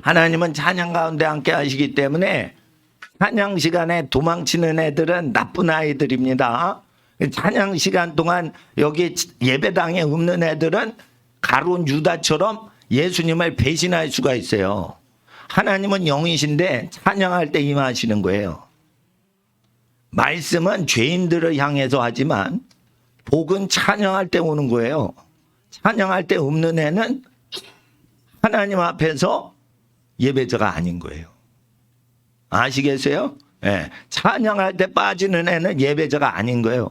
하나님은 찬양 가운데 함께 하시기 때문에 찬양 시간에 도망치는 애들은 나쁜 아이들입니다. 찬양 시간 동안 여기 예배당에 없는 애들은 가룟 유다처럼 예수님을 배신할 수가 있어요. 하나님은 영이신데 찬양할 때 임하시는 거예요. 말씀은 죄인들을 향해서 하지만 복은 찬양할 때 오는 거예요. 찬양할 때 없는 애는 하나님 앞에서 예배자가 아닌 거예요. 아시겠어요? 네. 찬양할 때 빠지는 애는 예배자가 아닌 거예요.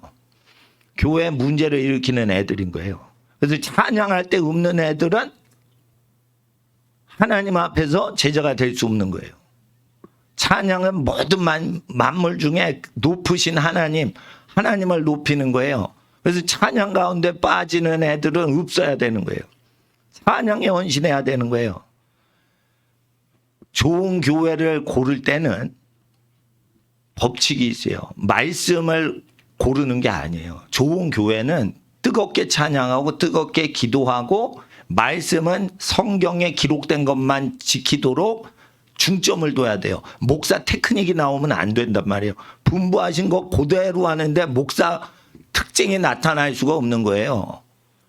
교회 문제를 일으키는 애들인 거예요. 그래서 찬양할 때 없는 애들은 하나님 앞에서 제자가 될 수 없는 거예요. 찬양은 모든 만물 중에 높으신 하나님을 높이는 거예요. 그래서 찬양 가운데 빠지는 애들은 없어야 되는 거예요. 찬양에 헌신해야 되는 거예요. 좋은 교회를 고를 때는 법칙이 있어요. 말씀을 고르는 게 아니에요. 좋은 교회는 뜨겁게 찬양하고 뜨겁게 기도하고 말씀은 성경에 기록된 것만 지키도록 중점을 둬야 돼요. 목사 테크닉이 나오면 안 된단 말이에요. 분부하신 거 그대로 하는데 목사 특징이 나타날 수가 없는 거예요.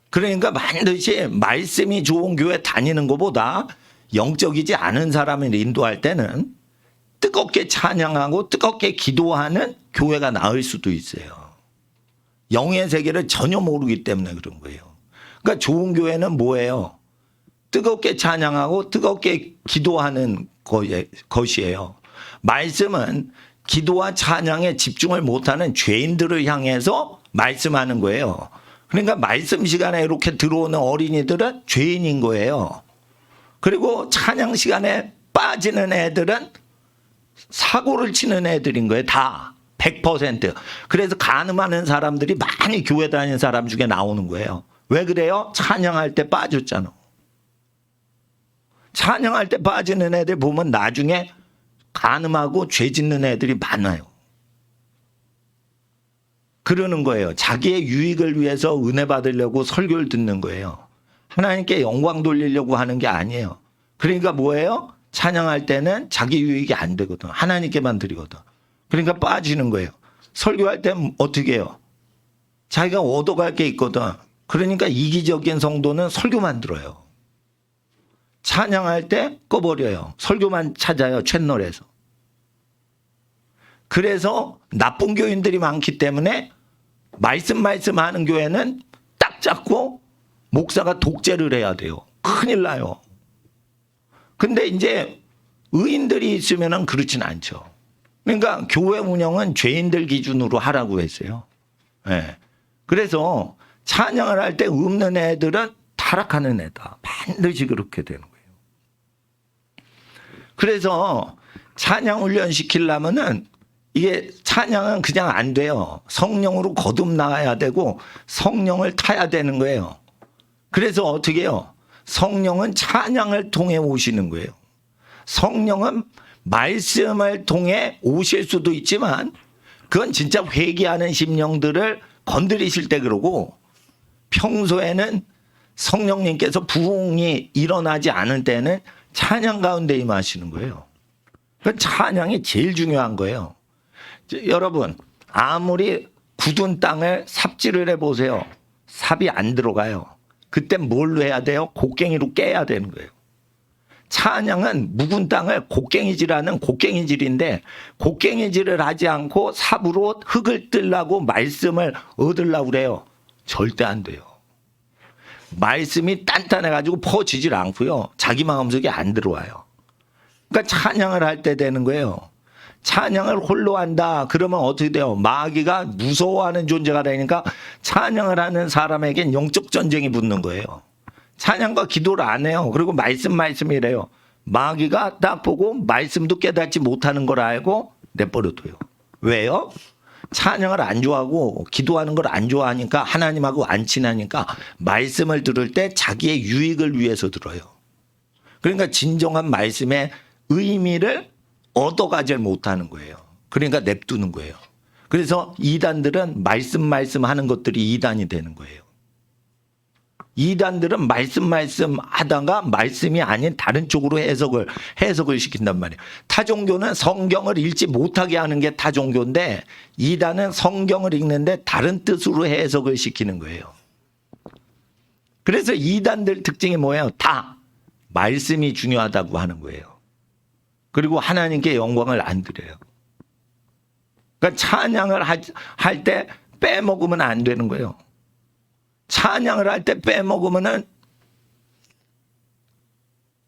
그러니까 반드시 말씀이 좋은 교회 다니는 것보다 영적이지 않은 사람을 인도할 때는 뜨겁게 찬양하고 뜨겁게 기도하는 교회가 나을 수도 있어요. 영의 세계를 전혀 모르기 때문에 그런 거예요. 그러니까 좋은 교회는 뭐예요? 뜨겁게 찬양하고 뜨겁게 기도하는 것이에요. 말씀은 기도와 찬양에 집중을 못하는 죄인들을 향해서 말씀하는 거예요. 그러니까 말씀 시간에 이렇게 들어오는 어린이들은 죄인인 거예요. 그리고 찬양 시간에 빠지는 애들은 사고를 치는 애들인 거예요. 다 100%. 그래서 간음하는 사람들이 많이 교회 다니는 사람 중에 나오는 거예요. 왜 그래요? 찬양할 때 빠졌잖아. 찬양할 때 빠지는 애들 보면 나중에 간음하고 죄 짓는 애들이 많아요. 그러는 거예요. 자기의 유익을 위해서 은혜 받으려고 설교를 듣는 거예요. 하나님께 영광 돌리려고 하는 게 아니에요. 그러니까 뭐예요? 찬양할 때는 자기 유익이 안 되거든. 하나님께만 드리거든. 그러니까 빠지는 거예요. 설교할 때 어떻게 해요? 자기가 얻어갈 게 있거든. 그러니까 이기적인 성도는 설교만 들어요. 찬양할 때 꺼버려요. 설교만 찾아요. 채널에서. 그래서 나쁜 교인들이 많기 때문에 말씀하는 교회는 딱 잡고 목사가 독재를 해야 돼요. 큰일 나요. 근데 이제 의인들이 있으면 그렇진 않죠. 그러니까 교회 운영은 죄인들 기준으로 하라고 했어요. 네. 그래서 찬양을 할 때 없는 애들은 타락하는 애다. 반드시 그렇게 되는 거예요. 그래서 찬양 훈련 시키려면은 이게 찬양은 그냥 안 돼요. 성령으로 거듭나야 되고 성령을 타야 되는 거예요. 그래서 어떻게 해요? 성령은 찬양을 통해 오시는 거예요. 성령은 말씀을 통해 오실 수도 있지만 그건 진짜 회개하는 심령들을 건드리실 때 그러고 평소에는 성령님께서 부흥이 일어나지 않을 때는 찬양 가운데 임하시는 거예요. 그 찬양이 제일 중요한 거예요. 여러분 아무리 굳은 땅을 삽질을 해보세요. 삽이 안 들어가요. 그때 뭘로 해야 돼요? 곡괭이로 깨야 되는 거예요. 찬양은 묵은 땅을 곡괭이질하는 곡괭이질인데 곡괭이질을 하지 않고 삽으로 흙을 뜨려고 말씀을 얻으려고 그래요. 절대 안 돼요. 말씀이 단단해가지고 퍼지질 않고요. 자기 마음속에 안 들어와요. 그러니까 찬양을 할 때 되는 거예요. 찬양을 홀로 한다. 그러면 어떻게 돼요? 마귀가 무서워하는 존재가 되니까 찬양을 하는 사람에겐 영적 전쟁이 붙는 거예요. 찬양과 기도를 안 해요. 그리고 말씀이래요. 마귀가 딱 보고 말씀도 깨닫지 못하는 걸 알고 내버려둬요. 왜요? 찬양을 안 좋아하고 기도하는 걸 안 좋아하니까 하나님하고 안 친하니까 말씀을 들을 때 자기의 유익을 위해서 들어요. 그러니까 진정한 말씀의 의미를 얻어가지 못하는 거예요. 그러니까 냅두는 거예요. 그래서 이단들은 말씀 하는 것들이 이단이 되는 거예요. 이단들은 말씀 하다가 말씀이 아닌 다른 쪽으로 해석을 시킨단 말이에요. 타종교는 성경을 읽지 못하게 하는 게 타종교인데 이단은 성경을 읽는데 다른 뜻으로 해석을 시키는 거예요. 그래서 이단들 특징이 뭐예요? 다 말씀이 중요하다고 하는 거예요. 그리고 하나님께 영광을 안 드려요. 그러니까 찬양을 할 때 빼먹으면 안 되는 거예요. 찬양을 할 때 빼먹으면은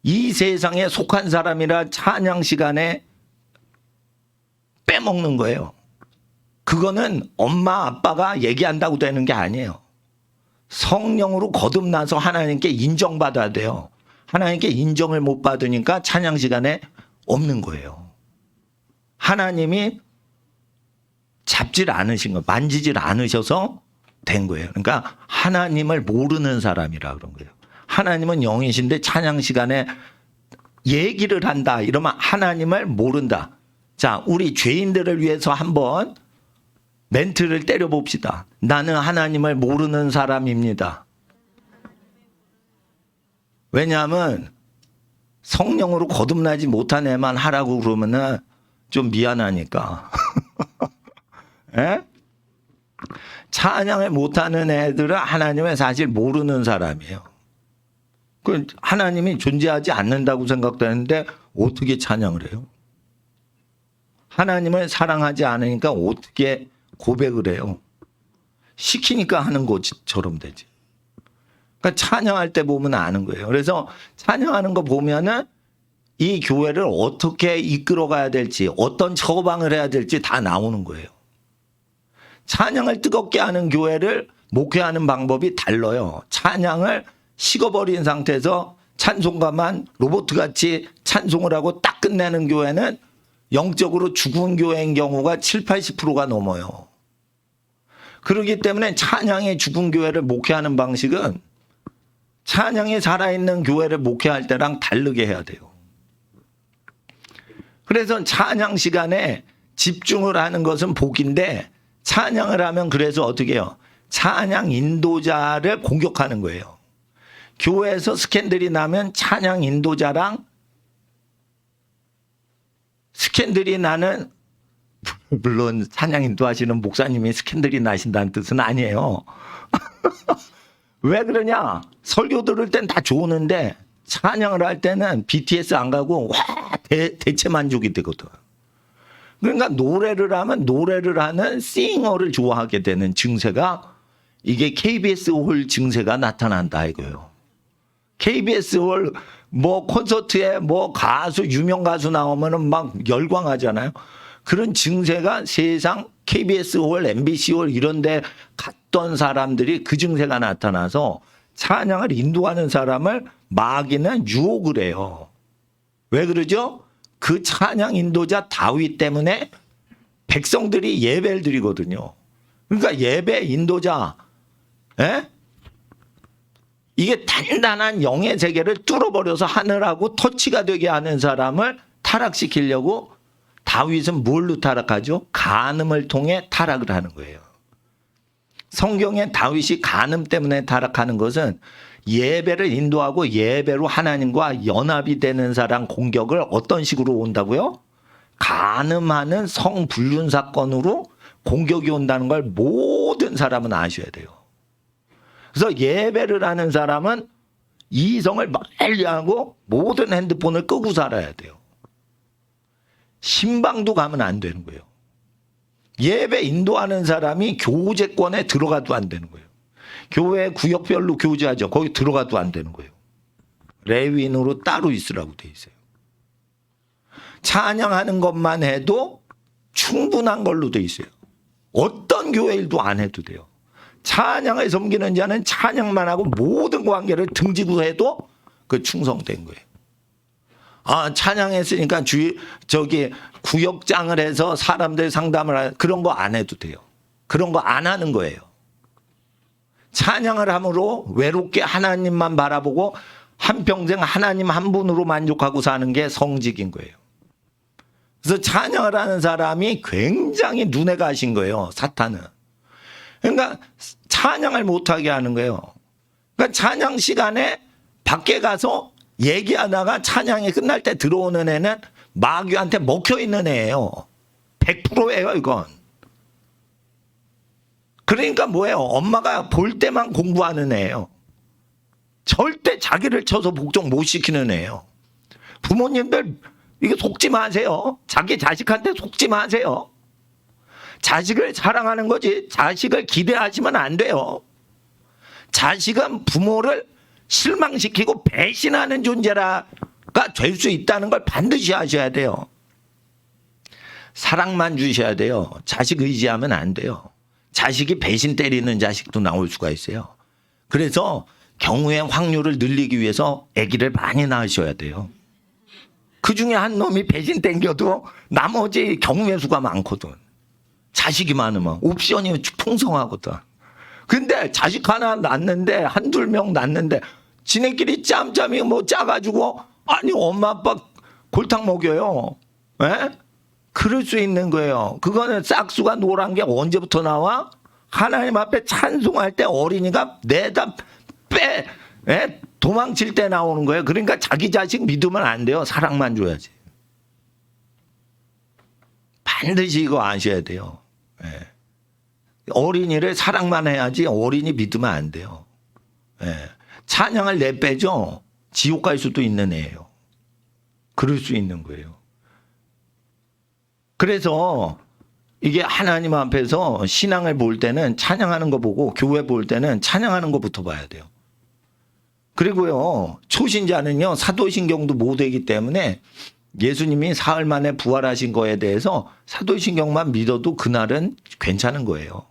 이 세상에 속한 사람이라 찬양 시간에 빼먹는 거예요. 그거는 엄마 아빠가 얘기한다고 되는 게 아니에요. 성령으로 거듭나서 하나님께 인정받아야 돼요. 하나님께 인정을 못 받으니까 찬양 시간에 없는 거예요. 하나님이 잡질 않으신 거, 만지질 않으셔서 된 거예요. 그러니까 하나님을 모르는 사람이라 그런 거예요. 하나님은 영이신데 찬양 시간에 얘기를 한다 이러면 하나님을 모른다. 자, 우리 죄인들을 위해서 한번 멘트를 때려봅시다. 나는 하나님을 모르는 사람입니다. 왜냐하면 성령으로 거듭나지 못한 애만 하라고 그러면은 좀 미안하니까. 에? 찬양을 못하는 애들은 하나님을 사실 모르는 사람이에요. 그 하나님이 존재하지 않는다고 생각되는데 어떻게 찬양을 해요? 하나님을 사랑하지 않으니까 어떻게 고백을 해요? 시키니까 하는 것처럼 되지. 그러니까 찬양할 때 보면 아는 거예요. 그래서 찬양하는 거 보면은 이 교회를 어떻게 이끌어가야 될지, 어떤 처방을 해야 될지 다 나오는 거예요. 찬양을 뜨겁게 하는 교회를 목회하는 방법이 달라요. 찬양을 식어버린 상태에서 찬송가만 로봇같이 찬송을 하고 딱 끝내는 교회는 영적으로 죽은 교회인 경우가 70~80%가 넘어요. 그렇기 때문에 찬양이 죽은 교회를 목회하는 방식은 찬양이 살아있는 교회를 목회할 때랑 다르게 해야 돼요. 그래서 찬양 시간에 집중을 하는 것은 복인데 찬양을 하면 그래서 어떻게 해요? 찬양 인도자를 공격하는 거예요. 교회에서 스캔들이 나면 찬양 인도자랑 스캔들이 나는, 물론 찬양 인도하시는 목사님이 스캔들이 나신다는 뜻은 아니에요. 왜 그러냐? 설교 들을 땐 다 좋은데 찬양을 할 때는 BTS 안 가고 와 대체 만족이 되거든. 그러니까 노래를 하면 노래를 하는 싱어를 좋아하게 되는 증세가 이게 KBS 홀 증세가 나타난다 이거예요. KBS 홀 뭐 콘서트에 뭐 가수 유명 가수 나오면은 막 열광하잖아요. 그런 증세가 세상 KBS 홀, MBC 홀 이런 데 갔던 사람들이 그 증세가 나타나서 찬양을 인도하는 사람을 마귀는 유혹을 해요. 왜 그러죠? 그 찬양 인도자 다윗 때문에 백성들이 예배를 드리거든요. 그러니까 예배 인도자, 에? 이게 단단한 영의 세계를 뚫어버려서 하늘하고 터치가 되게 하는 사람을 타락시키려고 다윗은 뭘로 타락하죠? 간음을 통해 타락을 하는 거예요. 성경에 다윗이 간음 때문에 타락하는 것은 예배를 인도하고 예배로 하나님과 연합이 되는 사람 공격을 어떤 식으로 온다고요? 간음하는 성불륜 사건으로 공격이 온다는 걸 모든 사람은 아셔야 돼요. 그래서 예배를 하는 사람은 이성을 멀리 하고 모든 핸드폰을 끄고 살아야 돼요. 신방도 가면 안 되는 거예요. 예배 인도하는 사람이 교제권에 들어가도 안 되는 거예요. 교회 구역별로 교제하죠. 거기 들어가도 안 되는 거예요. 레위인으로 따로 있으라고 돼 있어요. 찬양하는 것만 해도 충분한 걸로 돼 있어요. 어떤 교회 일도 안 해도 돼요. 찬양을 섬기는 자는 찬양만 하고 모든 관계를 등지고 해도 그 충성된 거예요. 아, 찬양했으니까 저기 구역장을 해서 사람들 상담을 그런 거 안 해도 돼요. 그런 거 안 하는 거예요. 찬양을 함으로 외롭게 하나님만 바라보고 한평생 하나님 한 분으로 만족하고 사는 게 성직인 거예요. 그래서 찬양을 하는 사람이 굉장히 눈에 가신 거예요, 사탄은. 그러니까 찬양을 못하게 하는 거예요. 그러니까 찬양 시간에 밖에 가서 얘기하다가 찬양이 끝날 때 들어오는 애는 마귀한테 먹혀 있는 애예요. 100%예요, 이건. 그러니까 뭐예요? 엄마가 볼 때만 공부하는 애예요. 절대 자기를 쳐서 복종 못 시키는 애예요. 부모님들 이거 속지 마세요. 자기 자식한테 속지 마세요. 자식을 사랑하는 거지 자식을 기대하시면 안 돼요. 자식은 부모를 실망시키고 배신하는 존재가 될 수 있다는 걸 반드시 아셔야 돼요. 사랑만 주셔야 돼요. 자식 의지하면 안 돼요. 자식이 배신 때리는 자식도 나올 수가 있어요. 그래서 경우의 확률을 늘리기 위해서 아기를 많이 낳으셔야 돼요. 그 중에 한 놈이 배신 땡겨도 나머지 경우의 수가 많거든. 자식이 많으면 옵션이 풍성하거든. 근데 자식 하나 낳는데 한둘 명 낳는데 지네끼리 짬짬이 뭐 짜가지고 아니 엄마 아빠 골탕 먹여요. 에? 그럴 수 있는 거예요. 그거는 싹수가 노란 게 언제부터 나와? 하나님 앞에 찬송할 때 어린이가 내다 빼 도망칠 때 나오는 거예요. 그러니까 자기 자식 믿으면 안 돼요. 사랑만 줘야지. 반드시 이거 아셔야 돼요. 예. 어린이를 사랑만 해야지 어린이 믿으면 안 돼요. 예. 찬양을 내빼죠. 지옥 갈 수도 있는 애예요. 그럴 수 있는 거예요. 그래서 이게 하나님 앞에서 신앙을 볼 때는 찬양하는 거 보고 교회 볼 때는 찬양하는 것부터 봐야 돼요. 그리고요 초신자는요 사도신경도 못 되기 때문에 예수님이 사흘 만에 부활하신 거에 대해서 사도신경만 믿어도 그날은 괜찮은 거예요.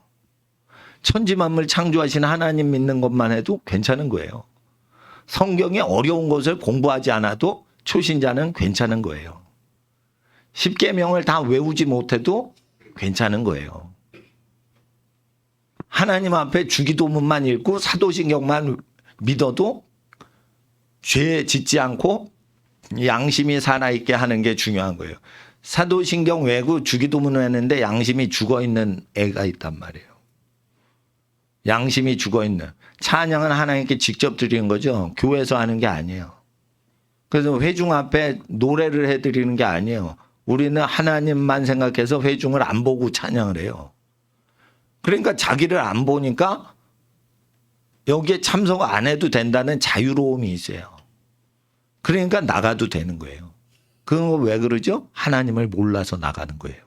천지만물 창조하신 하나님 믿는 것만 해도 괜찮은 거예요. 성경에 어려운 것을 공부하지 않아도 초신자는 괜찮은 거예요. 십계명을 다 외우지 못해도 괜찮은 거예요. 하나님 앞에 주기도문만 읽고 사도신경만 믿어도 죄 짓지 않고 양심이 살아있게 하는 게 중요한 거예요. 사도신경 외고 주기도문을 했는데 양심이 죽어있는 애가 있단 말이에요. 양심이 죽어있는. 찬양은 하나님께 직접 드리는 거죠. 교회에서 하는 게 아니에요. 그래서 회중 앞에 노래를 해드리는 게 아니에요. 우리는 하나님만 생각해서 회중을 안 보고 찬양을 해요. 그러니까 자기를 안 보니까 여기에 참석 안 해도 된다는 자유로움이 있어요. 그러니까 나가도 되는 거예요. 그건 왜 그러죠? 하나님을 몰라서 나가는 거예요.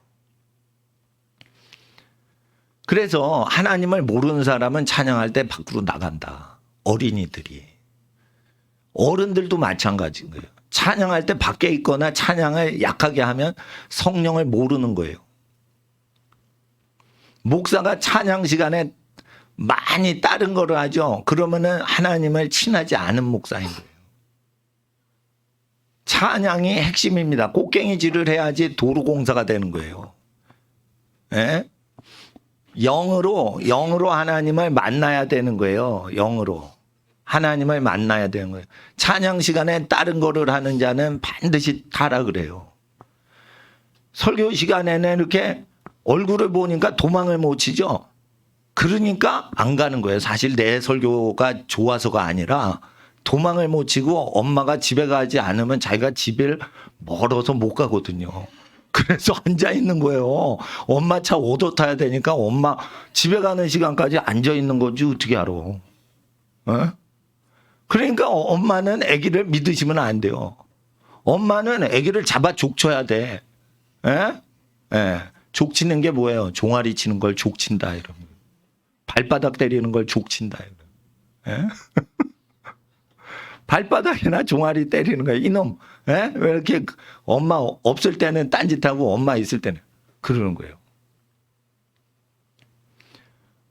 그래서 하나님을 모르는 사람은 찬양할 때 밖으로 나간다. 어린이들이. 어른들도 마찬가지인 거예요. 찬양할 때 밖에 있거나 찬양을 약하게 하면 성령을 모르는 거예요. 목사가 찬양 시간에 많이 다른 거를 하죠. 그러면은 하나님을 친하지 않은 목사인 거예요. 찬양이 핵심입니다. 곡괭이질을 해야지 도로공사가 되는 거예요. 예? 영으로 하나님을 만나야 되는 거예요. 영으로. 하나님을 만나야 되는 거예요. 찬양 시간에 다른 거를 하는 자는 반드시 가라 그래요. 설교 시간에는 이렇게 얼굴을 보니까 도망을 못 치죠. 그러니까 안 가는 거예요. 사실 내 설교가 좋아서가 아니라 도망을 못 치고 엄마가 집에 가지 않으면 자기가 집을 멀어서 못 가거든요. 그래서 앉아 있는 거예요. 엄마 차 오도 타야 되니까 엄마 집에 가는 시간까지 앉아 있는 거지 어떻게 알아. 어? 그러니까 엄마는 아기를 믿으시면 안 돼요. 엄마는 아기를 잡아 족쳐야 돼. 예? 예. 족치는 게 뭐예요? 종아리 치는 걸 족친다 이러면. 발바닥 때리는 걸 족친다 이러면. 예? 발바닥이나 종아리 때리는 거야. 이놈. 예? 왜 이렇게 엄마 없을 때는 딴짓하고 엄마 있을 때는 그러는 거예요.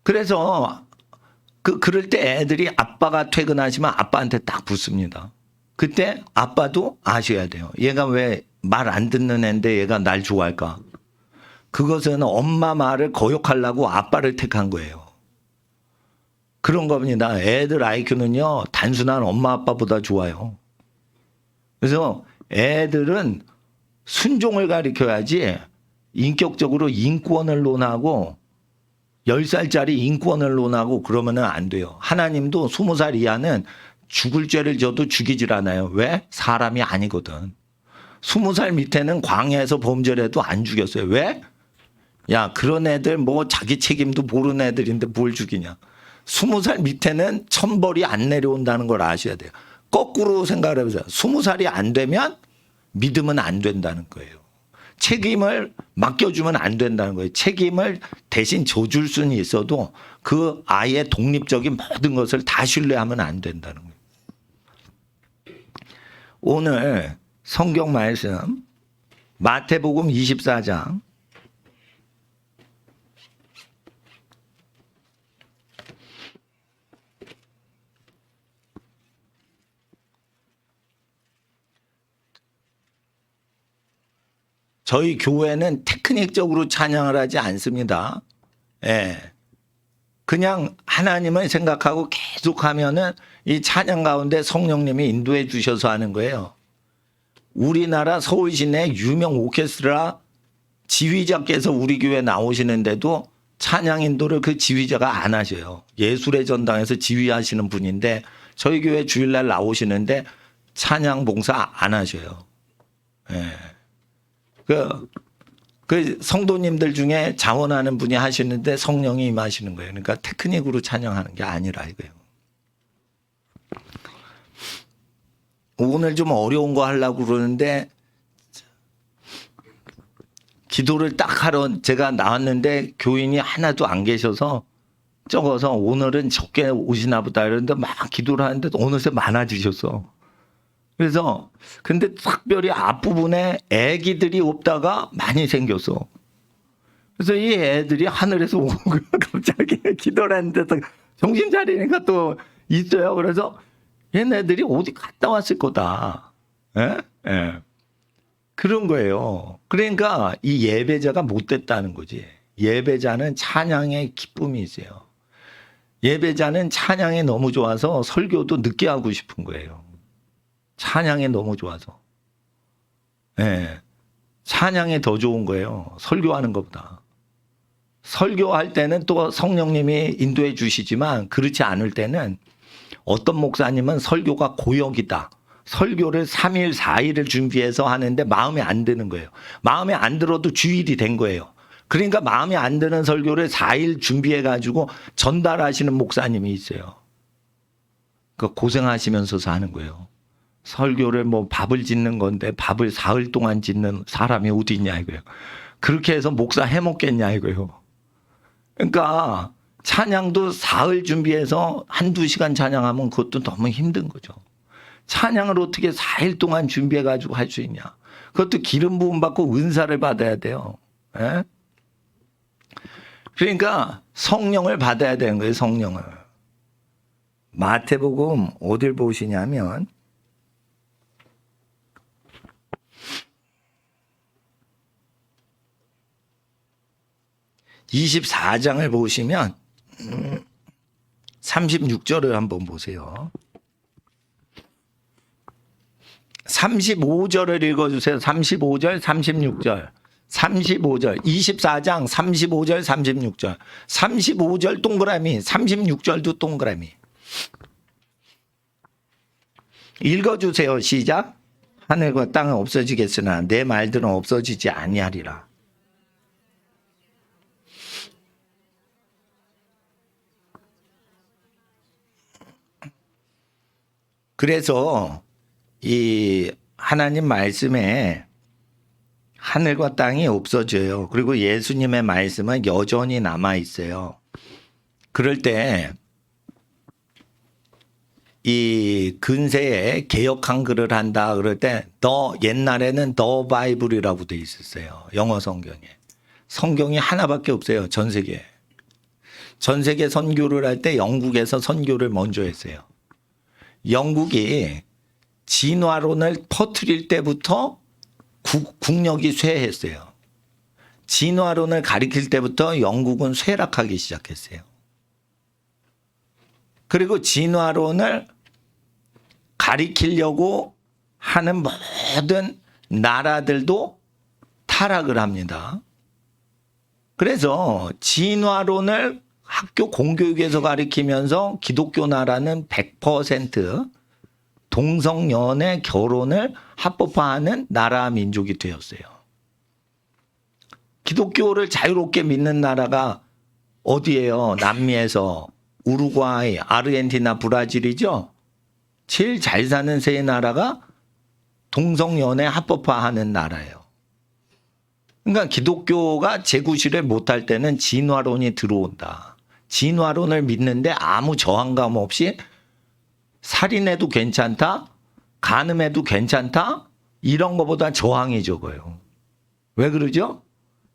그래서 그럴 때 애들이 아빠가 퇴근하시면 아빠한테 딱 붙습니다. 그때 아빠도 아셔야 돼요. 얘가 왜 말 안 듣는 애인데 얘가 날 좋아할까? 그것은 엄마 말을 거역하려고 아빠를 택한 거예요. 그런 겁니다. 애들 IQ는요, 단순한 엄마 아빠보다 좋아요. 그래서 애들은 순종을 가르쳐야지 인격적으로 인권을 논하고 10살짜리 인권을 논하고 그러면은 안 돼요. 하나님도 20살 이하는 죽을 죄를 져도 죽이질 않아요. 왜? 사람이 아니거든. 20살 밑에는 광야에서 범죄를 해도 안 죽였어요. 왜? 야, 그런 애들 뭐 자기 책임도 모르는 애들인데 뭘 죽이냐. 20살 밑에는 천벌이 안 내려온다는 걸 아셔야 돼요. 거꾸로 생각을 해보세요. 20살이 안 되면 믿으면 안 된다는 거예요. 책임을 맡겨주면 안 된다는 거예요. 책임을 대신 져줄 수는 있어도 그 아이의 독립적인 모든 것을 다 신뢰하면 안 된다는 거예요. 오늘 성경 말씀 마태복음 24장 저희 교회는 테크닉적으로 찬양을 하지 않습니다. 예. 그냥 하나님을 생각하고 계속 하면은 이 찬양 가운데 성령님이 인도해 주셔서 하는 거예요. 우리나라 서울 시내 유명 오케스트라 지휘자께서 우리 교회 나오시는데도 찬양 인도를 그 지휘자가 안 하셔요. 예술의 전당에서 지휘하시는 분인데 저희 교회 주일날 나오시는데 찬양 봉사 안 하셔요. 예. 그 성도님들 중에 자원하는 분이 하시는데 성령이 임하시는 거예요. 그러니까 테크닉으로 찬양하는 게 아니라 이거예요. 오늘 좀 어려운 거 하려고 그러는데 기도를 딱 하러 제가 나왔는데 교인이 하나도 안 계셔서 적어서 오늘은 적게 오시나 보다 이러는데 막 기도를 하는데 어느새 많아지셨어. 그래서 근데 특별히 앞부분에 애기들이 없다가 많이 생겼어. 그래서 이 애들이 하늘에서 오고 갑자기 기도를 했는데 정신 차리니까 또 있어요. 그래서 얘네들이 어디 갔다 왔을 거다. 예? 예. 그런 거예요. 그러니까 이 예배자가 못됐다는 거지. 예배자는 찬양의 기쁨이 있어요. 예배자는 찬양이 너무 좋아서 설교도 늦게 하고 싶은 거예요. 찬양이 너무 좋아서. 예. 찬양이 더 좋은 거예요. 설교하는 것보다. 설교할 때는 또 성령님이 인도해 주시지만 그렇지 않을 때는 어떤 목사님은 설교가 고역이다. 설교를 3일, 4일을 준비해서 하는데 마음에 안 드는 거예요. 마음에 안 들어도 주일이 된 거예요. 그러니까 마음에 안 드는 설교를 4일 준비해 가지고 전달하시는 목사님이 있어요. 그 고생하시면서 하는 거예요. 설교를 뭐 밥을 짓는 건데 밥을 사흘 동안 짓는 사람이 어디 있냐 이거예요. 그렇게 해서 목사 해먹겠냐 이거예요. 그러니까 찬양도 사흘 준비해서 한두 시간 찬양하면 그것도 너무 힘든 거죠. 찬양을 어떻게 4일 동안 준비해가지고 할 수 있냐. 그것도 기름 부음 받고 은사를 받아야 돼요. 예? 그러니까 성령을 받아야 되는 거예요. 성령을. 마태복음 어딜 보시냐면 24장을 보시면 36절을 한번 보세요. 35절을 읽어주세요. 35절, 36절. 35절, 24장 35절, 36절. 35절 동그라미, 36절도 동그라미. 읽어주세요. 시작. 하늘과 땅은 없어지겠으나 내 말들은 없어지지 아니하리라. 그래서 이 하나님 말씀에 하늘과 땅이 없어져요. 그리고 예수님의 말씀은 여전히 남아 있어요. 그럴 때 이 근세에 개역 한글을 한다 그럴 때 더 옛날에는 더 바이블이라고 돼 있었어요. 영어 성경에. 성경이 하나밖에 없어요. 전 세계에. 전 세계 선교를 할 때 영국에서 선교를 먼저 했어요. 영국이 진화론을 퍼뜨릴 때부터 국력이 쇠했어요. 진화론을 가리킬 때부터 영국은 쇠락하기 시작했어요. 그리고 진화론을 가리키려고 하는 모든 나라들도 타락을 합니다. 그래서 진화론을 학교 공교육에서 가르치면서 기독교 나라는 100% 동성연애 결혼을 합법화하는 나라 민족이 되었어요. 기독교를 자유롭게 믿는 나라가 어디예요? 남미에서 우루과이, 아르헨티나, 브라질이죠. 제일 잘 사는 세 나라가 동성연애 합법화하는 나라예요. 그러니까 기독교가 재구실을 못할 때는 진화론이 들어온다. 진화론을 믿는데 아무 저항감 없이 살인해도 괜찮다, 간음해도 괜찮다, 이런 것보다 저항이 적어요. 왜 그러죠?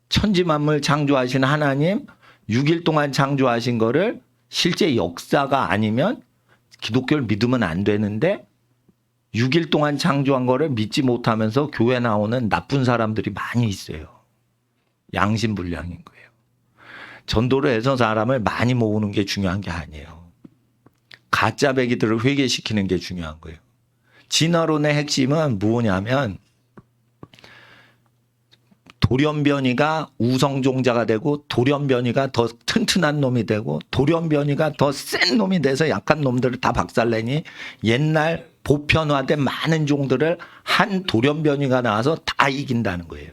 천지만물 창조하신 하나님 6일 동안 창조하신 거를 실제 역사가 아니면 기독교를 믿으면 안 되는데 6일 동안 창조한 거를 믿지 못하면서 교회 나오는 나쁜 사람들이 많이 있어요. 양심불량인 거예요. 전도를 해서 사람을 많이 모으는 게 중요한 게 아니에요. 가짜 배기들을 회개시키는 게 중요한 거예요. 진화론의 핵심은 뭐냐면 돌연변이가 우성종자가 되고 돌연변이가 더 튼튼한 놈이 되고 돌연변이가 더 센 놈이 돼서 약한 놈들을 다 박살내니 옛날 보편화된 많은 종들을 한 돌연변이가 나와서 다 이긴다는 거예요.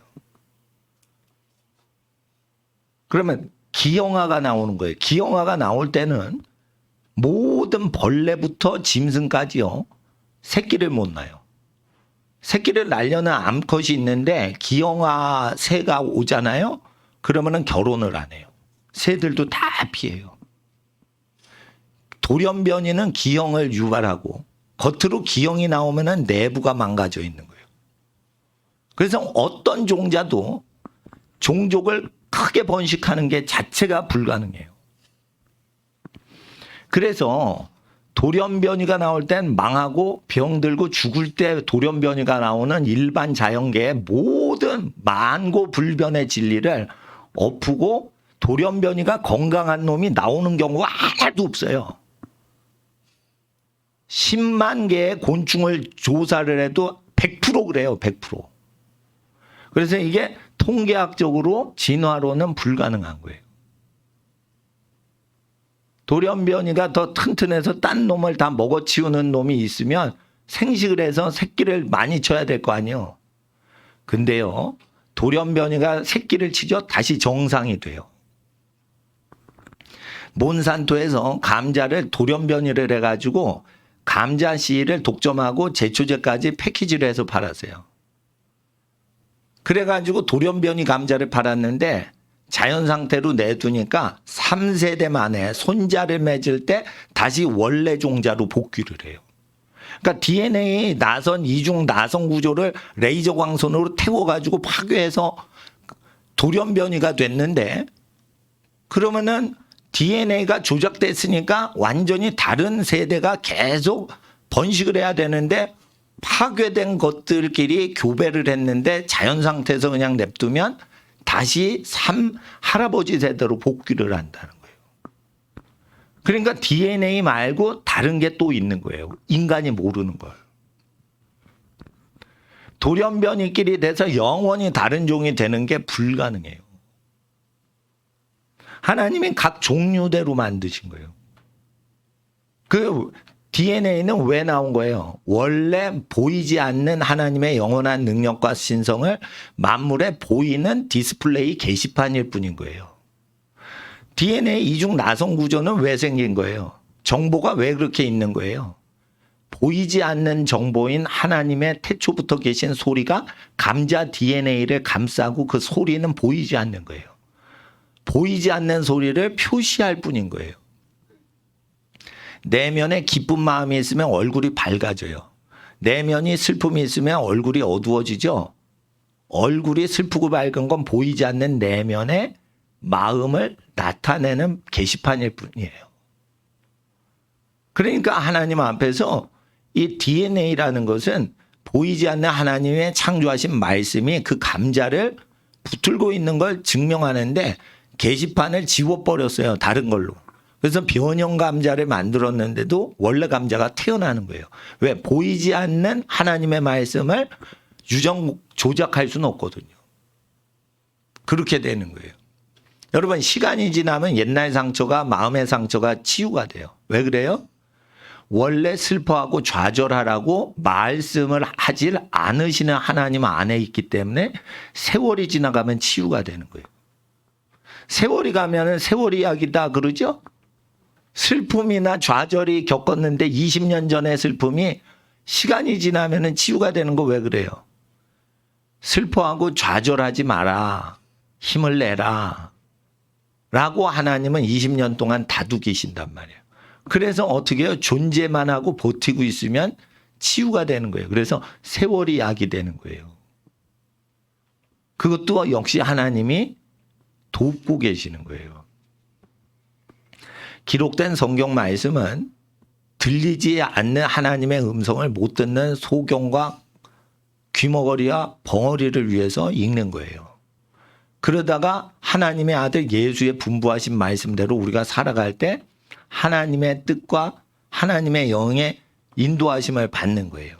그러면 기형아가 나오는 거예요. 기형아가 나올 때는 모든 벌레부터 짐승까지요. 새끼를 못 낳아요. 새끼를 낳으려는 암컷이 있는데 기형아 새가 오잖아요. 그러면은 결혼을 안 해요. 새들도 다 피해요. 돌연변이는 기형을 유발하고 겉으로 기형이 나오면은 내부가 망가져 있는 거예요. 그래서 어떤 종자도 종족을 크게 번식하는 게 자체가 불가능해요. 그래서 돌연변이가 나올 땐 망하고 병들고 죽을 때 돌연변이가 나오는 일반 자연계의 모든 만고불변의 진리를 엎고 돌연변이가 건강한 놈이 나오는 경우가 하나도 없어요. 10만 개의 곤충을 조사를 해도 100% 그래요. 100%. 그래서 이게 통계학적으로 진화로는 불가능한 거예요. 돌연변이가 더 튼튼해서 딴 놈을 다 먹어치우는 놈이 있으면 생식을 해서 새끼를 많이 쳐야 될 거 아니에요. 근데요, 돌연변이가 새끼를 치죠. 다시 정상이 돼요. 몬산토에서 감자를 돌연변이를 해가지고 감자 씨를 독점하고 제초제까지 패키지를 해서 팔았어요. 그래가지고 돌연변이 감자를 팔았는데 자연 상태로 내두니까 3세대 만에 손자를 맺을 때 다시 원래 종자로 복귀를 해요. 그러니까 DNA 나선 이중 나선 구조를 레이저 광선으로 태워가지고 파괴해서 돌연변이가 됐는데 그러면은 DNA가 조작됐으니까 완전히 다른 세대가 계속 번식을 해야 되는데 파괴된 것들끼리 교배를 했는데 자연 상태에서 그냥 냅두면 다시 할아버지 세대로 복귀를 한다는 거예요. 그러니까 DNA 말고 다른 게 또 있는 거예요. 인간이 모르는 걸. 돌연변이끼리 돼서 영원히 다른 종이 되는 게 불가능해요. 하나님이 각 종류대로 만드신 거예요. 그 DNA는 왜 나온 거예요? 원래 보이지 않는 하나님의 영원한 능력과 신성을 만물에 보이는 디스플레이 게시판일 뿐인 거예요. DNA 이중 나선 구조는 왜 생긴 거예요? 정보가 왜 그렇게 있는 거예요? 보이지 않는 정보인 하나님의 태초부터 계신 소리가 감자 DNA를 감싸고 그 소리는 보이지 않는 거예요. 보이지 않는 소리를 표시할 뿐인 거예요. 내면에 기쁜 마음이 있으면 얼굴이 밝아져요. 내면이 슬픔이 있으면 얼굴이 어두워지죠. 얼굴이 슬프고 밝은 건 보이지 않는 내면의 마음을 나타내는 게시판일 뿐이에요. 그러니까 하나님 앞에서 이 DNA라는 것은 보이지 않는 하나님의 창조하신 말씀이 그 감자를 붙들고 있는 걸 증명하는데 게시판을 지워버렸어요. 다른 걸로. 그래서 변형 감자를 만들었는데도 원래 감자가 태어나는 거예요. 왜? 보이지 않는 하나님의 말씀을 조작할 수는 없거든요. 그렇게 되는 거예요. 여러분 시간이 지나면 옛날 상처가 마음의 상처가 치유가 돼요. 왜 그래요? 원래 슬퍼하고 좌절하라고 말씀을 하질 않으시는 하나님 안에 있기 때문에 세월이 지나가면 치유가 되는 거예요. 세월이 가면은 세월 이야기다 그러죠? 슬픔이나 좌절이 겪었는데 20년 전의 슬픔이 시간이 지나면은 치유가 되는 거 왜 그래요? 슬퍼하고 좌절하지 마라. 힘을 내라. 라고 하나님은 20년 동안 다독이신단 말이에요. 그래서 어떻게 해요? 존재만 하고 버티고 있으면 치유가 되는 거예요. 그래서 세월이 약이 되는 거예요. 그것도 역시 하나님이 돕고 계시는 거예요. 기록된 성경 말씀은 들리지 않는 하나님의 음성을 못 듣는 소경과 귀머거리와 벙어리를 위해서 읽는 거예요. 그러다가 하나님의 아들 예수의 분부하신 말씀대로 우리가 살아갈 때 하나님의 뜻과 하나님의 영의 인도하심을 받는 거예요.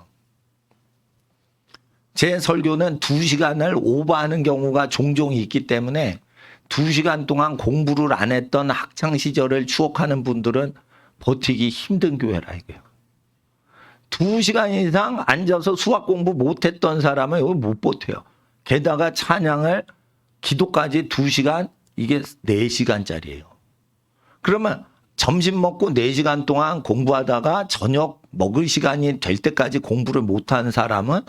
제 설교는 2시간을 오버하는 경우가 종종 있기 때문에 2시간 동안 공부를 안 했던 학창시절을 추억하는 분들은 버티기 힘든 교회라 이거예요. 2시간 이상 앉아서 수학 공부 못했던 사람은 여기 못 버텨요. 게다가 찬양을 기도까지 2시간 이게 4시간짜리예요. 그러면 점심 먹고 4시간 동안 공부하다가 저녁 먹을 시간이 될 때까지 공부를 못하는 사람은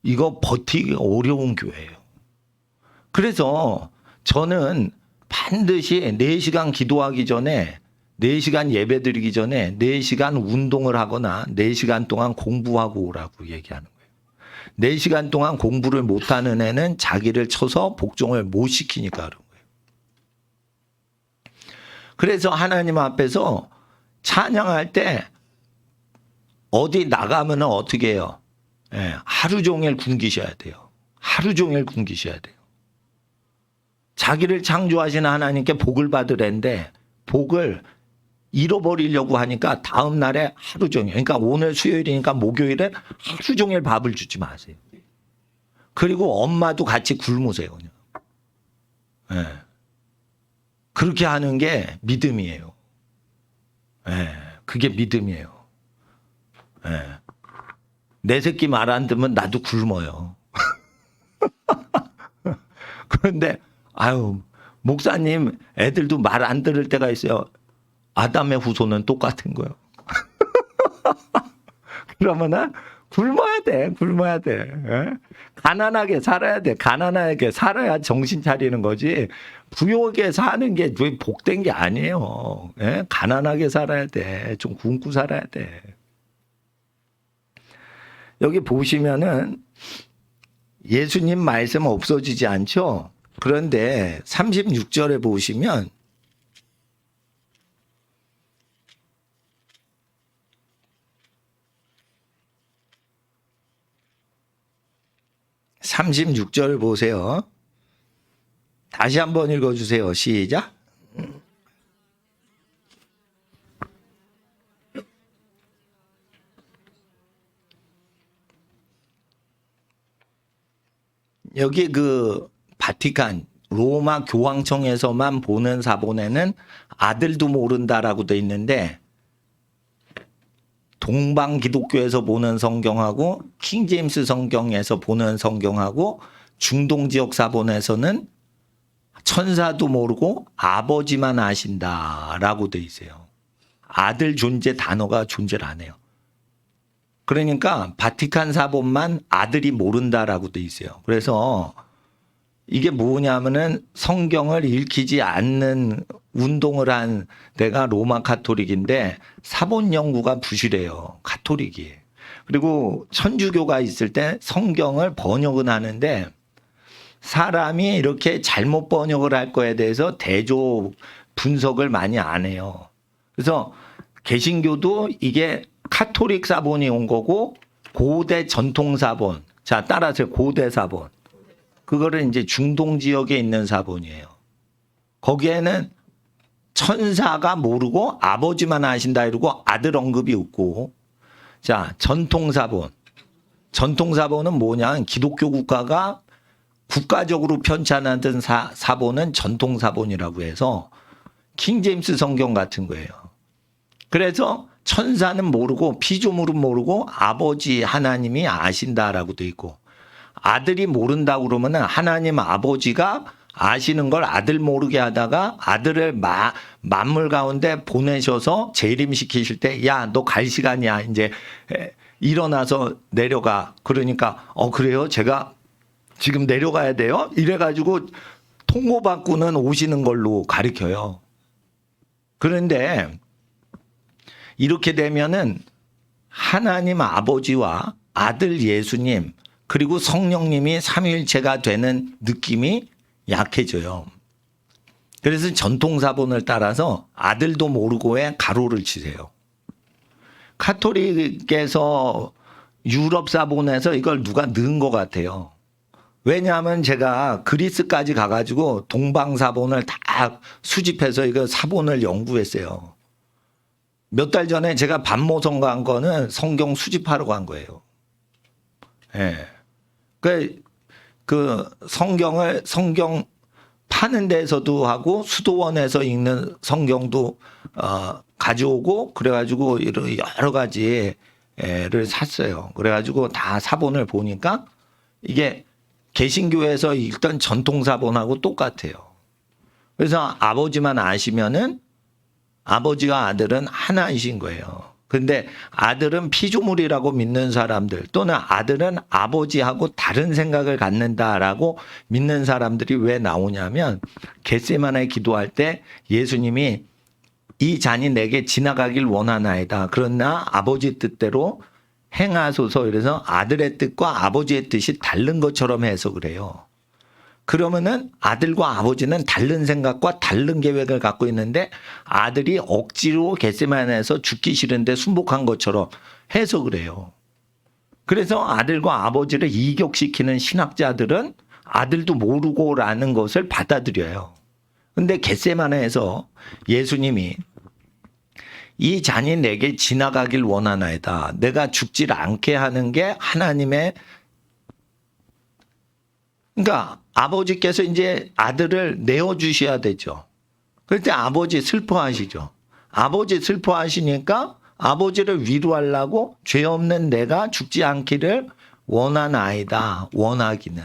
이거 버티기 어려운 교회예요. 그래서 저는 반드시 4시간 기도하기 전에 4시간 예배 드리기 전에 4시간 운동을 하거나 4시간 동안 공부하고 오라고 얘기하는 거예요. 4시간 동안 공부를 못하는 애는 자기를 쳐서 복종을 못 시키니까 그런 거예요. 그래서 하나님 앞에서 찬양할 때 어디 나가면 어떻게 해요? 하루 종일 굶기셔야 돼요. 하루 종일 굶기셔야 돼요. 자기를 창조하신 하나님께 복을 받으랬는데 복을 잃어버리려고 하니까 다음 날에 하루 종일, 그러니까 오늘 수요일이니까 목요일에 하루 종일 밥을 주지 마세요. 그리고 엄마도 같이 굶으세요. 그냥. 그렇게 하는 게 믿음이에요. 그게 믿음이에요. 내 새끼 말 안 듣면 나도 굶어요. 그런데 아유 목사님 애들도 말 안 들을 때가 있어요. 아담의 후손은 똑같은 거예요. 그러면은 굶어야 돼. 굶어야 돼. 가난하게 살아야 돼. 가난하게 살아야 정신 차리는 거지. 부유하게 사는 게 복된 게 아니에요. 가난하게 살아야 돼. 좀 굶고 살아야 돼. 여기 보시면은 예수님 말씀 없어지지 않죠? 그런데 36절에 보시면 36절 보세요. 다시 한번 읽어주세요. 시작. 여기 그 바티칸 로마 교황청에서만 보는 사본에는 아들도 모른다라고 돼 있는데 동방 기독교에서 보는 성경하고 킹제임스 성경에서 보는 성경하고 중동 지역 사본에서는 천사도 모르고 아버지만 아신다라고 돼 있어요. 아들 존재 단어가 존재를 안 해요. 그러니까 바티칸 사본만 아들이 모른다라고 돼 있어요. 그래서 이게 뭐냐면은 성경을 읽히지 않는 운동을 한 데가 로마 카톨릭인데 사본 연구가 부실해요. 카톨릭이. 그리고 천주교가 있을 때 성경을 번역은 하는데 사람이 이렇게 잘못 번역을 할 거에 대해서 대조 분석을 많이 안 해요. 그래서 개신교도 이게 카톨릭 사본이 온 거고 고대 전통 사본. 자, 따라서 고대 사본. 그거를 이제 중동 지역에 있는 사본이에요. 거기에는 천사가 모르고 아버지만 아신다 이러고 아들 언급이 없고. 자, 전통 사본. 전통 사본은 뭐냐? 기독교 국가가 국가적으로 편찬하던 사본은 전통 사본이라고 해서 킹제임스 성경 같은 거예요. 그래서 천사는 모르고 피조물은 모르고 아버지 하나님이 아신다라고 돼 있고, 아들이 모른다고 그러면은 하나님 아버지가 아시는 걸 아들 모르게 하다가 아들을 만물 가운데 보내셔서 재림시키실 때, 야, 너 갈 시간이야. 이제 일어나서 내려가. 그러니까 그래요? 제가 지금 내려가야 돼요? 이래가지고 통고받고는 오시는 걸로 가르쳐요. 그런데 이렇게 되면은 하나님 아버지와 아들 예수님 그리고 성령님이 삼위일체가 되는 느낌이 약해져요. 그래서 전통사본을 따라서 아들도 모르고에 가로를 치세요. 카톨릭에서 유럽 사본에서 이걸 누가 넣은 것 같아요. 왜냐하면 제가 그리스까지 가가지고 동방사본을 다 수집해서 이거 사본을 연구했어요. 몇 달 전에 제가 반모성 간 거는 성경 수집하러 간 거예요. 예. 그 성경 파는 데서도 하고 수도원에서 읽는 성경도 가져오고 그래가지고 여러 가지를 샀어요. 그래가지고 다 사본을 보니까 이게 개신교에서 읽던 전통사본하고 똑같아요. 그래서 아버지만 아시면은 아버지와 아들은 하나이신 거예요. 근데 아들은 피조물이라고 믿는 사람들 또는 아들은 아버지하고 다른 생각을 갖는다라고 믿는 사람들이 왜 나오냐면, 겟세마네 기도할 때 예수님이 이 잔이 내게 지나가길 원하나이다. 그러나 아버지 뜻대로 행하소서. 이래서 아들의 뜻과 아버지의 뜻이 다른 것처럼 해서 그래요. 그러면은 아들과 아버지는 다른 생각과 다른 계획을 갖고 있는데 아들이 억지로 겟세마네에서 죽기 싫은데 순복한 것처럼 해서 그래요. 그래서 아들과 아버지를 이격시키는 신학자들은 아들도 모르고라는 것을 받아들여요. 근데 겟세마네에서 예수님이 이 잔이 내게 지나가길 원하나이다. 내가 죽질 않게 하는 게 하나님의, 그러니까 아버지께서 이제 아들을 내어주셔야 되죠. 그럴 때 아버지 슬퍼하시죠. 아버지 슬퍼하시니까 아버지를 위로하려고 죄 없는 내가 죽지 않기를 원하나이다. 원하기는.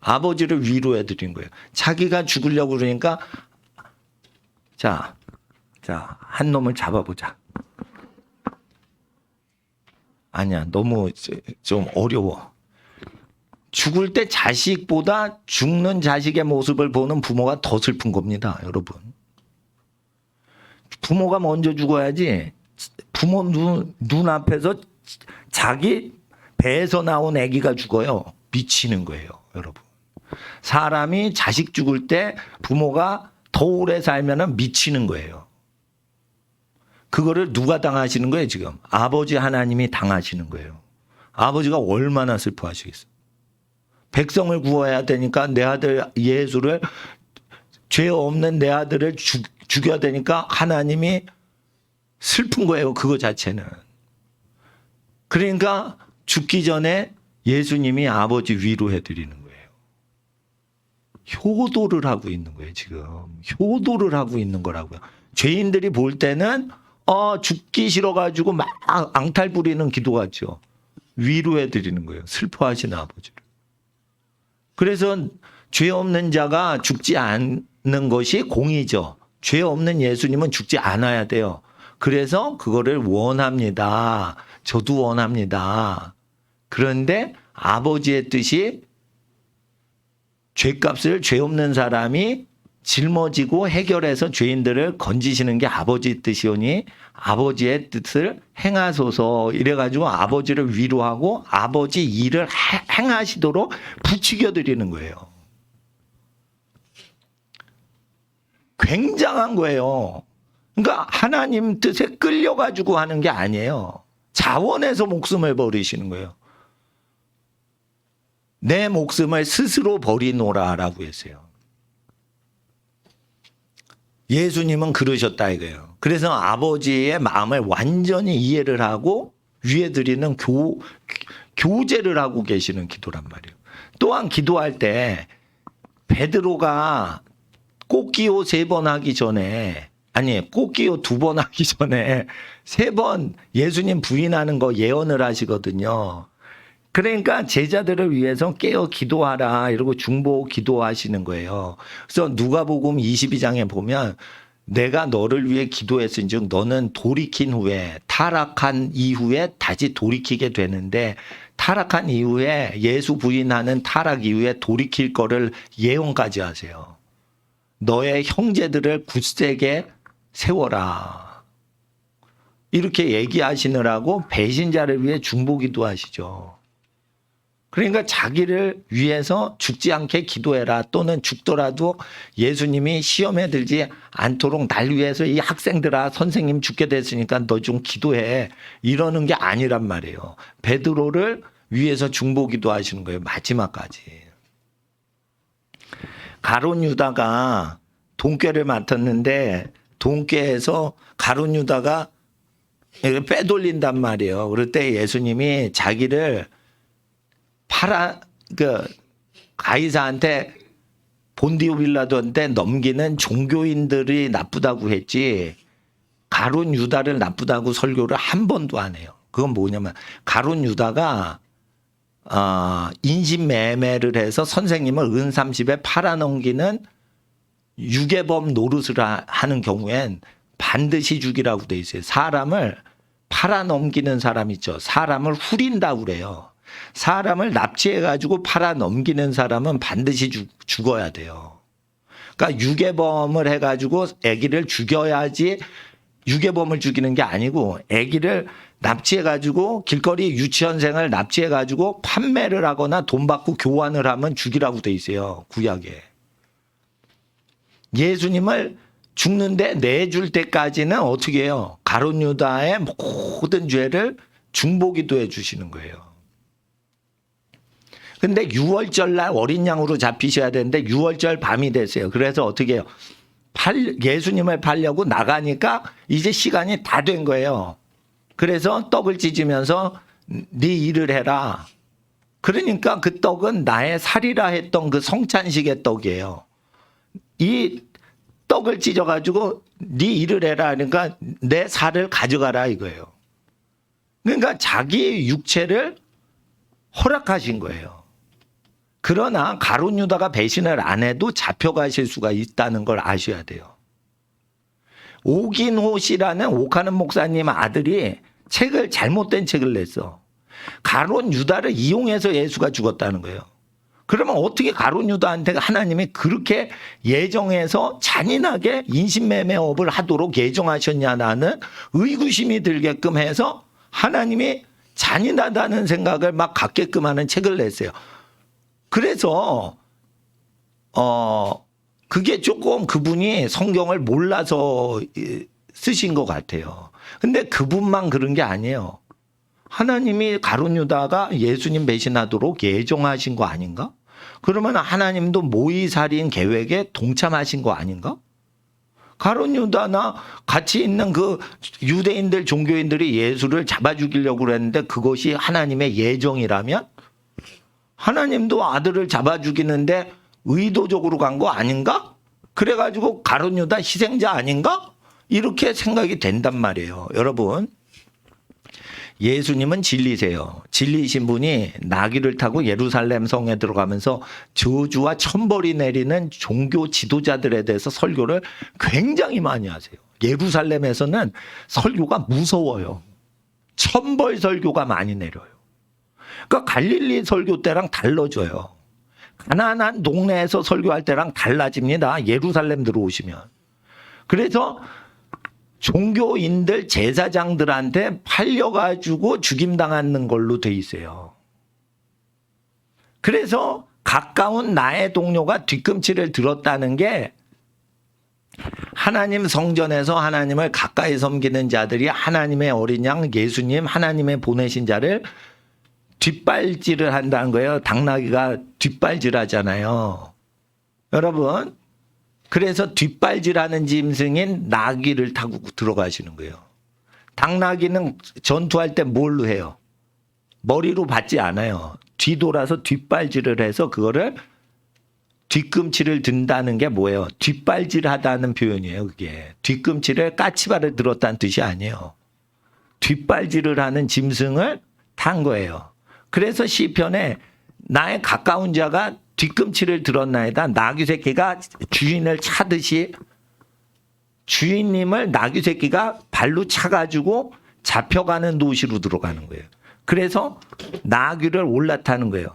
아버지를 위로해 드린 거예요. 자기가 죽으려고 그러니까 자, 한 놈을 잡아보자. 아니야, 너무 좀 어려워. 죽을 때 자식보다 죽는 자식의 모습을 보는 부모가 더 슬픈 겁니다, 여러분. 부모가 먼저 죽어야지 부모 눈앞에서 자기 배에서 나온 아기가 죽어요. 미치는 거예요, 여러분. 사람이 자식 죽을 때 부모가 더 오래 살면 미치는 거예요. 그거를 누가 당하시는 거예요, 지금? 아버지 하나님이 당하시는 거예요. 아버지가 얼마나 슬퍼하시겠어요. 백성을 구워야 되니까 내 아들 예수를, 죄 없는 내 아들을 죽여야 되니까 하나님이 슬픈 거예요. 그거 자체는. 그러니까 죽기 전에 예수님이 아버지 위로해 드리는 거예요. 효도를 하고 있는 거예요, 지금. 효도를 하고 있는 거라고요. 죄인들이 볼 때는 죽기 싫어가지고 막 앙탈 부리는 기도 같죠. 위로해 드리는 거예요. 슬퍼하시는 아버지를. 그래서 죄 없는 자가 죽지 않는 것이 공이죠. 죄 없는 예수님은 죽지 않아야 돼요. 그래서 그거를 원합니다. 저도 원합니다. 그런데 아버지의 뜻이 죄값을 죄 없는 사람이 짊어지고 해결해서 죄인들을 건지시는 게 아버지의 뜻이오니 아버지의 뜻을 행하소서. 이래가지고 아버지를 위로하고 아버지 일을 행하시도록 부추겨 드리는 거예요. 굉장한 거예요. 그러니까 하나님 뜻에 끌려가지고 하는 게 아니에요. 자원해서 목숨을 버리시는 거예요. 내 목숨을 스스로 버리노라라고 했어요. 예수님은 그러셨다 이거예요. 그래서 아버지의 마음을 완전히 이해를 하고 위에 드리는 교제를 하고 계시는 기도란 말이에요. 또한 기도할 때 베드로가 꽃기호 3번 하기 전에, 아니 꽃기호 2번 하기 전에 3번 예수님 부인하는 거 예언을 하시거든요. 그러니까 제자들을 위해서 깨어 기도하라 이러고 중보 기도하시는 거예요. 그래서 누가복음 22장에 보면 내가 너를 위해 기도했은즉 너는 돌이킨 후에, 타락한 이후에 다시 돌이키게 되는데, 타락한 이후에, 예수 부인하는 타락 이후에 돌이킬 거를 예언까지 하세요. 너의 형제들을 굳세게 세워라. 이렇게 얘기하시느라고 배신자를 위해 중보기도 하시죠. 그러니까 자기를 위해서 죽지 않게 기도해라, 또는 죽더라도 예수님이 시험에 들지 않도록 날 위해서 이 학생들아 선생님 죽게 됐으니까 너 좀 기도해, 이러는 게 아니란 말이에요. 베드로를 위해서 중보기도 하시는 거예요. 마지막까지. 가룟 유다가 돈꾀를 맡았는데 돈꾀에서 가룟 유다가 빼돌린단 말이에요. 그럴 때 예수님이 자기를 가이사한테 본디오 빌라도한테 넘기는 종교인들이 나쁘다고 했지 가룟 유다를 나쁘다고 설교를 한 번도 안 해요. 그건 뭐냐면 가룟 유다가 인신매매를 해서 선생님을 은 30에 팔아넘기는 유괴범 노릇을 하는 경우엔 반드시 죽이라고 돼 있어요. 사람을 팔아넘기는 사람 있죠. 사람을 후린다고 그래요. 사람을 납치해가지고 팔아넘기는 사람은 반드시 죽어야 돼요. 그러니까 유괴범을 해가지고 아기를 죽여야지, 유괴범을 죽이는 게 아니고 아기를 납치해가지고 길거리 유치원생을 납치해가지고 판매를 하거나 돈 받고 교환을 하면 죽이라고 돼 있어요. 구약에. 예수님을 죽는데 내줄 때까지는 어떻게 해요? 가룟 유다의 모든 죄를 중보기도해 주시는 거예요. 근데 6월절 날 어린 양으로 잡히셔야 되는데 6월절 밤이 됐어요. 그래서 어떻게 해요? 예수님을 팔려고 나가니까 이제 시간이 다 된 거예요. 그래서 떡을 찢으면서 네 일을 해라. 그러니까 그 떡은 나의 살이라 했던 그 성찬식의 떡이에요. 이 떡을 찢어가지고 네 일을 해라 하니까 내 살을 가져가라 이거예요. 그러니까 자기 육체를 허락하신 거예요. 그러나 가룟 유다가 배신을 안 해도 잡혀가실 수가 있다는 걸 아셔야 돼요. 오긴호 씨라는 오카는 목사님 아들이 잘못된 책을 냈어. 가룟 유다를 이용해서 예수가 죽었다는 거예요. 그러면 어떻게 가룟 유다한테 하나님이 그렇게 예정해서 잔인하게 인신매매업을 하도록 예정하셨냐는 의구심이 들게끔 해서 하나님이 잔인하다는 생각을 막 갖게끔 하는 책을 냈어요. 그래서 그게 조금 그분이 성경을 몰라서 쓰신 것 같아요. 근데 그분만 그런 게 아니에요. 하나님이 가룟 유다가 예수님 배신하도록 예정하신 거 아닌가? 그러면 하나님도 모의살인 계획에 동참하신 거 아닌가? 가룟 유다나 같이 있는 그 유대인들 종교인들이 예수를 잡아 죽이려고 그랬는데 그것이 하나님의 예정이라면 하나님도 아들을 잡아 죽이는데 의도적으로 간 거 아닌가? 그래가지고 가룟 유다 희생자 아닌가? 이렇게 생각이 된단 말이에요. 여러분, 예수님은 진리세요. 진리신 분이 나귀를 타고 예루살렘 성에 들어가면서 저주와 천벌이 내리는 종교 지도자들에 대해서 설교를 굉장히 많이 하세요. 예루살렘에서는 설교가 무서워요. 천벌 설교가 많이 내려요. 그러니까 갈릴리 설교 때랑 달라져요. 가난한 동네에서 설교할 때랑 달라집니다. 예루살렘 들어오시면. 그래서 종교인들 제사장들한테 팔려가지고 죽임당하는 걸로 돼 있어요. 그래서 가까운 나의 동료가 뒤꿈치를 들었다는 게 하나님 성전에서 하나님을 가까이 섬기는 자들이 하나님의 어린 양 예수님 하나님의 보내신 자를 뒷발질을 한다는 거예요. 당나귀가 뒷발질하잖아요. 여러분, 그래서 뒷발질하는 짐승인 나귀를 타고 들어가시는 거예요. 당나귀는 전투할 때 뭘로 해요? 머리로 받지 않아요. 뒤돌아서 뒷발질을 해서 그거를 뒤꿈치를 든다는 게 뭐예요? 뒷발질하다는 표현이에요. 그게 뒤꿈치를 까치발을 들었다는 뜻이 아니에요. 뒷발질을 하는 짐승을 탄 거예요. 그래서 시편에 나의 가까운 자가 뒤꿈치를 들었나이다. 나귀 새끼가 주인을 차듯이 주인님을 나귀 새끼가 발로 차가지고 잡혀가는 도시로 들어가는 거예요. 그래서 나귀를 올라타는 거예요.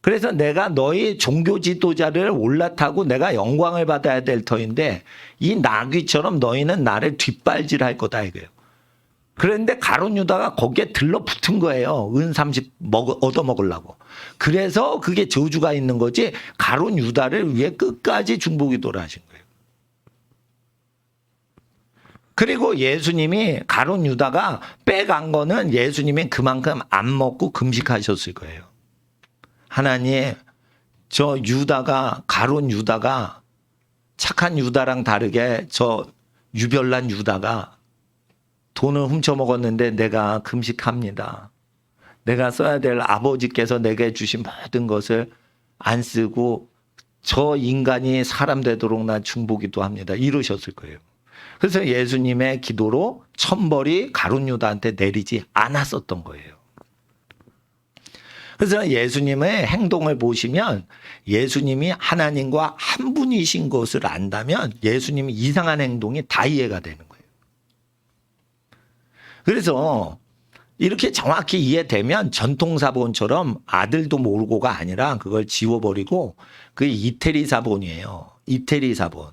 그래서 내가 너희 종교 지도자를 올라타고 내가 영광을 받아야 될 터인데 이 나귀처럼 너희는 나를 뒷발질할 거다 이거예요. 그런데 가룟 유다가 거기에 들러붙은 거예요. 은 30 얻어먹으려고. 그래서 그게 저주가 있는 거지 가룟 유다를 위해 끝까지 중보기도를 하신 거예요. 그리고 예수님이 가룟 유다가 빼간 거는 예수님이 그만큼 안 먹고 금식하셨을 거예요. 하나님, 저 유다가 가룟 유다가 착한 유다랑 다르게 저 유별난 유다가 돈을 훔쳐 먹었는데 내가 금식합니다. 내가 써야 될 아버지께서 내게 주신 모든 것을 안 쓰고 저 인간이 사람 되도록 나 중보기도 합니다. 이러셨을 거예요. 그래서 예수님의 기도로 천벌이 가룟 유다한테 내리지 않았었던 거예요. 그래서 예수님의 행동을 보시면 예수님이 하나님과 한 분이신 것을 안다면 예수님이 이상한 행동이 다 이해가 되는 거예요. 그래서 이렇게 정확히 이해되면 전통사본처럼 아들도 모르고가 아니라 그걸 지워버리고 그게 이태리사본이에요. 이태리사본.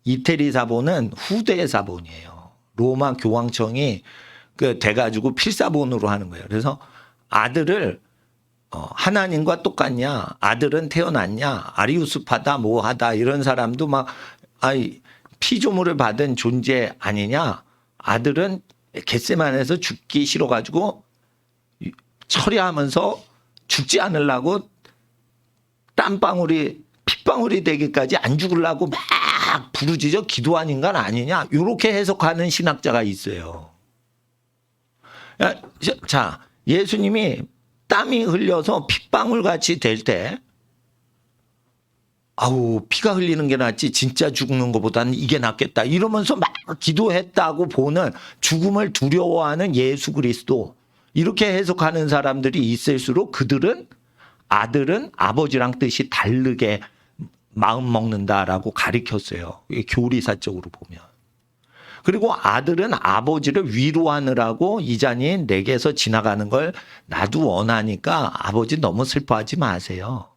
이태리사본은 후대의 사본이에요. 로마 교황청이 돼가지고 필사본으로 하는 거예요. 그래서 아들을 하나님과 똑같냐? 아들은 태어났냐? 아리우스파다 뭐하다 이런 사람도 막 피조물을 받은 존재 아니냐? 아들은 겟세마네에서 죽기 싫어가지고 처리하면서 죽지 않으려고 땀방울이 핏방울이 되기까지 안 죽으려고 막 부르짖어 기도한 인간 아니냐? 이렇게 해석하는 신학자가 있어요. 자, 예수님이 땀이 흘려서 핏방울 같이 될 때 아우 피가 흘리는 게 낫지 진짜 죽는 것보다는 이게 낫겠다 이러면서 막 기도했다고 보는 죽음을 두려워하는 예수 그리스도 이렇게 해석하는 사람들이 있을수록 그들은 아들은 아버지랑 뜻이 다르게 마음 먹는다라고 가르쳤어요. 교리사적으로 보면. 그리고 아들은 아버지를 위로하느라고 이자님 내게서 지나가는 걸 나도 원하니까 아버지 너무 슬퍼하지 마세요.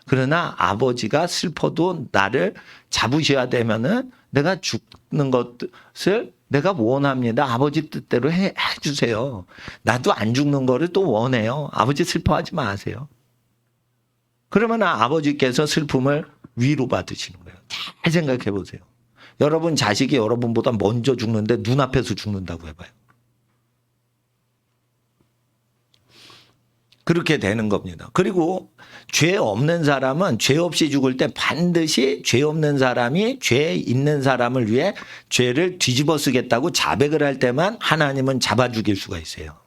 그러나 아버지가 슬퍼도 나를 잡으셔야 되면은 내가 죽는 것을 내가 원합니다. 아버지 뜻대로 해주세요. 나도 안 죽는 거를 또 원해요. 아버지 슬퍼하지 마세요. 그러면 아버지께서 슬픔을 위로받으시는 거예요. 잘 생각해 보세요. 여러분 자식이 여러분보다 먼저 죽는데 눈앞에서 죽는다고 해봐요. 그렇게 되는 겁니다. 그리고 죄 없는 사람은 죄 없이 죽을 때 반드시 죄 없는 사람이 죄 있는 사람을 위해 죄를 뒤집어 쓰겠다고 자백을 할 때만 하나님은 잡아 죽일 수가 있어요.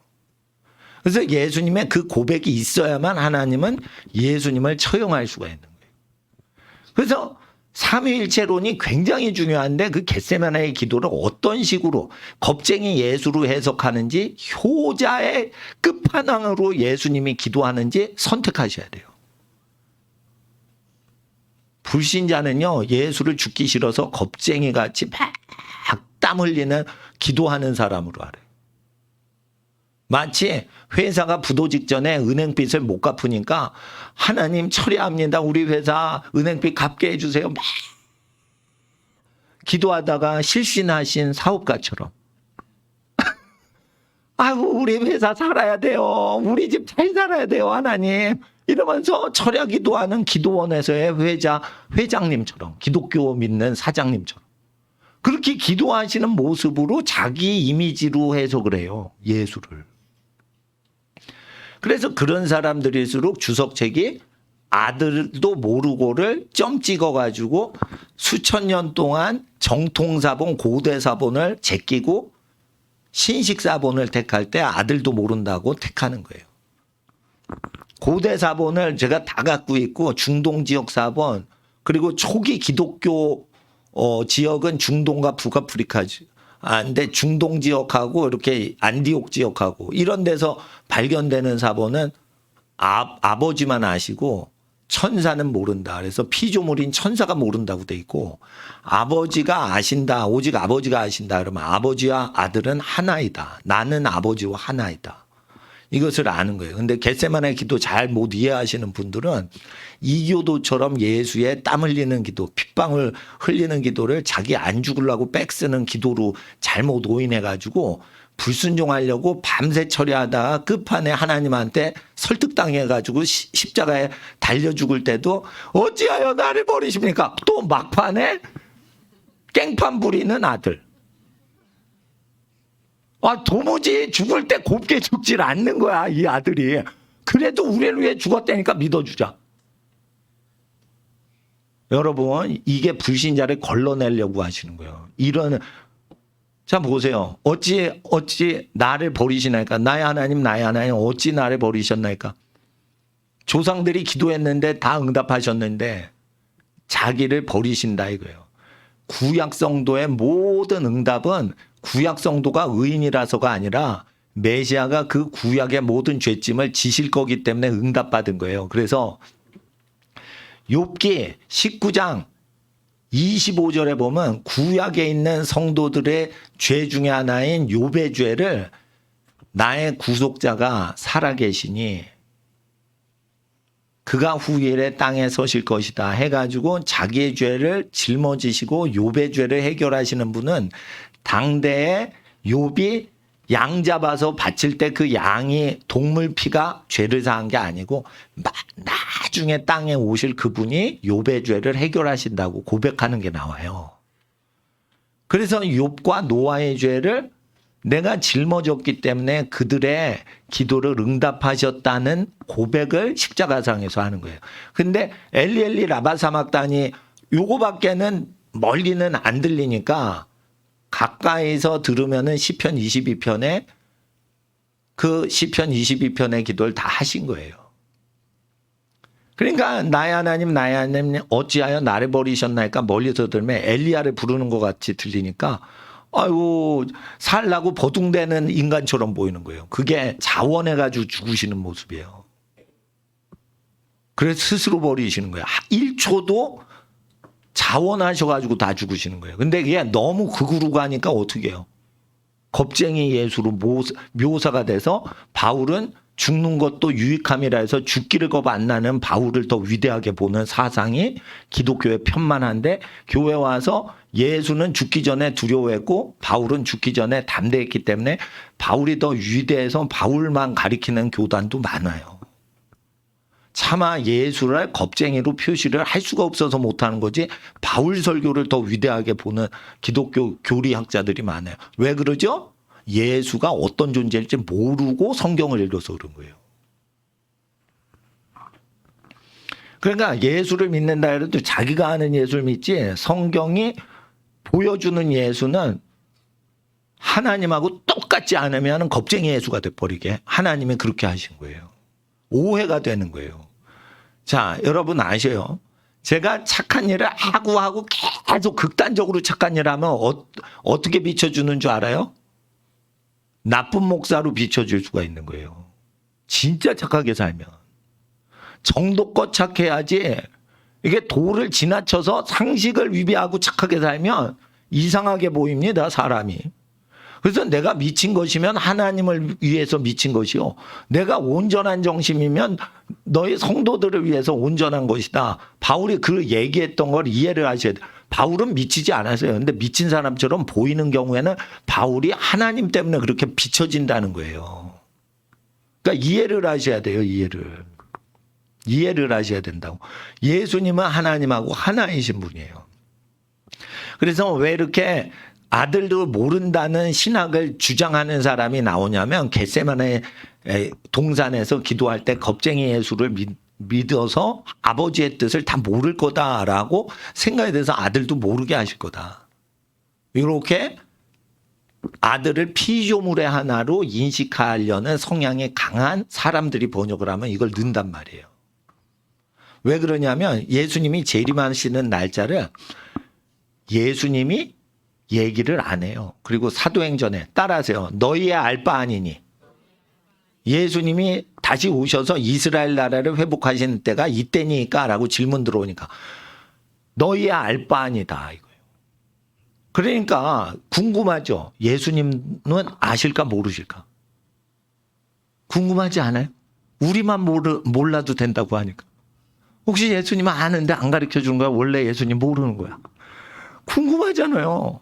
그래서 예수님의 그 고백이 있어야만 하나님은 예수님을 처형할 수가 있는 거예요. 그래서 삼위일체론이 굉장히 중요한데 그 겟세마네의 기도를 어떤 식으로 겁쟁이 예수로 해석하는지 효자의 끝판왕으로 예수님이 기도하는지 선택하셔야 돼요. 불신자는요 예수를 죽기 싫어서 겁쟁이같이 막 땀 흘리는 기도하는 사람으로 알아요. 마치 회사가 부도 직전에 은행빚을 못 갚으니까 하나님 처리합니다. 우리 회사 은행빚 갚게 해주세요. 막 기도하다가 실신하신 사업가처럼 아이고 우리 회사 살아야 돼요. 우리 집 잘 살아야 돼요. 하나님. 이러면서 철야 기도하는 기도원에서의 회장님처럼 기독교 믿는 사장님처럼 그렇게 기도하시는 모습으로 자기 이미지로 해석을 해요. 예수를. 그래서 그런 사람들일수록 주석책이 아들도 모르고를 점 찍어가지고 수천 년 동안 정통사본 고대사본을 제끼고 신식사본을 택할 때 아들도 모른다고 택하는 거예요. 고대 사본을 제가 다 갖고 있고 중동 지역 사본 그리고 초기 기독교 지역은 중동과 북아프리카 근데 중동 지역하고 이렇게 안디옥 지역하고 이런 데서 발견되는 사본은 아버지만 아시고 천사는 모른다. 그래서 피조물인 천사가 모른다고 돼 있고 아버지가 아신다. 오직 아버지가 아신다. 그러면 아버지와 아들은 하나이다. 나는 아버지와 하나이다. 이것을 아는 거예요. 근데 겟세마네 기도 잘 못 이해하시는 분들은 이교도처럼 예수의 땀 흘리는 기도, 핏방울 흘리는 기도를 자기 안 죽으려고 빽쓰는 기도로 잘못 오인해가지고 불순종하려고 밤새 처리하다가 끝판에 하나님한테 설득당해가지고 십자가에 달려 죽을 때도 어찌하여 나를 버리십니까? 또 막판에 깽판 부리는 아들. 도무지 죽을 때 곱게 죽질 않는 거야, 이 아들이. 그래도 우리를 위해 죽었다니까 믿어주자. 여러분, 이게 불신자를 걸러내려고 하시는 거예요. 자, 보세요. 어찌 나를 버리시나이까? 나의 하나님, 어찌 나를 버리셨나이까? 조상들이 기도했는데 다 응답하셨는데 자기를 버리신다 이거예요. 구약 성도의 모든 응답은 구약 성도가 의인이라서가 아니라 메시아가 그 구약의 모든 죄짐을 지실 거기 때문에 응답받은 거예요. 그래서 욥기 19장 25절에 보면 구약에 있는 성도들의 죄 중에 하나인 욥의 죄를 나의 구속자가 살아계시니 그가 후일에 땅에 서실 것이다 해가지고 자기의 죄를 짊어지시고 욥의 죄를 해결하시는 분은 당대에 욥이 양 잡아서 바칠 때 그 양이 동물 피가 죄를 사한 게 아니고 나중에 땅에 오실 그분이 욥의 죄를 해결하신다고 고백하는 게 나와요. 그래서 욥과 노아의 죄를 내가 짊어졌기 때문에 그들의 기도를 응답하셨다는 고백을 십자가상에서 하는 거예요. 근데 엘리 라바사막단이 요거밖에는 멀리는 안 들리니까 가까이서 들으면은 시편 22편에 그 시편 22편의 기도를 다 하신 거예요. 그러니까 나의 하나님 어찌하여 나를 버리셨나이까 멀리서 들으면 엘리야를 부르는 것 같이 들리니까 아이고 살라고 버둥대는 인간처럼 보이는 거예요. 그게 자원해가지고 죽으시는 모습이에요. 그래서 스스로 버리시는 거예요. 1초도 자원하셔가지고 다 죽으시는 거예요. 근데 이게 너무 극으로 가니까 어떻게 해요? 겁쟁이 예수로 묘사가 돼서 바울은 죽는 것도 유익함이라 해서 죽기를 겁 안 나는 바울을 더 위대하게 보는 사상이 기독교에 편만한데 교회 와서 예수는 죽기 전에 두려워했고 바울은 죽기 전에 담대했기 때문에 바울이 더 위대해서 바울만 가리키는 교단도 많아요. 차마 예수를 겁쟁이로 표시를 할 수가 없어서 못하는 거지 바울 설교를 더 위대하게 보는 기독교 교리학자들이 많아요. 왜 그러죠? 예수가 어떤 존재일지 모르고 성경을 읽어서 그런 거예요. 그러니까 예수를 믿는다 해도 자기가 아는 예수를 믿지 성경이 보여주는 예수는 하나님하고 똑같지 않으면 겁쟁이 예수가 돼버리게 하나님이 그렇게 하신 거예요. 오해가 되는 거예요. 자, 여러분 아셔요. 제가 착한 일을 하고 계속 극단적으로 착한 일을 하면 어떻게 비춰주는 줄 알아요? 나쁜 목사로 비춰줄 수가 있는 거예요. 진짜 착하게 살면. 정도껏 착해야지 이게 도를 지나쳐서 상식을 위배하고 착하게 살면 이상하게 보입니다, 사람이. 그래서 내가 미친 것이면 하나님을 위해서 미친 것이요. 내가 온전한 정신이면 너희 성도들을 위해서 온전한 것이다. 바울이 그 얘기했던 걸 이해를 하셔야 돼요. 바울은 미치지 않았어요. 근데 미친 사람처럼 보이는 경우에는 바울이 하나님 때문에 그렇게 비춰진다는 거예요. 그러니까 이해를 하셔야 돼요, 이해를 하셔야 된다고. 예수님은 하나님하고 하나이신 분이에요. 그래서 왜 이렇게 아들도 모른다는 신학을 주장하는 사람이 나오냐면 겟세마네 동산에서 기도할 때 겁쟁이 예수를 믿어서 아버지의 뜻을 다 모를 거다라고 생각에 대해서 아들도 모르게 하실 거다. 이렇게 아들을 피조물의 하나로 인식하려는 성향이 강한 사람들이 번역을 하면 이걸 넣는단 말이에요. 왜 그러냐면 예수님이 재림하시는 날짜를 예수님이 얘기를 안 해요. 그리고 사도행전에 따라하세요. 너희의 알 바 아니니. 예수님이 다시 오셔서 이스라엘 나라를 회복하시는 때가 이때니까 라고 질문 들어오니까 너희의 알 바 아니다 이거예요. 그러니까 궁금하죠. 예수님은 아실까 모르실까? 궁금하지 않아요? 우리만 몰라도 된다고 하니까. 혹시 예수님은 아는데 안 가르쳐 주는 거야? 원래 예수님 모르는 거야? 궁금하잖아요.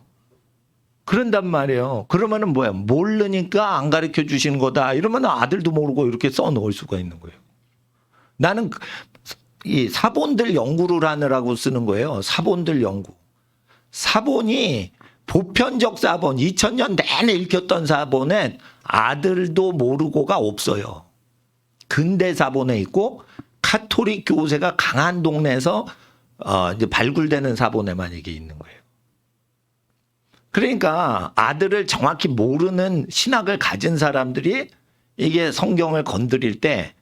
그런단 말이에요. 그러면은 뭐야? 모르니까 안 가르쳐 주시는 거다. 이러면 아들도 모르고 이렇게 써 넣을 수가 있는 거예요. 나는 이 사본들 연구를 하느라고 쓰는 거예요. 사본들 연구. 사본이 보편적 사본, 2000년 내내 읽혔던 사본엔 아들도 모르고가 없어요. 근대 사본에 있고 카톨릭 교세가 강한 동네에서 이제 발굴되는 사본에만 이게 있는 거예요. 그러니까 아들을 정확히 모르는 신학을 가진 사람들이 이게 성경을 건드릴 때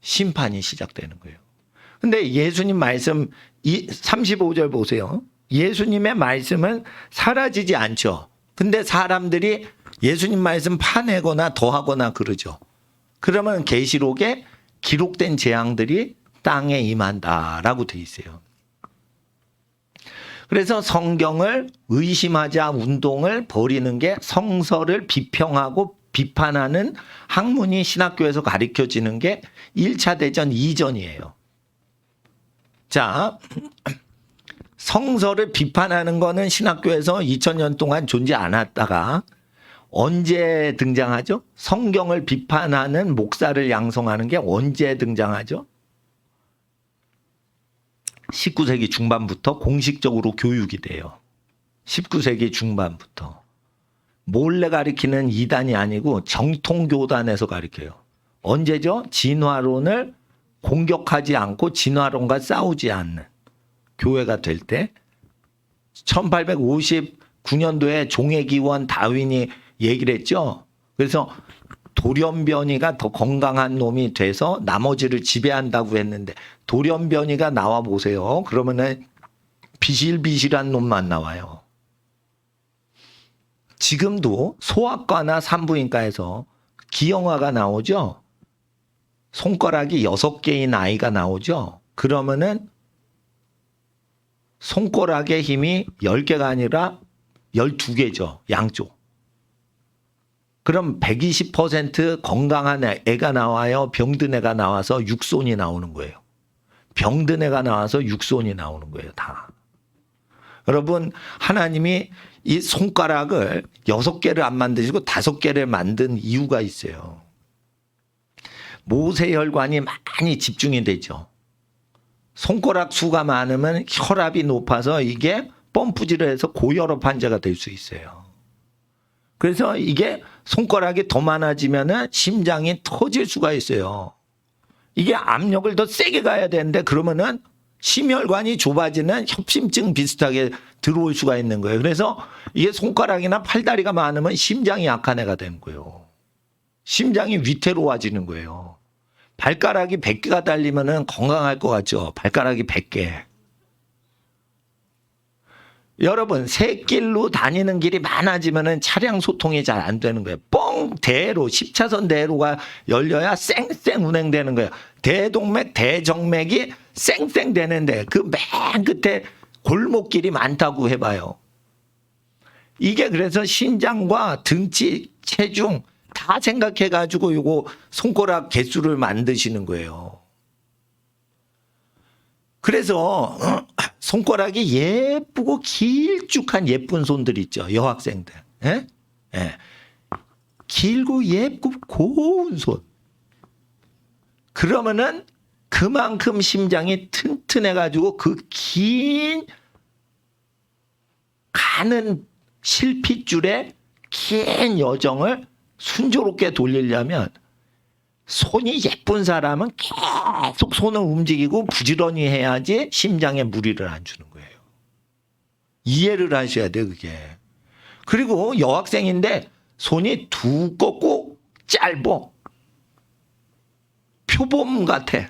심판이 시작되는 거예요. 근데 예수님 말씀 35절 보세요. 예수님의 말씀은 사라지지 않죠. 근데 사람들이 예수님 말씀 파내거나 더하거나 그러죠. 그러면 계시록에 기록된 재앙들이 땅에 임한다라고 돼 있어요. 그래서 성경을 의심하자 운동을 벌이는 게 성서를 비평하고 비판하는 학문이 신학교에서 가르쳐지는 게 1차 대전 이전이에요. 자, 성서를 비판하는 거는 신학교에서 2000년 동안 존재 안 했다가 언제 등장하죠? 성경을 비판하는 목사를 양성하는 게 언제 등장하죠? 19세기 중반부터 공식적으로 교육이 돼요. 19세기 중반부터. 몰래 가리키는 이단이 아니고 정통교단에서 가리켜요. 언제죠? 진화론을 공격하지 않고 진화론과 싸우지 않는 교회가 될 때 1859년도에 종의기원 다윈이 얘기를 했죠. 그래서 돌연변이가 더 건강한 놈이 돼서 나머지를 지배한다고 했는데 돌연변이가 나와 보세요. 그러면은 비실비실한 놈만 나와요. 지금도 소아과나 산부인과에서 기형아가 나오죠. 손가락이 6개인 아이가 나오죠. 그러면은 손가락의 힘이 10개가 아니라 12개죠. 양쪽. 그럼 120% 건강한 애가 나와요? 병든 애가 나와서 육손이 나오는 거예요. 병든 애가 나와서 육손이 나오는 거예요. 다. 여러분 하나님이 이 손가락을 6개를 안 만드시고 5개를 만든 이유가 있어요. 모세혈관이 많이 집중이 되죠. 손가락 수가 많으면 혈압이 높아서 이게 펌프질을 해서 고혈압 환자가 될 수 있어요. 그래서 이게 손가락이 더 많아지면 심장이 터질 수가 있어요. 이게 압력을 더 세게 가야 되는데 그러면은 심혈관이 좁아지는 협심증 비슷하게 들어올 수가 있는 거예요. 그래서 이게 손가락이나 팔다리가 많으면 심장이 약한 애가 되는 거예요. 심장이 위태로워지는 거예요. 발가락이 100개가 달리면은 건강할 것 같죠? 발가락이 100개. 여러분 새길로 다니는 길이 많아지면은 차량 소통이 잘 안 되는 거예요. 뻥 대로 10차선 대로가 열려야 쌩쌩 운행되는 거예요. 대동맥 대정맥이 쌩쌩 되는데 그 맨 끝에 골목길이 많다고 해봐요. 이게 그래서 신장과 등치 체중 다 생각해가지고 이거 손가락 개수를 만드시는 거예요. 그래서 손가락이 예쁘고 길쭉한 예쁜 손들 있죠. 여학생들. 예? 예. 길고 예쁘고 고운 손. 그러면은 그만큼 심장이 튼튼해가지고 그 긴 가는 실핏줄의 긴 여정을 순조롭게 돌리려면 손이 예쁜 사람은 계속 손을 움직이고 부지런히 해야지 심장에 무리를 안 주는 거예요. 이해를 하셔야 돼요, 그게. 그리고 여학생인데 손이 두껍고 짧어. 표범 같아.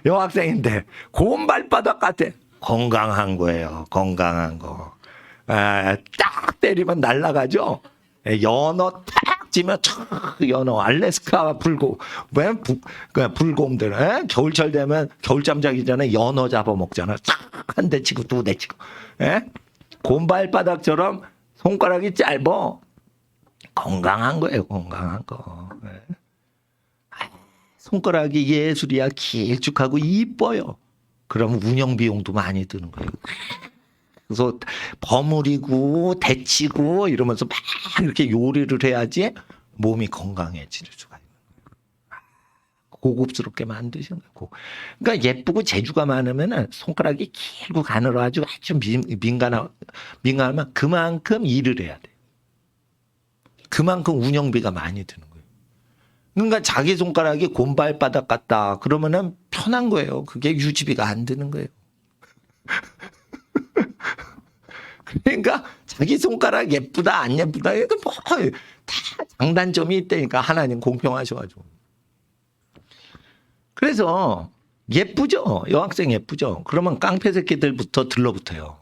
여학생인데 고운 발바닥 같아. 건강한 거예요. 건강한 거. 딱 때리면 날아가죠. 연어 딱 찌면 촥 연어 알래스카 불고 왜 불곰들 겨울철 되면 겨울잠 자기 전에 연어 잡아 먹잖아. 딱 한 대 치고 두 대 치고. 고운 발바닥처럼 손가락이 짧어. 건강한 거예요. 건강한 거. 손가락이 예술이야. 길쭉하고 이뻐요. 그럼 운영 비용도 많이 드는 거예요. 그래서 버무리고 데치고 이러면서 막 이렇게 요리를 해야지 몸이 건강해질 수가 있는 거예요. 고급스럽게 만드시는 거예요. 그러니까 예쁘고 재주가 많으면 손가락이 길고 가늘어가지고 아주 민감하면 그만큼 일을 해야 돼요. 그만큼 운영비가 많이 드는 거예요. 그러니까 자기 손가락이 곰발바닥 같다 그러면은 편한 거예요. 그게 유지비가 안 드는 거예요. 그러니까 자기 손가락 예쁘다 안 예쁘다 이거 뭐 다 장단점이 있다니까 하나님 공평하셔가지고. 그래서 예쁘죠. 여학생 예쁘죠. 그러면 깡패 새끼들부터 들러붙어요.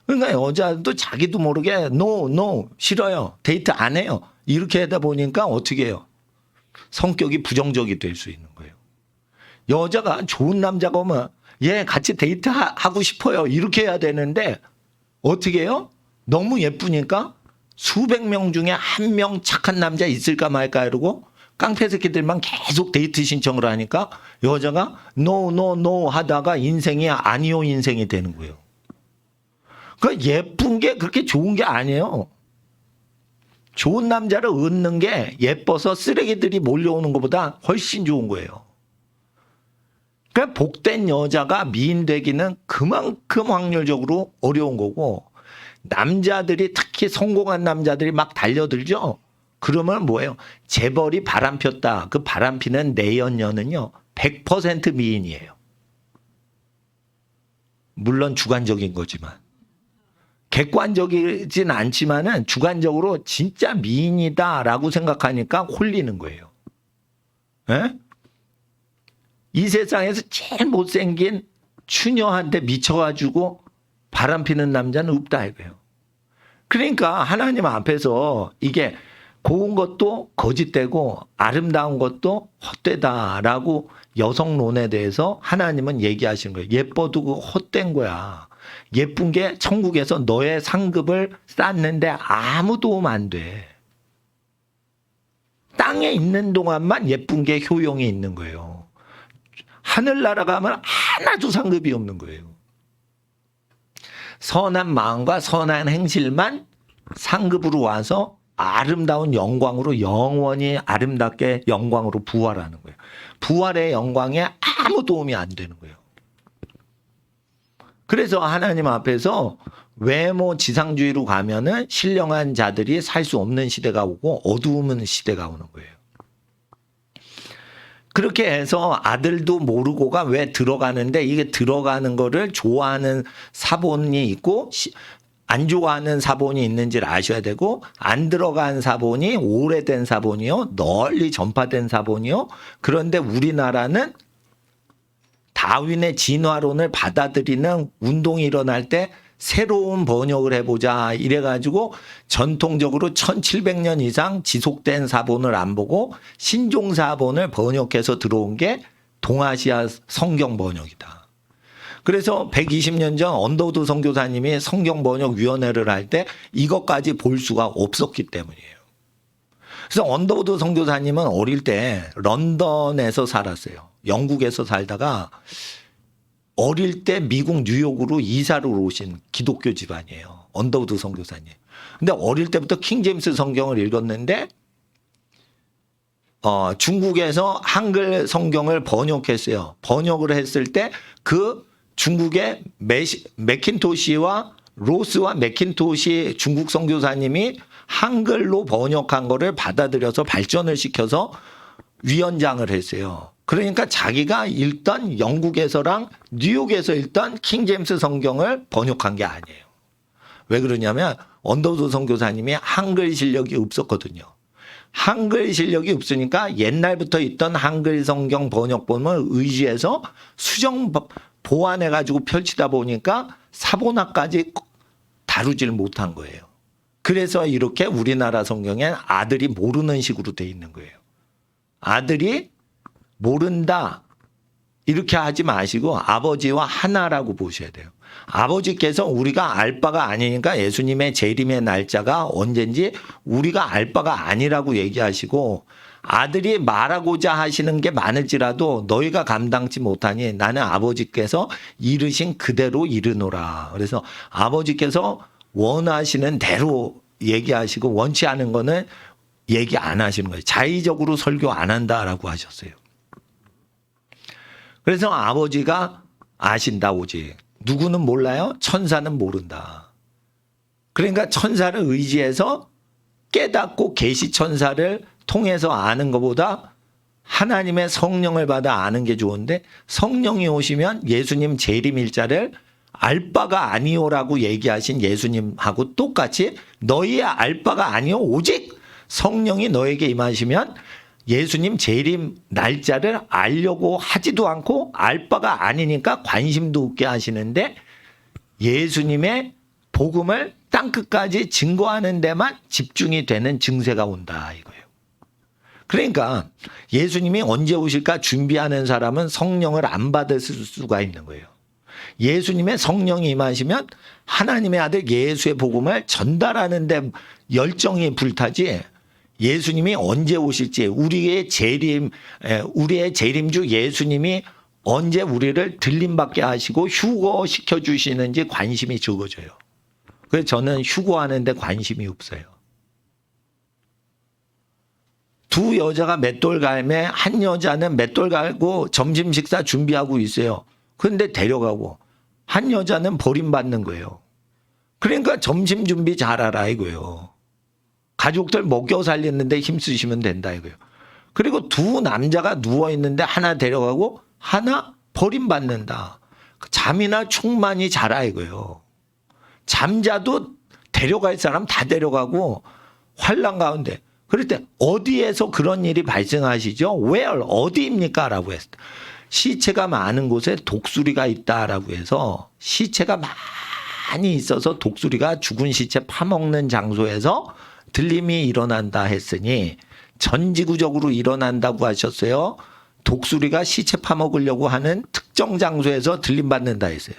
그러니까 여자도 자기도 모르게 no 싫어요. 데이트 안 해요. 이렇게 하다 보니까 어떻게 해요? 성격이 부정적이 될 수 있는 거예요. 여자가 좋은 남자가 오면 얘 같이 데이트 하고 싶어요. 이렇게 해야 되는데 어떻게 해요? 너무 예쁘니까 수백 명 중에 한 명 착한 남자 있을까 말까 이러고 깡패 새끼들만 계속 데이트 신청을 하니까 여자가 no 하다가 인생이 아니요 인생이 되는 거예요. 그 예쁜 게 그렇게 좋은 게 아니에요. 좋은 남자를 얻는 게 예뻐서 쓰레기들이 몰려오는 것보다 훨씬 좋은 거예요. 그러니까 복된 여자가 미인되기는 그만큼 확률적으로 어려운 거고 남자들이 특히 성공한 남자들이 막 달려들죠. 그러면 뭐예요? 재벌이 바람 폈다. 그 바람 피는 내연녀는요. 100% 미인이에요. 물론 주관적인 거지만. 객관적이진 않지만은 주관적으로 진짜 미인이다라고 생각하니까 홀리는 거예요. 이 세상에서 제일 못생긴 추녀한테 미쳐가지고 바람피는 남자는 없다 이거예요. 그러니까 하나님 앞에서 이게 고운 것도 거짓되고 아름다운 것도 헛되다라고 여성론에 대해서 하나님은 얘기하시는 거예요. 예뻐도 그 헛된 거야. 예쁜 게 천국에서 너의 상급을 쌓는데 아무 도움 안 돼. 땅에 있는 동안만 예쁜 게 효용이 있는 거예요. 하늘나라 가면 하나도 상급이 없는 거예요. 선한 마음과 선한 행실만 상급으로 와서 아름다운 영광으로 영원히 아름답게 영광으로 부활하는 거예요. 부활의 영광에 아무 도움이 안 되는 거예요. 그래서 하나님 앞에서 외모 지상주의로 가면은 신령한 자들이 살 수 없는 시대가 오고 어두운 시대가 오는 거예요. 그렇게 해서 아들도 모르고가 왜 들어가는데 이게 들어가는 거를 좋아하는 사본이 있고 안 좋아하는 사본이 있는지를 아셔야 되고 안 들어간 사본이 오래된 사본이요. 널리 전파된 사본이요. 그런데 우리나라는 다윈의 진화론을 받아들이는 운동이 일어날 때 새로운 번역을 해보자 이래가지고 전통적으로 1700년 이상 지속된 사본을 안 보고 신종 사본을 번역해서 들어온 게 동아시아 성경 번역이다. 그래서 120년 전 언더우드 선교사님이 성경 번역 위원회를 할 때 이것까지 볼 수가 없었기 때문이에요. 그래서 언더우드 선교사님은 어릴 때 런던에서 살았어요. 영국에서 살다가 어릴 때 미국 뉴욕으로 이사를 오신 기독교 집안이에요. 언더우드 선교사님. 근데 어릴 때부터 킹제임스 성경을 읽었는데 중국에서 한글 성경을 번역했어요. 번역을 했을 때 그 중국의 맥킨토시와 로스와 맥킨토시 중국 선교사님이 한글로 번역한 거를 받아들여서 발전을 시켜서 위원장을 했어요. 그러니까 자기가 읽던 영국에서랑 뉴욕에서 읽던 킹제임스 성경을 번역한 게 아니에요. 왜 그러냐면 언더도 선교사님이 한글 실력이 없었거든요. 한글 실력이 없으니까 옛날부터 있던 한글 성경 번역본을 의지해서 수정 보완해가지고 펼치다 보니까 사본화까지 다루질 못한 거예요. 그래서 이렇게 우리나라 성경엔 아들이 모르는 식으로 돼 있는 거예요. 아들이 모른다 이렇게 하지 마시고 아버지와 하나라고 보셔야 돼요. 아버지께서 우리가 알 바가 아니니까 예수님의 재림의 날짜가 언젠지 우리가 알 바가 아니라고 얘기하시고, 아들이 말하고자 하시는 게 많을지라도 너희가 감당치 못하니 나는 아버지께서 이르신 그대로 이르노라. 그래서 아버지께서 원하시는 대로 얘기하시고 원치 않은 거는 얘기 안 하시는 거예요. 자의적으로 설교 안 한다라고 하셨어요. 그래서 아버지가 아신다 오직. 누구는 몰라요? 천사는 모른다. 그러니까 천사를 의지해서 깨닫고 계시 천사를 통해서 아는 것보다 하나님의 성령을 받아 아는 게 좋은데, 성령이 오시면 예수님 재림일자를 알 바가 아니오라고 얘기하신 예수님하고 똑같이 너희의 알 바가 아니오 오직 성령이 너에게 임하시면 예수님 재림 날짜를 알려고 하지도 않고 알 바가 아니니까 관심도 없게 하시는데, 예수님의 복음을 땅끝까지 증거하는 데만 집중이 되는 증세가 온다 이거예요. 그러니까 예수님이 언제 오실까 준비하는 사람은 성령을 안 받을 수가 있는 거예요. 예수님의 성령이 임하시면 하나님의 아들 예수의 복음을 전달하는 데 열정이 불타지, 예수님이 언제 오실지, 우리의 재림주 예수님이 언제 우리를 들림받게 하시고 휴거시켜 주시는지 관심이 적어져요. 그래서 저는 휴거하는데 관심이 없어요. 두 여자가 맷돌 갈매, 한 여자는 맷돌 갈고 점심 식사 준비하고 있어요. 그런데 데려가고 한 여자는 버림받는 거예요. 그러니까 점심 준비 잘하라 이거예요. 가족들 먹여 살리는데 힘쓰시면 된다 이거예요. 그리고 두 남자가 누워 있는데 하나 데려가고 하나 버림받는다. 잠이나 충만히 자라 이거예요. 잠자도 데려갈 사람 다 데려가고 환란 가운데. 그럴 때 어디에서 그런 일이 발생하시죠? Where? 어디입니까? 라고 했을 때 시체가 많은 곳에 독수리가 있다라고 해서, 시체가 많이 있어서 독수리가 죽은 시체 파먹는 장소에서 들림이 일어난다 했으니 전지구적으로 일어난다고 하셨어요. 독수리가 시체 파먹으려고 하는 특정 장소에서 들림받는다 했어요.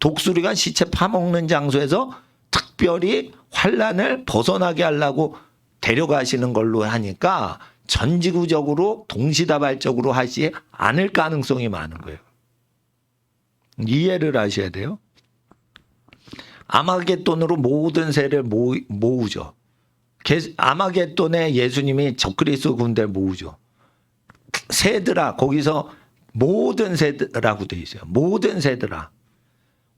독수리가 시체 파먹는 장소에서 특별히 환란을 벗어나게 하려고 데려가시는 걸로 하니까 전지구적으로 동시다발적으로 하지 않을 가능성이 많은 거예요. 이해를 하셔야 돼요. 아마겟돈으로 모든 새를 모으죠. 아마겟돈에 예수님이 적그리스도 군대를 모으죠. 새들아, 거기서 모든 새들라고 되어 있어요. 모든 새들아.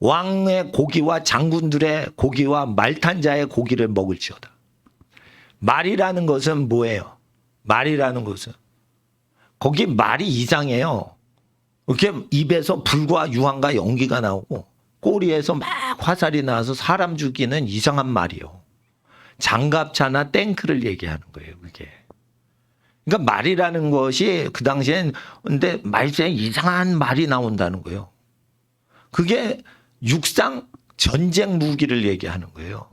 왕의 고기와 장군들의 고기와 말탄 자의 고기를 먹을지어다. 말이라는 것은 뭐예요? 말이라는 것은 거기 말이 이상해요. 이렇게 입에서 불과 유황과 연기가 나오고 꼬리에서 막 화살이 나와서 사람 죽이는 이상한 말이요. 장갑차나 탱크를 얘기하는 거예요, 그게. 그러니까 말이라는 것이 그 당시엔 근데 말세에 이상한 말이 나온다는 거예요. 그게 육상 전쟁 무기를 얘기하는 거예요.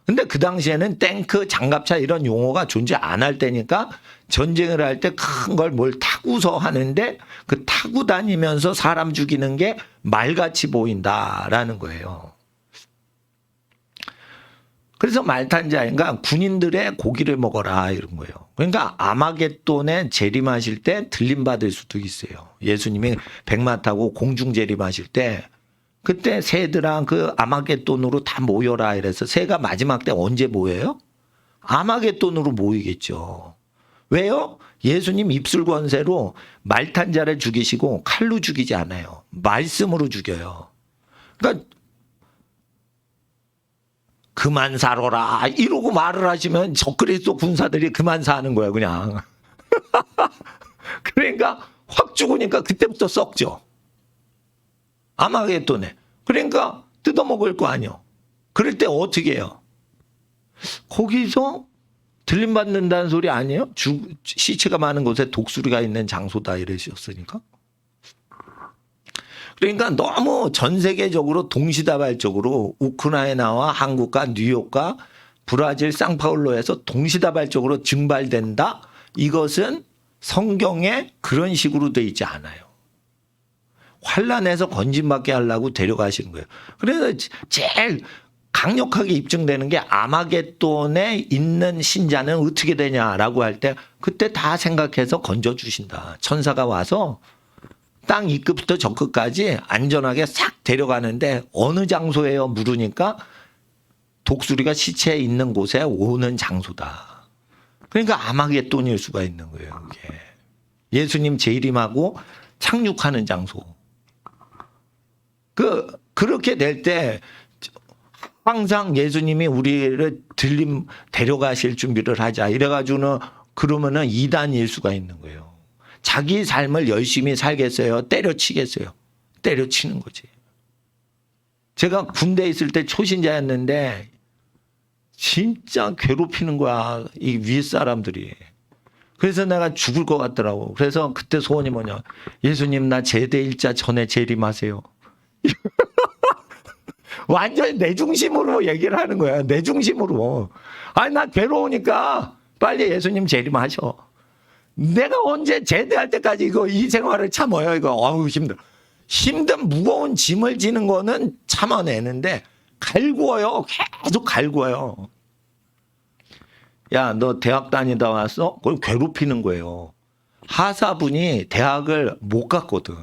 근데 그 당시에는 탱크, 장갑차 이런 용어가 존재 안 할 때니까 전쟁을 할 때 큰 걸 뭘 타고서 하는데 그 타고 다니면서 사람 죽이는 게 말같이 보인다라는 거예요. 그래서 말탄자인가 군인들의 고기를 먹어라 이런 거예요. 그러니까 아마겟돈에 재림하실 때 들림받을 수도 있어요. 예수님이 백마 타고 공중 재림하실 때 그때 새들아 그 아마겟돈으로 다 모여라 이래서 새가 마지막 때 언제 모여요? 아마겟돈으로 모이겠죠. 왜요? 예수님 입술 권세로 말탄 자를 죽이시고 칼로 죽이지 않아요. 말씀으로 죽여요. 그러니까 그만 살아라 이러고 말을 하시면 적그리스도 군사들이 그만 사는 거야 그냥. 그러니까 확 죽으니까 그때부터 썩죠. 아마겟돈에. 그러니까 뜯어먹을 거 아니요. 그럴 때 어떻게 해요? 거기서 들림받는다는 소리 아니에요? 시체가 많은 곳에 독수리가 있는 장소다 이러셨으니까. 그러니까 너무 전 세계적으로 동시다발적으로 우크라이나와 한국과 뉴욕과 브라질 상파울로에서 동시다발적으로 증발된다. 이것은 성경에 그런 식으로 돼 있지 않아요. 환란에서 건진받게 하려고 데려가시는 거예요. 그래서 제일 강력하게 입증되는 게 아마겟돈에 있는 신자는 어떻게 되냐라고 할 때 그때 다 생각해서 건져주신다. 천사가 와서 땅 이 끝부터 저 끝까지 안전하게 싹 데려가는데 어느 장소예요? 물으니까 독수리가 시체에 있는 곳에 오는 장소다. 그러니까 아마겟돈일 수가 있는 거예요. 이게. 예수님 재림하고 착륙하는 장소. 그렇게 될 때 항상 예수님이 우리를 데려가실 준비를 하자. 이래가지고는 그러면은 이단일 수가 있는 거예요. 자기 삶을 열심히 살겠어요? 때려치겠어요? 때려치는 거지. 제가 군대에 있을 때 초신자였는데 진짜 괴롭히는 거야. 이 윗사람들이. 그래서 내가 죽을 것 같더라고. 그래서 그때 소원이 뭐냐. 예수님 나 제대 일자 전에 재림하세요. 완전히 내 중심으로 얘기를 하는 거야. 내 중심으로. 아니 나 괴로우니까 빨리 예수님 재림하셔. 내가 언제 제대할 때까지 이 생활을 참아요. 어우 힘든 무거운 짐을 지는 거는 참아내는데 갈구어요. 계속 갈구어요. 야, 너 대학 다니다 왔어? 그걸 괴롭히는 거예요. 하사분이 대학을 못 갔거든.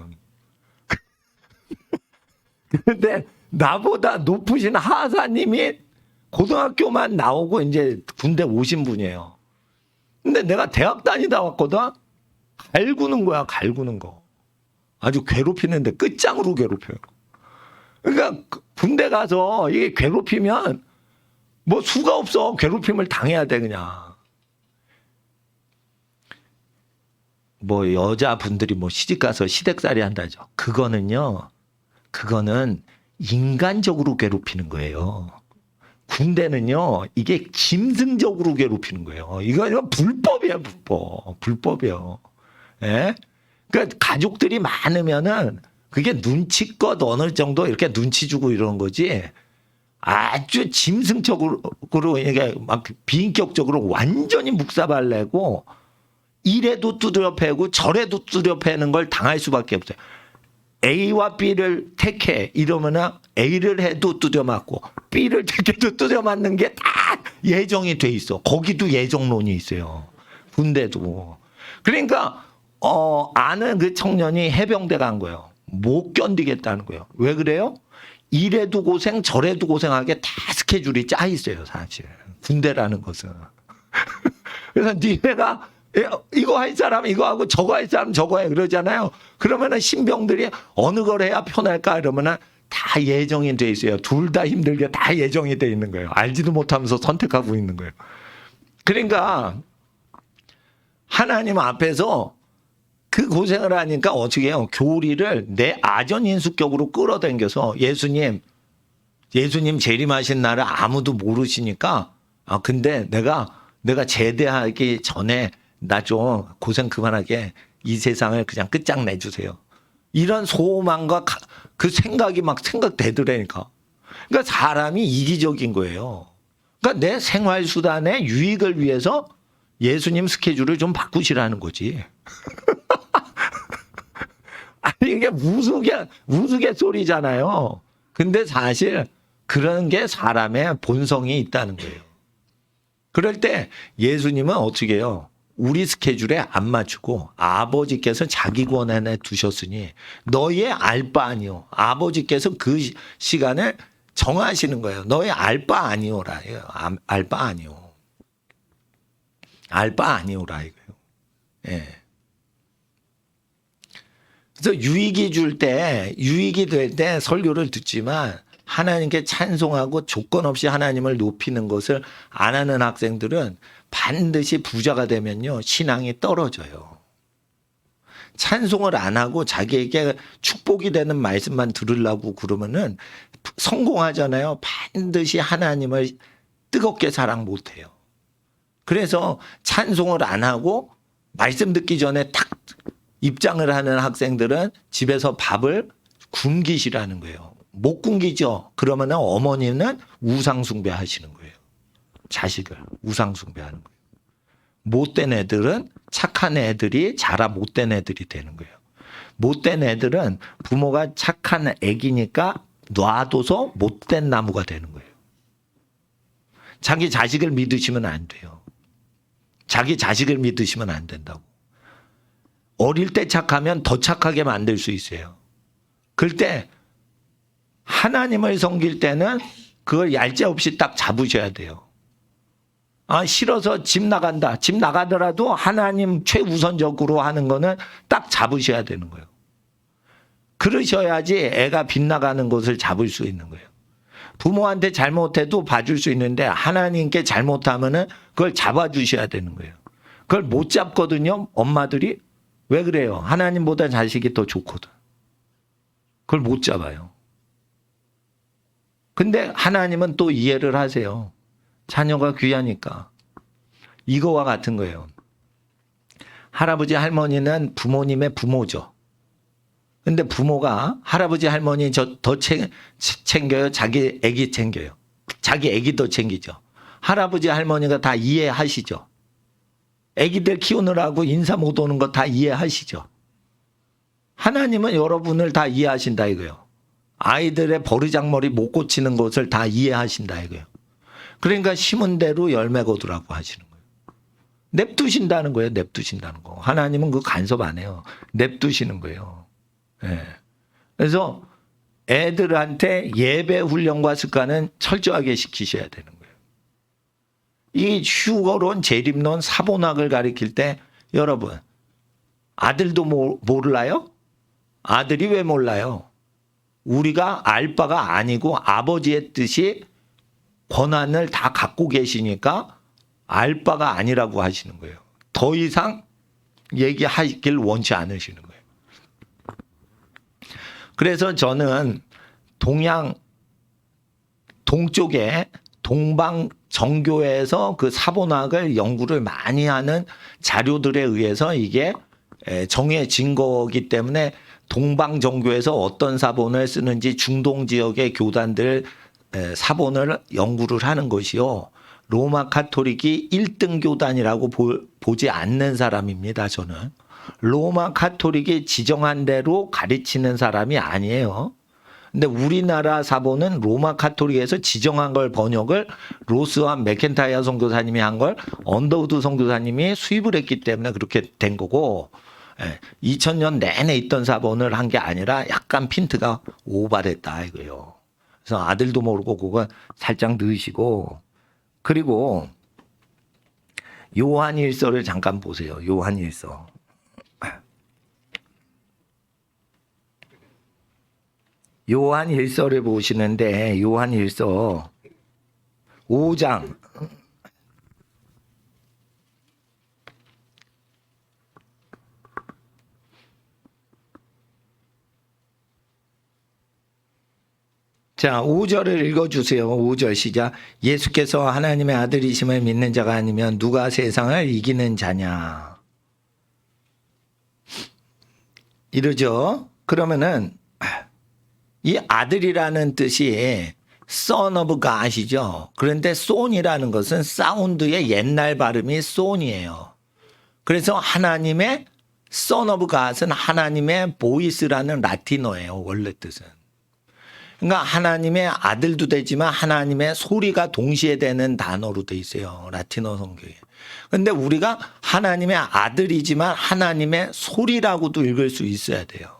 근데 나보다 높으신 하사님이 고등학교만 나오고 이제 군대 오신 분이에요. 근데 내가 대학 다니다 왔거든? 갈구는 거야, 갈구는 거. 아주 괴롭히는데 끝장으로 괴롭혀요. 그러니까 군대 가서 이게 괴롭히면 뭐 수가 없어. 괴롭힘을 당해야 돼, 그냥. 뭐 여자분들이 뭐 시집가서 시댁살이 한다죠. 그거는 인간적으로 괴롭히는 거예요. 군대는요, 이게 짐승적으로 괴롭히는 거예요. 이거 불법이야, 불법. 불법이요. 예? 그러니까 가족들이 많으면은 그게 눈치껏 어느 정도 이렇게 눈치 주고 이러는 거지. 아주 짐승적으로, 이게 막 비인격적으로 완전히 묵사발내고 이래도 두드려 패고 저래도 두드려 패는 걸 당할 수밖에 없어요. A와 B를 택해 이러면은 A를 해도 두드려 맞고 B를 택해도 두드려 맞는 게 다 예정이 돼 있어. 거기도 예정론이 있어요. 군대도. 그러니까 아는 그 청년이 해병대 간 거예요. 못 견디겠다는 거예요. 왜 그래요? 이래도 고생 저래도 고생하게 다 스케줄이 짜 있어요. 사실 군대라는 것은. 그래서 니네가 이거 할 사람 이거 하고 저거 할 사람 저거 해 그러잖아요. 그러면은 신병들이 어느 걸 해야 편할까 이러면은 다 예정이 돼 있어요. 둘 다 힘들게 다 예정이 돼 있는 거예요. 알지도 못하면서 선택하고 있는 거예요. 그러니까 하나님 앞에서 그 고생을 하니까 어떻게 해요? 교리를 내 아전인수격으로 끌어당겨서 예수님 재림하신 날을 아무도 모르시니까 근데 내가 제대하기 전에 나 좀 고생 그만하게 이 세상을 그냥 끝장내주세요. 이런 소망과 그 생각이 막 생각되더라니까. 그러니까 사람이 이기적인 거예요. 그러니까 내 생활수단의 유익을 위해서 예수님 스케줄을 좀 바꾸시라는 거지. 아니 이게 우스갯소리잖아요. 근데 사실 그런 게 사람의 본성이 있다는 거예요. 그럴 때 예수님은 어떻게 해요? 우리 스케줄에 안 맞추고 아버지께서 자기 권한에 두셨으니 너희의 알 바 아니오. 아버지께서 그 시간을 정하시는 거예요. 너희 알 바 아니오라. 알 바 아니오. 알 바 아니오라 이거예요. 예. 그래서 유익이 될 때 설교를 듣지만 하나님께 찬송하고 조건 없이 하나님을 높이는 것을 안 하는 학생들은 반드시 부자가 되면요 신앙이 떨어져요. 찬송을 안 하고 자기에게 축복이 되는 말씀만 들으려고 그러면은 성공하잖아요. 반드시 하나님을 뜨겁게 사랑 못해요. 그래서 찬송을 안 하고 말씀 듣기 전에 딱 입장을 하는 학생들은 집에서 밥을 굶기시라는 거예요. 못 굶기죠. 그러면 어머니는 우상숭배 하시는 거예요. 자식을 우상숭배하는 거예요. 못된 애들은 착한 애들이 자라 못된 애들이 되는 거예요. 못된 애들은 부모가 착한 애기니까 놔둬서 못된 나무가 되는 거예요. 자기 자식을 믿으시면 안 돼요. 자기 자식을 믿으시면 안 된다고. 어릴 때 착하면 더 착하게 만들 수 있어요. 그럴 때 하나님을 섬길 때는 그걸 얄짤없이 딱 잡으셔야 돼요. 아, 싫어서 집 나간다. 집 나가더라도 하나님 최우선적으로 하는 거는 딱 잡으셔야 되는 거예요. 그러셔야지 애가 빗나가는 것을 잡을 수 있는 거예요. 부모한테 잘못해도 봐줄 수 있는데 하나님께 잘못하면은 그걸 잡아주셔야 되는 거예요. 그걸 못 잡거든요. 엄마들이. 왜 그래요? 하나님보다 자식이 더 좋거든. 그걸 못 잡아요. 근데 하나님은 또 이해를 하세요. 자녀가 귀하니까. 이거와 같은 거예요. 할아버지 할머니는 부모님의 부모죠. 근데 부모가 할아버지 할머니 더 챙겨요? 자기 애기 챙겨요? 자기 애기 더 챙기죠. 할아버지 할머니가 다 이해하시죠. 애기들 키우느라고 인사 못 오는 거 다 이해하시죠. 하나님은 여러분을 다 이해하신다 이거예요. 아이들의 버르장머리 못 고치는 것을 다 이해하신다 이거예요. 그러니까 심은 대로 열매 거두라고 하시는 거예요. 냅두신다는 거예요. 냅두신다는 거. 하나님은 그 간섭 안 해요. 냅두시는 거예요. 네. 그래서 애들한테 예배 훈련과 습관은 철저하게 시키셔야 되는 거예요. 이 휴거론, 재림론, 사본학을 가리킬 때 여러분 아들도 몰라요? 아들이 왜 몰라요? 우리가 알 바가 아니고 아버지의 뜻이 권한을 다 갖고 계시니까 알 바가 아니라고 하시는 거예요. 더 이상 얘기하길 원치 않으시는 거예요. 그래서 저는 동쪽에 동방 정교회에서 그 사본학을 연구를 많이 하는 자료들에 의해서 이게 정해진 거기 때문에 동방 정교회에서 어떤 사본을 쓰는지 중동 지역의 교단들 사본을 연구를 하는 것이요. 로마 카톨릭이 1등 교단이라고 보지 않는 사람입니다. 저는. 로마 카톨릭이 지정한 대로 가르치는 사람이 아니에요. 근데 우리나라 사본은 로마 카톨릭에서 지정한 걸 번역을 로스와 맥켄타이어 선교사님이 한 걸 언더우드 선교사님이 수입을 했기 때문에 그렇게 된 거고 2000년 내내 있던 사본을 한 게 아니라 약간 핀트가 오버됐다 이거예요. 그래서 아들도 모르고 그거 살짝 넣으시고 그리고 요한일서를 잠깐 보세요. 요한일서. 요한일서를 보시는데 요한일서 5장 자, 5절을 읽어주세요. 5절 시작. 예수께서 하나님의 아들이심을 믿는 자가 아니면 누가 세상을 이기는 자냐. 이러죠. 그러면은 이 아들이라는 뜻이 son of God이죠. 그런데 son이라는 것은 사운드의 옛날 발음이 son이에요. 그래서 하나님의 son of God은 하나님의 voice라는 라틴어예요. 원래 뜻은. 그러니까 하나님의 아들도 되지만 하나님의 소리가 동시에 되는 단어로 돼 있어요. 라틴어 성경에. 그런데 우리가 하나님의 아들이지만 하나님의 소리라고도 읽을 수 있어야 돼요.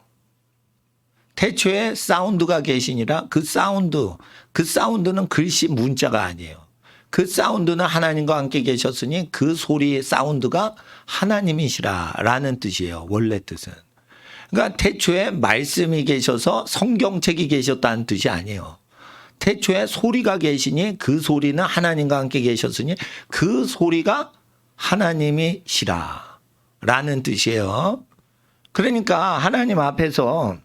태초에 사운드가 계시니라 그 사운드는 글씨 문자가 아니에요. 그 사운드는 하나님과 함께 계셨으니 그 소리 사운드가 하나님이시라라는 뜻이에요. 원래 뜻은. 그러니까 태초에 말씀이 계셔서 성경책이 계셨다는 뜻이 아니에요. 태초에 소리가 계시니 그 소리는 하나님과 함께 계셨으니 그 소리가 하나님이시라라는 뜻이에요. 그러니까 하나님 앞에서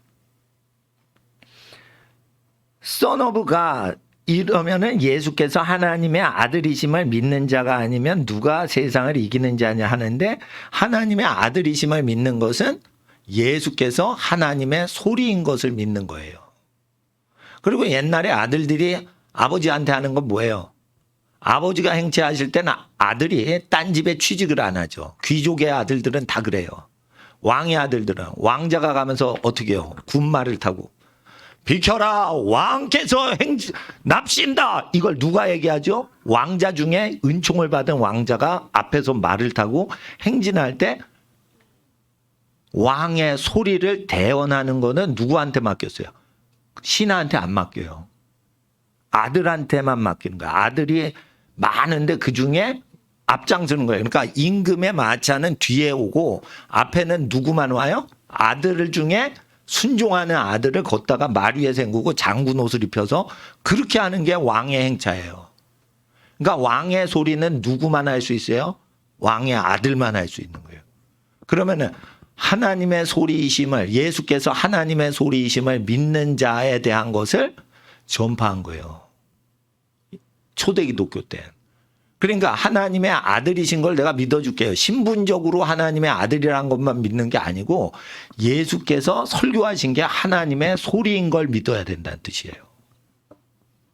Son of God 이러면은 예수께서 하나님의 아들이심을 믿는 자가 아니면 누가 세상을 이기는 자냐 하는데, 하나님의 아들이심을 믿는 것은 예수께서 하나님의 소리인 것을 믿는 거예요. 그리고 옛날에 아들들이 아버지한테 하는 건 뭐예요? 아버지가 행차하실 때는 아들이 딴 집에 취직을 안 하죠. 귀족의 아들들은 다 그래요. 왕의 아들들은 왕자가 가면서 어떻게 해요? 군말을 타고 비켜라, 왕께서 납신다. 이걸 누가 얘기하죠? 왕자 중에 은총을 받은 왕자가 앞에서 말을 타고 행진할 때 왕의 소리를 대언하는 거는 누구한테 맡겼어요? 신하한테 안 맡겨요. 아들한테만 맡기는 거야. 아들이 많은데 그 중에 앞장서는 거예요. 그러니까 임금의 마차는 뒤에 오고 앞에는 누구만 와요? 아들 중에 순종하는 아들을 걷다가 말 위에 생구고 장군 옷을 입혀서 그렇게 하는 게 왕의 행차예요. 그러니까 왕의 소리는 누구만 할 수 있어요? 왕의 아들만 할 수 있는 거예요. 그러면은 하나님의 소리이심을, 예수께서 하나님의 소리이심을 믿는 자에 대한 것을 전파한 거예요. 초대 기독교 때. 그러니까 하나님의 아들이신 걸 내가 믿어줄게요. 신분적으로 하나님의 아들이라는 것만 믿는 게 아니고 예수께서 설교하신 게 하나님의 소리인 걸 믿어야 된다는 뜻이에요.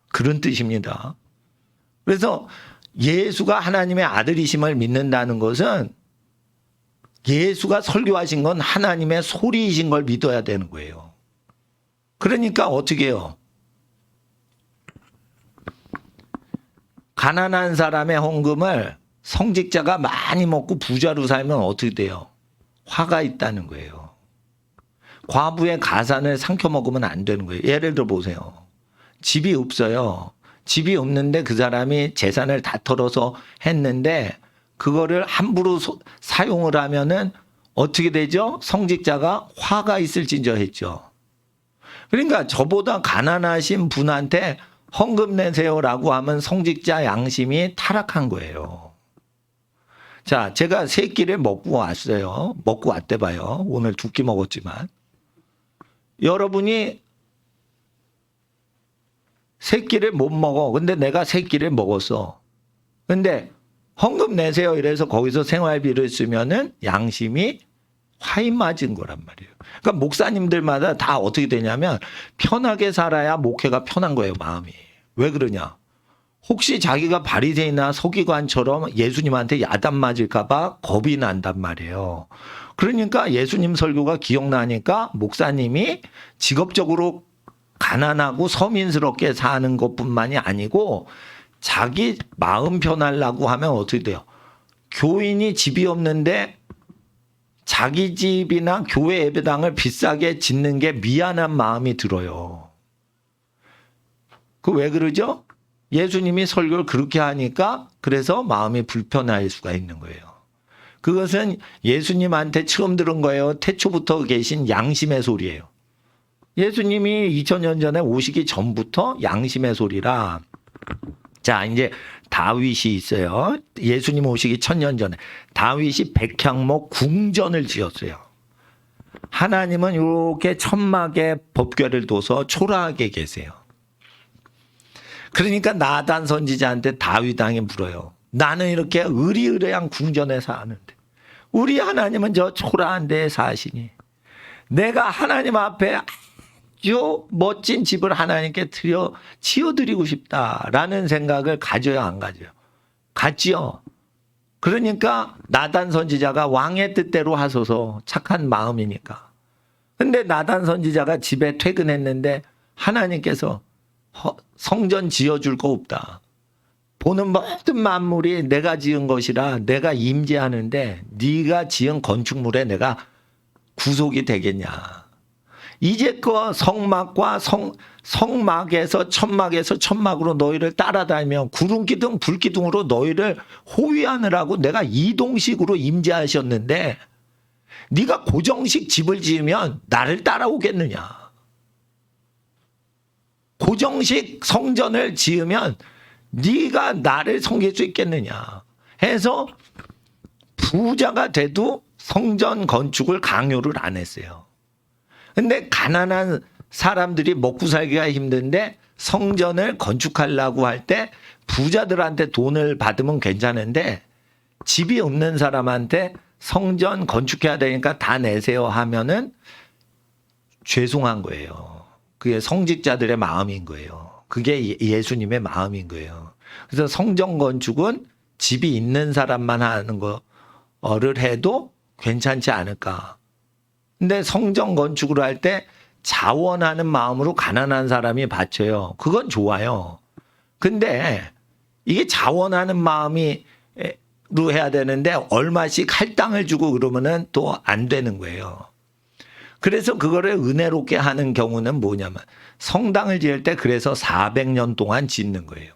그런 뜻입니다. 그래서 예수가 하나님의 아들이심을 믿는다는 것은 예수가 설교하신 건 하나님의 소리이신 걸 믿어야 되는 거예요. 그러니까 어떻게 해요? 가난한 사람의 헌금을 성직자가 많이 먹고 부자로 살면 어떻게 돼요? 화가 있다는 거예요. 과부의 가산을 삼켜 먹으면 안 되는 거예요. 예를 들어 보세요. 집이 없어요. 집이 없는데 그 사람이 재산을 다 털어서 했는데 그거를 함부로 사용을 하면은 어떻게 되죠? 성직자가 화가 있을진저 했죠. 그러니까 저보다 가난하신 분한테 헌금 내세요라고 하면 성직자 양심이 타락한 거예요. 자, 제가 세 끼를 먹고 왔어요. 먹고 왔대 봐요. 오늘 2끼 먹었지만. 여러분이 세 끼를 못 먹어. 근데 내가 세 끼를 먹었어. 근데 헌금 내세요 이래서 거기서 생활비를 쓰면은 양심이 화인 맞은 거란 말이에요. 그러니까 목사님들마다 다 어떻게 되냐면 편하게 살아야 목회가 편한 거예요, 마음이. 왜 그러냐? 혹시 자기가 바리새인이나 서기관처럼 예수님한테 야단 맞을까 봐 겁이 난단 말이에요. 그러니까 예수님 설교가 기억나니까 목사님이 직업적으로 가난하고 서민스럽게 사는 것뿐만이 아니고 자기 마음 편하려고 하면 어떻게 돼요? 교인이 집이 없는데 자기 집이나 교회 예배당을 비싸게 짓는 게 미안한 마음이 들어요. 그 왜 그러죠? 예수님이 설교를 그렇게 하니까 그래서 마음이 불편할 수가 있는 거예요. 그것은 예수님한테 처음 들은 거예요. 태초부터 계신 양심의 소리예요. 예수님이 2000년 전에 오시기 전부터 양심의 소리라. 자, 이제 다윗이 있어요. 예수님 오시기 1000년 전에 다윗이 백향목 궁전을 지었어요. 하나님은 이렇게 천막에 법궤를 둬서 초라하게 계세요. 그러니까 나단 선지자한테 다윗 왕이 물어요. 나는 이렇게 의리의리한 궁전에 사는데 우리 하나님은 저 초라한 데에 사시니 내가 하나님 앞에 아주 멋진 집을 하나님께 지어드리고 싶다라는 생각을 가져요, 안 가져요? 갔지요. 그러니까 나단 선지자가 왕의 뜻대로 하소서, 착한 마음이니까. 근데 나단 선지자가 집에 퇴근했는데 하나님께서 성전 지어줄 거 없다. 보는 모든 만물이 내가 지은 것이라 내가 임재하는데 네가 지은 건축물에 내가 구속이 되겠냐. 이제껏 성막과 성막에서 천막으로 너희를 따라다니며 구름기둥 불기둥으로 너희를 호위하느라고 내가 이동식으로 임재하셨는데 네가 고정식 집을 지으면 나를 따라오겠느냐. 고정식 성전을 지으면 네가 나를 섬길 수 있겠느냐 해서 부자가 돼도 성전 건축을 강요를 안 했어요. 근데 가난한 사람들이 먹고 살기가 힘든데 성전을 건축하려고 할 때 부자들한테 돈을 받으면 괜찮은데 집이 없는 사람한테 성전 건축해야 되니까 다 내세요 하면은 죄송한 거예요. 그게 성직자들의 마음인 거예요. 그게 예수님의 마음인 거예요. 그래서 성전 건축은 집이 있는 사람만 하는 거를 해도 괜찮지 않을까. 근데 성전 건축을 할 때 자원하는 마음으로 가난한 사람이 바쳐요. 그건 좋아요. 근데 이게 자원하는 마음으로 해야 되는데 얼마씩 할당을 주고 그러면은 또 안 되는 거예요. 그래서 그거를 은혜롭게 하는 경우는 뭐냐면 성당을 지을 때 그래서 400년 동안 짓는 거예요.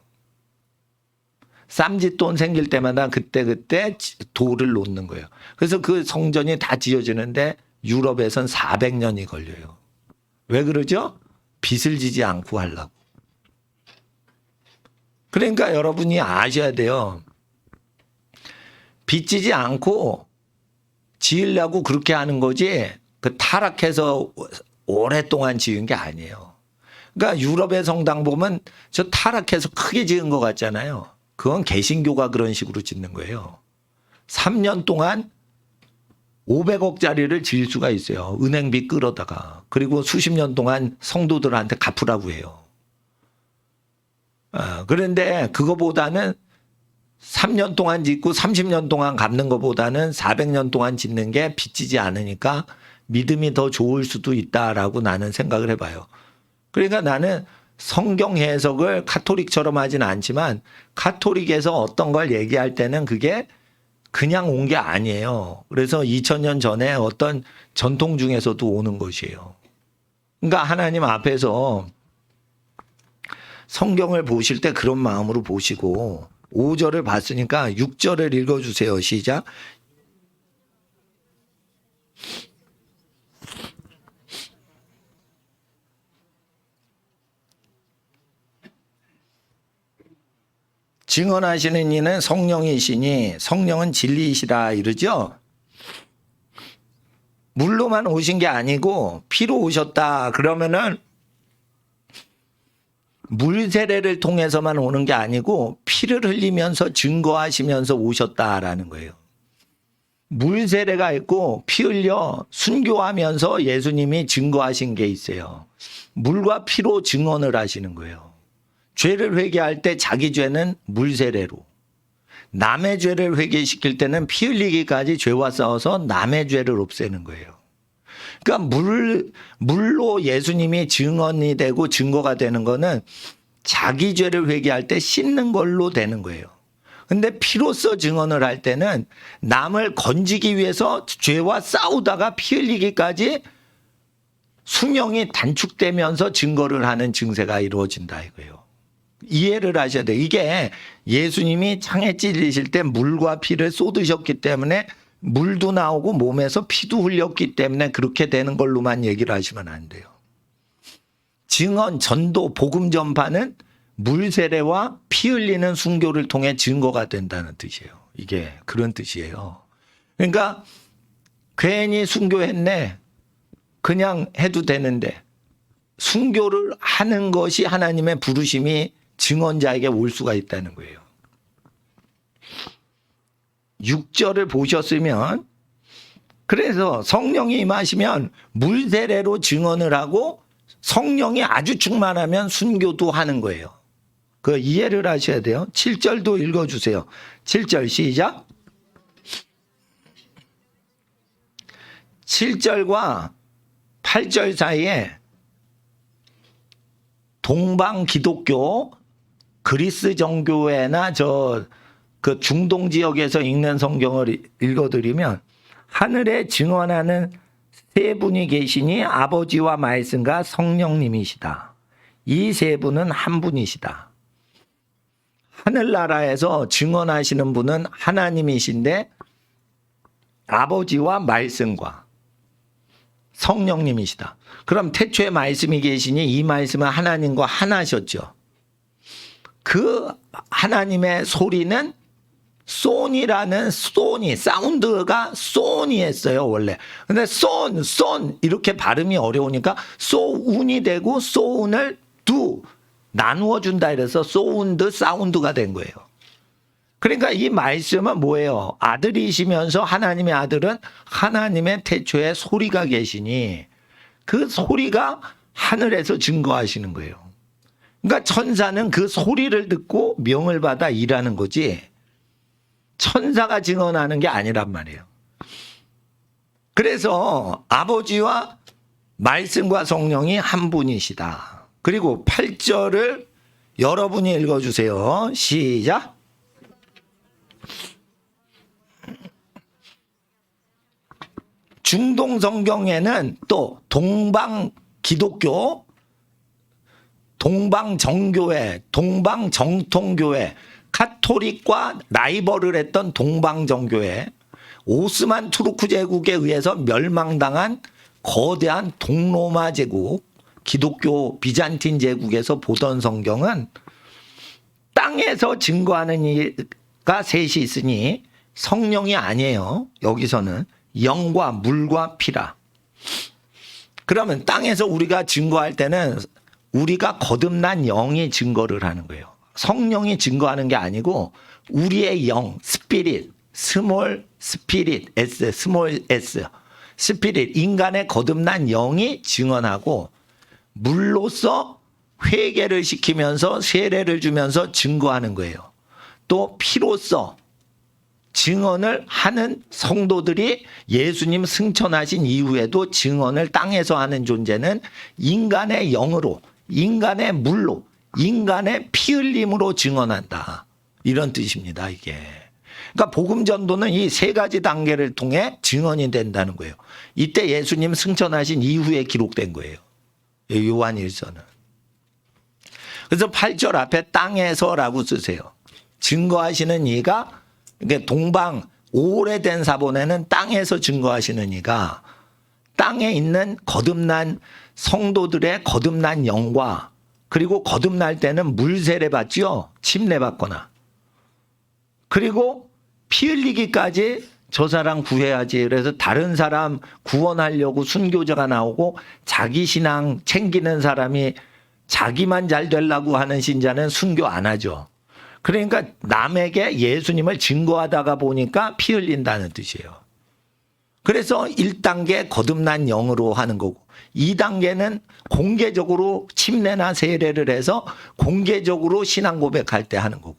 쌈짓돈 생길 때마다 그때 돌을 놓는 거예요. 그래서 그 성전이 다 지어지는데 유럽에선 400년이 걸려요. 왜 그러죠? 빚을 지지 않고 하려고. 그러니까 여러분이 아셔야 돼요. 빚 지지 않고 지으려고 그렇게 하는 거지 그 타락해서 오랫동안 지은 게 아니에요. 그러니까 유럽의 성당 보면 저 타락해서 크게 지은 것 같잖아요. 그건 개신교가 그런 식으로 짓는 거예요. 3년 동안 500억짜리를 지을 수가 있어요. 은행비 끌어다가. 그리고 수십 년 동안 성도들한테 갚으라고 해요. 그런데 그거보다는 3년 동안 짓고 30년 동안 갚는 것보다는 400년 동안 짓는 게 빚지지 않으니까 믿음이 더 좋을 수도 있다라고 나는 생각을 해봐요. 그러니까 나는 성경 해석을 카톨릭처럼 하진 않지만 카톨릭에서 어떤 걸 얘기할 때는 그게 그냥 온 게 아니에요. 그래서 2000년 전에 어떤 전통 중에서도 오는 것이에요. 그러니까 하나님 앞에서 성경을 보실 때 그런 마음으로 보시고 5절을 봤으니까 6절을 읽어주세요. 시작. 증언하시는 이는 성령이시니 성령은 진리이시라 이러죠. 물로만 오신 게 아니고 피로 오셨다 그러면은 물 세례를 통해서만 오는 게 아니고 피를 흘리면서 증거하시면서 오셨다라는 거예요. 물 세례가 있고 피 흘려 순교하면서 예수님이 증거하신 게 있어요. 물과 피로 증언을 하시는 거예요. 죄를 회개할 때 자기 죄는 물 세례로, 남의 죄를 회개시킬 때는 피 흘리기까지 죄와 싸워서 남의 죄를 없애는 거예요. 그러니까 물로 예수님이 증언이 되고 증거가 되는 거는 자기 죄를 회개할 때 씻는 걸로 되는 거예요. 근데 피로써 증언을 할 때는 남을 건지기 위해서 죄와 싸우다가 피 흘리기까지 수명이 단축되면서 증거를 하는 증세가 이루어진다 이거예요. 이해를 하셔야 돼요. 이게 예수님이 창에 찔리실 때 물과 피를 쏟으셨기 때문에 물도 나오고 몸에서 피도 흘렸기 때문에 그렇게 되는 걸로만 얘기를 하시면 안 돼요. 증언, 전도, 복음 전파는 물 세례와 피 흘리는 순교를 통해 증거가 된다는 뜻이에요. 이게 그런 뜻이에요. 그러니까 괜히 순교했네. 그냥 해도 되는데 순교를 하는 것이 하나님의 부르심이 증언자에게 올 수가 있다는 거예요. 6절을 보셨으면 그래서 성령이 임하시면 물 세례로 증언을 하고 성령이 아주 충만하면 순교도 하는 거예요. 그 이해를 하셔야 돼요. 7절도 읽어주세요. 7절 시작. 7절과 8절 사이에 동방 기독교 그리스 정교회나 그 중동 지역에서 읽는 성경을 읽어드리면 하늘에 증언하는 세 분이 계시니 아버지와 말씀과 성령님이시다. 이 세 분은 한 분이시다. 하늘나라에서 증언하시는 분은 하나님이신데 아버지와 말씀과 성령님이시다. 그럼 태초에 말씀이 계시니 이 말씀은 하나님과 하나셨죠. 그 하나님의 소리는 손이라는 사운드가 손이었어요 원래. 근데 손 이렇게 발음이 어려우니까 소운이 되고 소운을 나누어 준다 이래서 사운드가 된 거예요. 그러니까 이 말씀은 뭐예요? 아들이시면서 하나님의 아들은 하나님의 태초에 소리가 계시니 그 소리가 하늘에서 증거하시는 거예요. 그러니까 천사는 그 소리를 듣고 명을 받아 일하는 거지 천사가 증언하는 게 아니란 말이에요. 그래서 아버지와 말씀과 성령이 한 분이시다. 그리고 8절을 여러분이 읽어주세요. 시작. 중동 성경에는 또 동방 기독교, 동방 정교회, 동방 정통교회, 카톨릭과 라이벌을 했던 동방 정교회, 오스만 투르크 제국에 의해서 멸망당한 거대한 동로마 제국, 기독교 비잔틴 제국에서 보던 성경은 땅에서 증거하는 이가 셋이 있으니 성령이 아니에요. 여기서는 영과 물과 피라. 그러면 땅에서 우리가 증거할 때는 우리가 거듭난 영이 증거를 하는 거예요. 성령이 증거하는 게 아니고 우리의 영, 스피릿, 스몰 스피릿, S, 스몰 S, 스피릿, 인간의 거듭난 영이 증언하고 물로써 회개를 시키면서 세례를 주면서 증거하는 거예요. 또 피로써 증언을 하는 성도들이 예수님 승천하신 이후에도 증언을 땅에서 하는 존재는 인간의 영으로, 인간의 물로, 인간의 피 흘림으로 증언한다. 이런 뜻입니다, 이게. 그러니까 복음 전도는 이 세 가지 단계를 통해 증언이 된다는 거예요. 이때 예수님 승천하신 이후에 기록된 거예요. 요한일서는. 그래서 8절 앞에 땅에서라고 쓰세요. 증거하시는 이가 동방 오래된 사본에는 땅에서 증거하시는 이가 땅에 있는 거듭난 성도들의 거듭난 영과 그리고 거듭날 때는 물세례 받지요. 침례 받거나. 그리고 피 흘리기까지 저 사람 구해야지. 그래서 다른 사람 구원하려고 순교자가 나오고 자기 신앙 챙기는 사람이 자기만 잘 되려고 하는 신자는 순교 안 하죠. 그러니까 남에게 예수님을 증거하다가 보니까 피 흘린다는 뜻이에요. 그래서 1단계 거듭난 영으로 하는 거고 2단계는 공개적으로 침례나 세례를 해서 공개적으로 신앙 고백할 때 하는 거고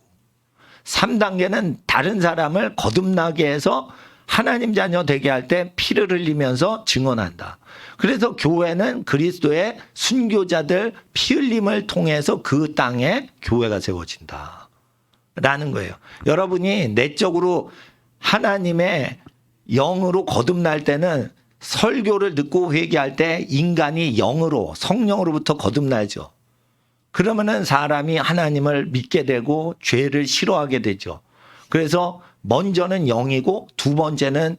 3단계는 다른 사람을 거듭나게 해서 하나님 자녀 되게 할 때 피를 흘리면서 증언한다. 그래서 교회는 그리스도의 순교자들 피 흘림을 통해서 그 땅에 교회가 세워진다. 라는 거예요. 여러분이 내적으로 하나님의 영으로 거듭날 때는 설교를 듣고 회개할 때 인간이 영으로 성령으로부터 거듭나죠. 그러면은 사람이 하나님을 믿게 되고 죄를 싫어하게 되죠. 그래서 먼저는 영이고 두 번째는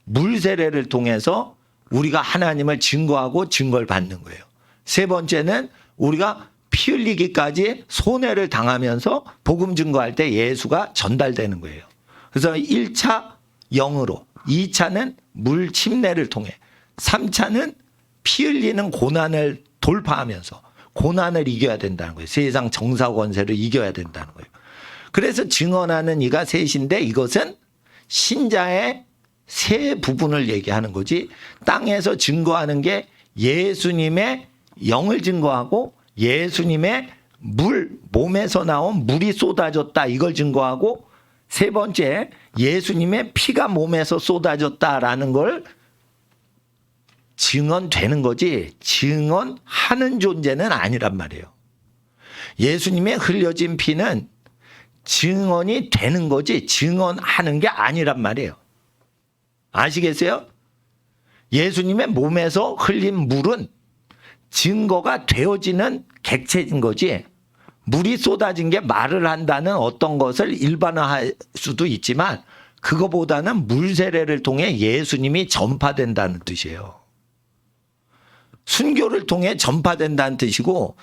물세례를 통해서 우리가 하나님을 증거하고 증거를 받는 거예요. 세 번째는 우리가 피 흘리기까지 손해를 당하면서 복음 증거할 때 예수가 전달되는 거예요. 그래서 1차 영으로, 2차는 물 침례를 통해, 3차는 피 흘리는 고난을 돌파하면서 고난을 이겨야 된다는 거예요. 세상 정사 권세를 이겨야 된다는 거예요. 그래서 증언하는 이가 셋인데 이것은 신자의 세 부분을 얘기하는 거지 땅에서 증거하는 게 예수님의 영을 증거하고 예수님의 몸에서 나온 물이 쏟아졌다 이걸 증거하고 세 번째 예수님의 피가 몸에서 쏟아졌다라는 걸 증언되는 거지 증언하는 존재는 아니란 말이에요. 예수님의 흘려진 피는 증언이 되는 거지 증언하는 게 아니란 말이에요. 아시겠어요? 예수님의 몸에서 흘린 물은 증거가 되어지는 객체인 거지 물이 쏟아진 게 말을 한다는 어떤 것을 일반화할 수도 있지만 그거보다는 물세례를 통해 예수님이 전파된다는 뜻이에요. 순교를 통해 전파된다는 뜻이고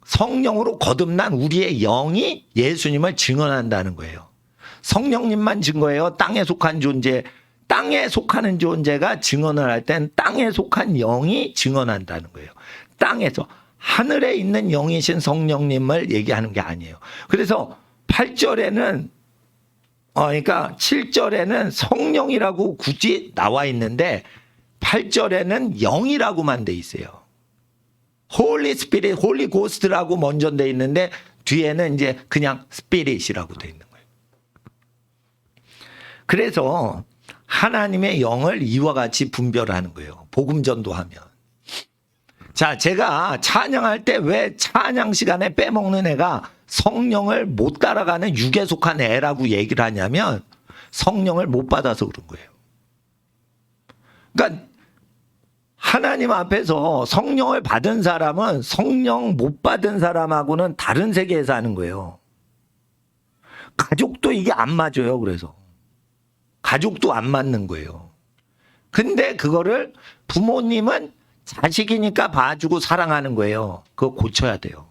성령으로 거듭난 우리의 영이 예수님을 증언한다는 거예요. 성령님만 증거해요. 땅에 속한 존재, 땅에 속하는 존재가 증언을 할 땐 땅에 속한 영이 증언한다는 거예요. 땅에서 하늘에 있는 영이신 성령님을 얘기하는 게 아니에요. 그래서 8절에는 그러니까 7절에는 성령이라고 굳이 나와 있는데 8절에는 영이라고만 돼 있어요. 홀리 스피릿, 홀리 고스트라고 먼저 돼 있는데 뒤에는 이제 그냥 스피릿이라고 돼 있는 거예요. 그래서 하나님의 영을 이와 같이 분별하는 거예요. 복음 전도하면. 자, 제가 찬양할 때 왜 찬양 시간에 빼먹는 애가 성령을 못 따라가는 육에 속한 애라고 얘기를 하냐면 성령을 못 받아서 그런 거예요. 그러니까 하나님 앞에서 성령을 받은 사람은 성령 못 받은 사람하고는 다른 세계에 사는 거예요. 가족도 이게 안 맞아요. 그래서 가족도 안 맞는 거예요. 근데 그거를 부모님은 자식이니까 봐주고 사랑하는 거예요. 그거 고쳐야 돼요.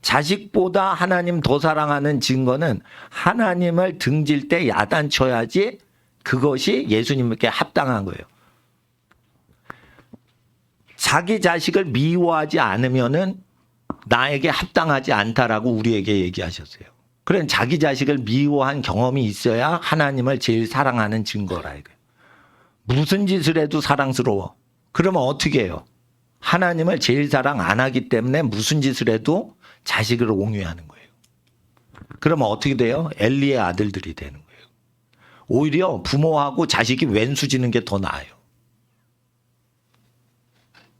자식보다 하나님 더 사랑하는 증거는 하나님을 등질 때 야단쳐야지 그것이 예수님께 합당한 거예요. 자기 자식을 미워하지 않으면은 나에게 합당하지 않다라고 우리에게 얘기하셨어요. 그래 자기 자식을 미워한 경험이 있어야 하나님을 제일 사랑하는 증거라 이거예요. 무슨 짓을 해도 사랑스러워. 그러면 어떻게 해요? 하나님을 제일 사랑 안 하기 때문에 무슨 짓을 해도 자식을 옹유하는 거예요. 그러면 어떻게 돼요? 엘리의 아들들이 되는 거예요. 오히려 부모하고 자식이 왼수지는 게 더 나아요.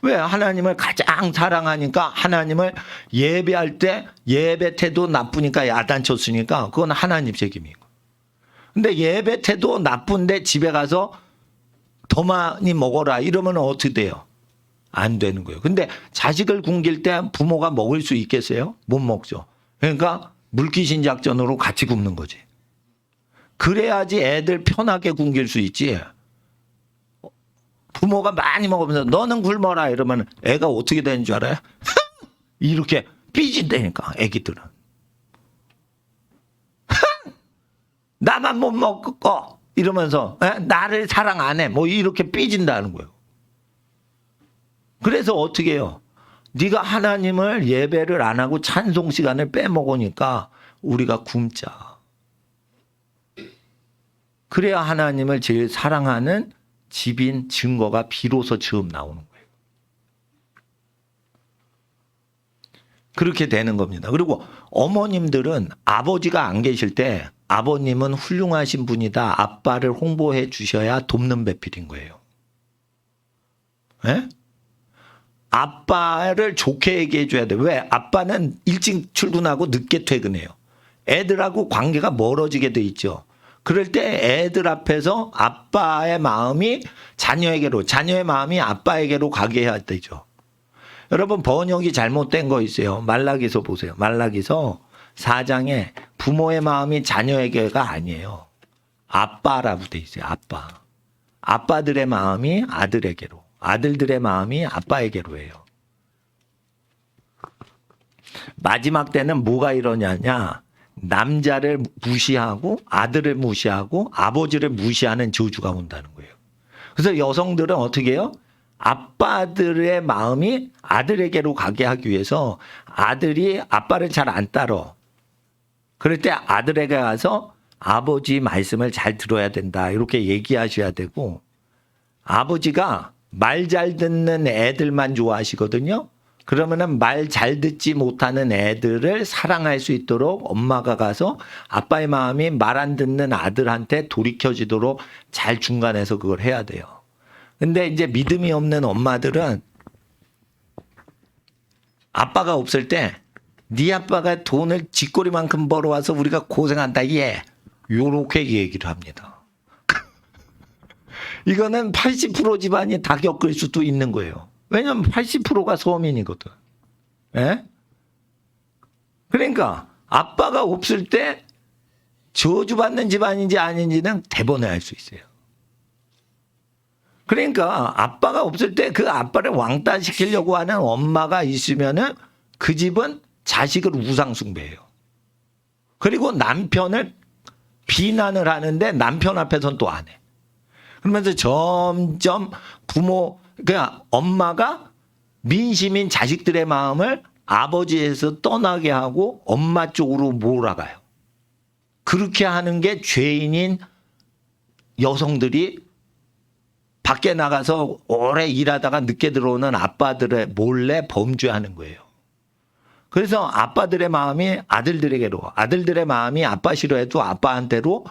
왜? 하나님을 가장 사랑하니까 하나님을 예배할 때 예배 태도 나쁘니까 야단쳤으니까 그건 하나님 책임이고. 근데 예배 태도 나쁜데 집에 가서 더 많이 먹어라 이러면 어떻게 돼요? 안 되는 거예요. 근데 자식을 굶길 때 부모가 먹을 수 있겠어요? 못 먹죠. 그러니까 물귀신 작전으로 같이 굶는 거지. 그래야지 애들 편하게 굶길 수 있지. 부모가 많이 먹으면서 너는 굶어라 이러면 애가 어떻게 되는 줄 알아요? 이렇게 삐진다니까 애기들은. 나만 못 먹고 이러면서 나를 사랑 안 해. 뭐 이렇게 삐진다는 거예요. 그래서 어떻게 해요? 네가 하나님을 예배를 안 하고 찬송 시간을 빼먹으니까 우리가 굶자. 그래야 하나님을 제일 사랑하는 집인 증거가 비로소 처음 나오는 거예요. 그렇게 되는 겁니다. 그리고 어머님들은 아버지가 안 계실 때 아버님은 훌륭하신 분이다. 아빠를 홍보해 주셔야 돕는 배필인 거예요. 예? 아빠를 좋게 얘기해 줘야 돼. 왜? 아빠는 일찍 출근하고 늦게 퇴근해요. 애들하고 관계가 멀어지게 돼 있죠. 그럴 때 애들 앞에서 아빠의 마음이 자녀에게로, 자녀의 마음이 아빠에게로 가게 해야 되죠. 여러분 번역이 잘못된 거 있어요. 말라기서 보세요. 말라기서 4장에 부모의 마음이 자녀에게가 아니에요. 아빠라고 돼 있어요. 아빠. 아빠들의 마음이 아들에게로, 아들들의 마음이 아빠에게로 해요. 마지막 때는 뭐가 이러냐냐. 남자를 무시하고 아들을 무시하고 아버지를 무시하는 저주가 온다는 거예요. 그래서 여성들은 어떻게 해요? 아빠들의 마음이 아들에게로 가게 하기 위해서 아들이 아빠를 잘 안 따라. 그럴 때 아들에게 가서 아버지 말씀을 잘 들어야 된다. 이렇게 얘기하셔야 되고 아버지가 말 잘 듣는 애들만 좋아하시거든요. 그러면은 말 잘 듣지 못하는 애들을 사랑할 수 있도록 엄마가 가서 아빠의 마음이 말 안 듣는 아들한테 돌이켜지도록 잘 중간에서 그걸 해야 돼요. 근데 이제 믿음이 없는 엄마들은 아빠가 없을 때 네 아빠가 돈을 쥐꼬리만큼 벌어와서 우리가 고생한다 얘 요렇게 얘기를 합니다. 이거는 80% 집안이 다 겪을 수도 있는 거예요. 왜냐하면 80%가 서민이거든. 예? 그러니까 아빠가 없을 때 저주받는 집안인지 아닌지는 대번에 알 수 있어요. 그러니까 아빠가 없을 때 그 아빠를 왕따 시키려고 하는 엄마가 있으면은 그 집은 자식을 우상숭배해요. 그리고 남편을 비난을 하는데 남편 앞에서는 또 안 해. 그러면서 점점 부모, 그냥 엄마가 민심인 자식들의 마음을 아버지에서 떠나게 하고 엄마 쪽으로 몰아가요. 그렇게 하는 게 죄인인 여성들이 밖에 나가서 오래 일하다가 늦게 들어오는 아빠들의 몰래 범죄하는 거예요. 그래서 아빠들의 마음이 아들들에게로, 아들들의 마음이 아빠 싫어해도 아빠한테로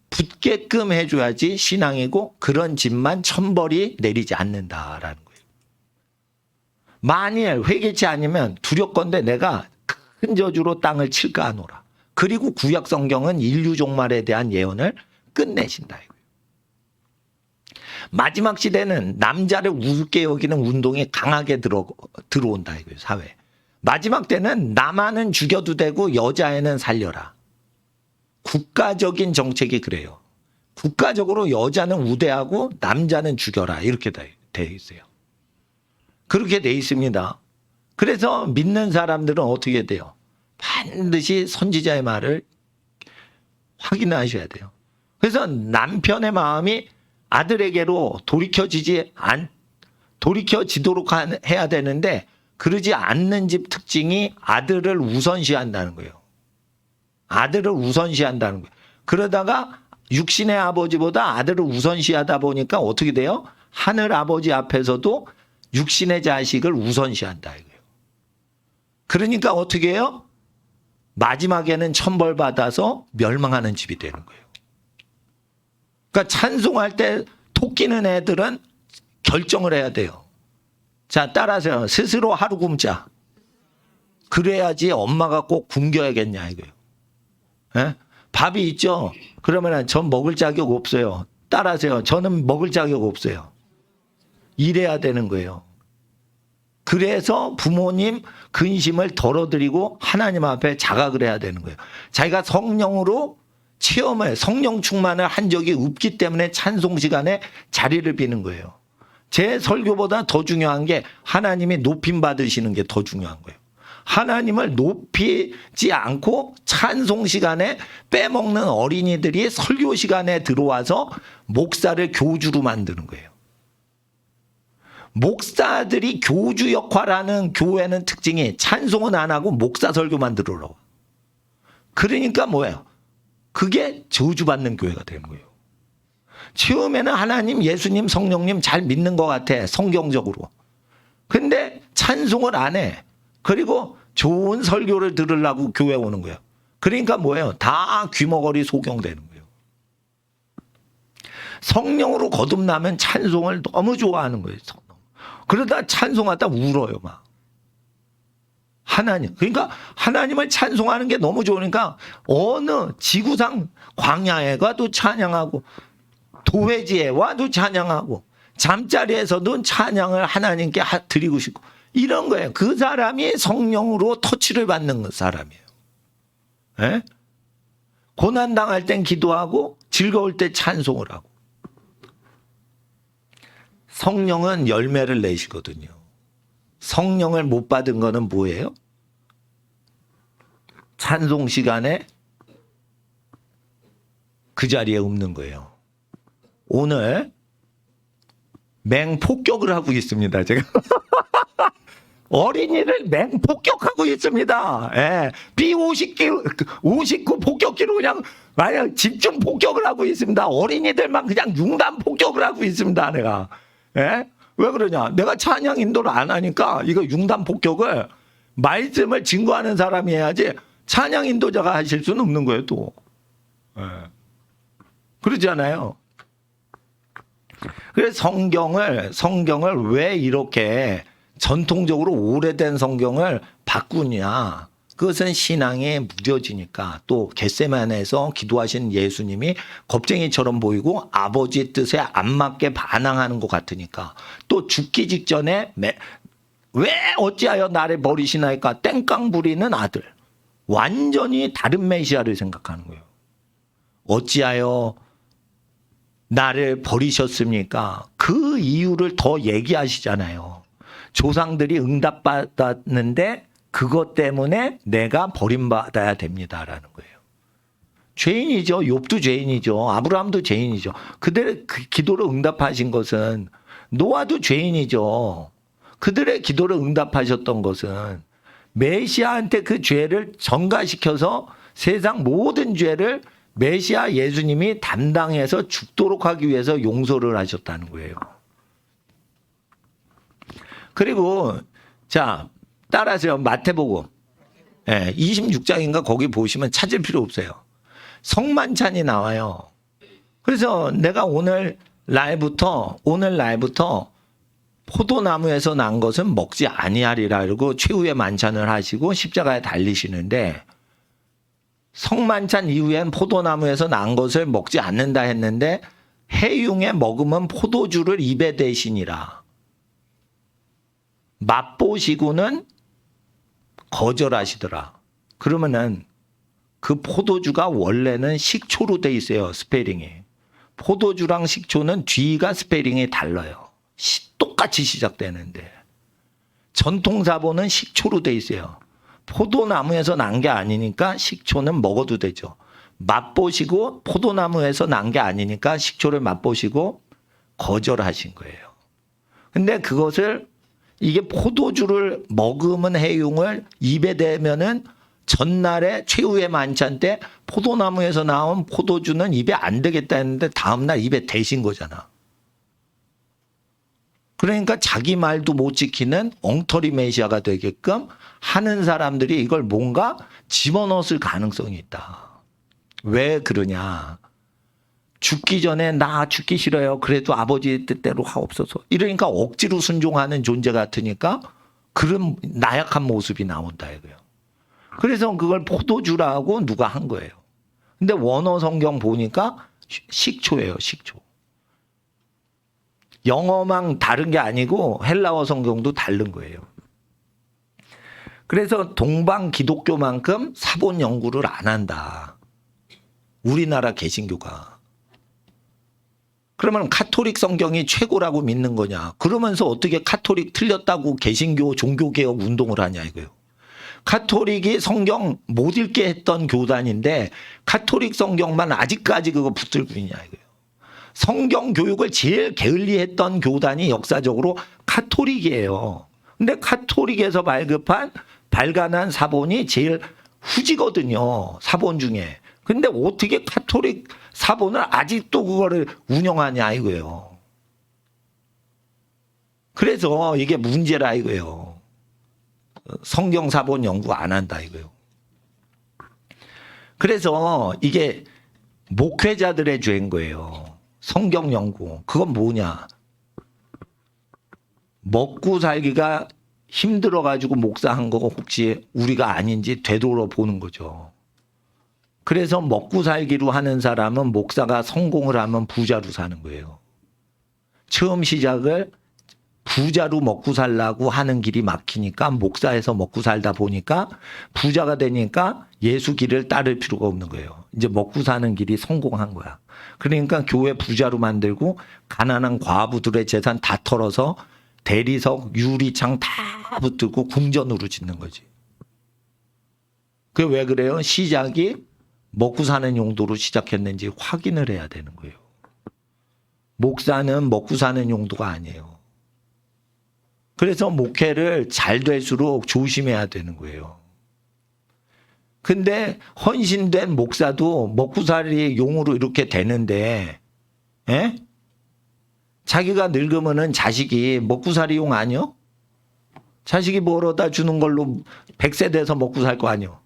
붙게끔 해줘야지 신앙이고, 그런 집만 천벌이 내리지 않는다라는 거예요. 만일 회개치 않으면 두렵건대 내가 큰 저주로 땅을 칠까 하노라. 그리고 구약 성경은 인류 종말에 대한 예언을 끝내신다. 마지막 시대는 남자를 우습게 여기는 운동이 강하게 들어온다 이거예요, 사회에. 마지막 때는 남아는 죽여도 되고 여자애는 살려라. 국가적인 정책이 그래요. 국가적으로 여자는 우대하고 남자는 죽여라, 이렇게 돼 있어요. 그렇게 돼 있습니다. 그래서 믿는 사람들은 어떻게 돼요? 반드시 선지자의 말을 확인하셔야 돼요. 그래서 남편의 마음이 아들에게로 돌이켜지도록 해야 되는데, 그러지 않는 집 특징이 아들을 우선시한다는 거예요. 아들을 우선시한다는 거예요. 그러다가 육신의 아버지보다 아들을 우선시하다 보니까 어떻게 돼요? 하늘 아버지 앞에서도 육신의 자식을 우선시한다 이거예요. 그러니까 어떻게 해요? 마지막에는 천벌받아서 멸망하는 집이 되는 거예요. 그러니까 찬송할 때 토끼는 애들은 결정을 해야 돼요. 자, 따라서 스스로 하루 굶자. 그래야지 엄마가 꼭 굶겨야겠냐 이거예요. 예? 밥이 있죠? 그러면 전 먹을 자격 없어요. 따라하세요. 저는 먹을 자격 없어요. 일해야 되는 거예요. 그래서 부모님 근심을 덜어드리고 하나님 앞에 자각을 해야 되는 거예요. 자기가 성령으로 체험을, 성령 충만을 한 적이 없기 때문에 찬송 시간에 자리를 비는 거예요. 제 설교보다 더 중요한 게 하나님이 높임 받으시는 게 더 중요한 거예요. 하나님을 높이지 않고 찬송 시간에 빼먹는 어린이들이 설교 시간에 들어와서 목사를 교주로 만드는 거예요. 목사들이 교주 역할하는 교회는 특징이 찬송은 안 하고 목사 설교만 들으러. 그러니까 뭐예요? 그게 저주받는 교회가 되는 거예요. 처음에는 하나님, 예수님, 성령님 잘 믿는 것 같아, 성경적으로. 근데 찬송을 안 해. 그리고 좋은 설교를 들으려고 교회 오는 거예요. 그러니까 뭐예요? 다 귀머거리 소경되는 거예요. 성령으로 거듭나면 찬송을 너무 좋아하는 거예요. 그러다 찬송하다 울어요, 막. 하나님. 그러니까 하나님을 찬송하는 게 너무 좋으니까 어느 지구상 광야에 가도 찬양하고, 도회지에 와도 찬양하고, 잠자리에서도 찬양을 하나님께 드리고 싶고, 이런 거예요. 그 사람이 성령으로 터치를 받는 사람이에요. 예? 고난당할 땐 기도하고 즐거울 때 찬송을 하고. 성령은 열매를 내시거든요. 성령을 못 받은 거는 뭐예요? 찬송 시간에 그 자리에 없는 거예요. 오늘 맹폭격을 하고 있습니다, 제가. 어린이를 맹폭격하고 있습니다. 예. B59 폭격기로 그냥 만약 집중 폭격을 하고 있습니다. 어린이들만 그냥 융단 폭격을 하고 있습니다, 내가. 예? 왜 그러냐? 내가 찬양 인도를 안 하니까 이거 융단 폭격을 말씀을 증거하는 사람이 해야지 찬양 인도자가 하실 수는 없는 거예요, 또. 예. 그러지 않아요? 그래서 성경을 왜 이렇게 전통적으로 오래된 성경을 바꾸냐. 그것은 신앙에 무뎌지니까. 또 겟세마네에서 기도하신 예수님이 겁쟁이처럼 보이고 아버지 뜻에 안 맞게 반항하는 것 같으니까. 또 죽기 직전에 왜 어찌하여 나를 버리시나이까 땡깡 부리는 아들. 완전히 다른 메시아를 생각하는 거예요. 어찌하여 나를 버리셨습니까? 그 이유를 더 얘기하시잖아요. 조상들이 응답받았는데 그것 때문에 내가 버림받아야 됩니다라는 거예요. 죄인이죠. 욥도 죄인이죠. 아브라함도 죄인이죠. 그들의 그 기도를 응답하신 것은 노아도 죄인이죠. 그들의 기도를 응답하셨던 것은 메시아한테 그 죄를 전가시켜서 세상 모든 죄를 메시아 예수님이 담당해서 죽도록 하기 위해서 용서를 하셨다는 거예요. 그리고 자, 따라서요. 마태복음 26장인가 거기 보시면 찾을 필요 없어요. 성만찬이 나와요. 그래서 내가 오늘 날부터 포도나무에서 난 것은 먹지 아니하리라 그러고 최후의 만찬을 하시고 십자가에 달리시는데, 성만찬 이후엔 포도나무에서 난 것을 먹지 않는다 했는데 해융에 머금은 포도주를 입에 대시니라. 맛보시고는 거절하시더라. 그러면은 그 포도주가 원래는 식초로 돼 있어요. 스페링이. 포도주랑 식초는 뒤가 스페링이 달라요. 똑같이 시작되는데 전통사본은 식초로 돼 있어요. 포도나무에서 난 게 아니니까 식초는 먹어도 되죠. 맛보시고 포도나무에서 난 게 아니니까 식초를 맛보시고 거절하신 거예요. 근데 그것을 이게 포도주를 머금은 해융을 입에 대면은 전날에 최후의 만찬 때 포도나무에서 나온 포도주는 입에 안 되겠다 했는데 다음날 입에 대신 거잖아. 그러니까 자기 말도 못 지키는 엉터리 메시아가 되게끔 하는 사람들이 이걸 뭔가 집어넣었을 가능성이 있다. 왜 그러냐. 죽기 전에 나 죽기 싫어요. 그래도 아버지 뜻대로 하옵소서. 이러니까 억지로 순종하는 존재 같으니까 그런 나약한 모습이 나온다 이거예요. 그래서 그걸 포도주라고 누가 한 거예요. 근데 원어 성경 보니까 식초예요. 식초. 영어만 다른 게 아니고 헬라어 성경도 다른 거예요. 그래서 동방 기독교만큼 사본 연구를 안 한다. 우리나라 개신교가. 그러면 카톨릭 성경이 최고라고 믿는 거냐. 그러면서 어떻게 카톨릭 틀렸다고 개신교 종교개혁 운동을 하냐 이거예요. 카톨릭이 성경 못 읽게 했던 교단인데 카톨릭 성경만 아직까지 그거 붙들고 있냐 이거예요. 성경 교육을 제일 게을리했던 교단이 역사적으로 카톨릭이에요. 근데 카톨릭에서 발간한 사본이 제일 후지거든요. 사본 중에. 근데 어떻게 카톨릭 사본을 아직도 그거를 운영하냐 이거예요. 그래서 이게 문제라 이거예요. 성경 사본 연구 안 한다 이거예요. 그래서 이게 목회자들의 죄인 거예요. 성경 연구. 그건 뭐냐. 먹고 살기가 힘들어가지고 목사한 거 혹시 우리가 아닌지 되돌아보는 거죠. 그래서 먹고 살기로 하는 사람은 목사가 성공을 하면 부자로 사는 거예요. 처음 시작을 부자로 먹고 살라고 하는 길이 막히니까 목사에서 먹고 살다 보니까 부자가 되니까 예수 길을 따를 필요가 없는 거예요. 이제 먹고 사는 길이 성공한 거야. 그러니까 교회 부자로 만들고 가난한 과부들의 재산 다 털어서 대리석, 유리창 다 붙들고 궁전으로 짓는 거지. 그게 왜 그래요? 시작이 먹고 사는 용도로 시작했는지 확인을 해야 되는 거예요. 목사는 먹고 사는 용도가 아니에요. 그래서 목회를 잘 될수록 조심해야 되는 거예요. 근데 헌신된 목사도 먹고 살이 용으로 이렇게 되는데, 에? 자기가 늙으면은 자식이 먹고 살이 용 아니요? 자식이 벌어다 주는 걸로 100세 돼서 먹고 살 거 아니요?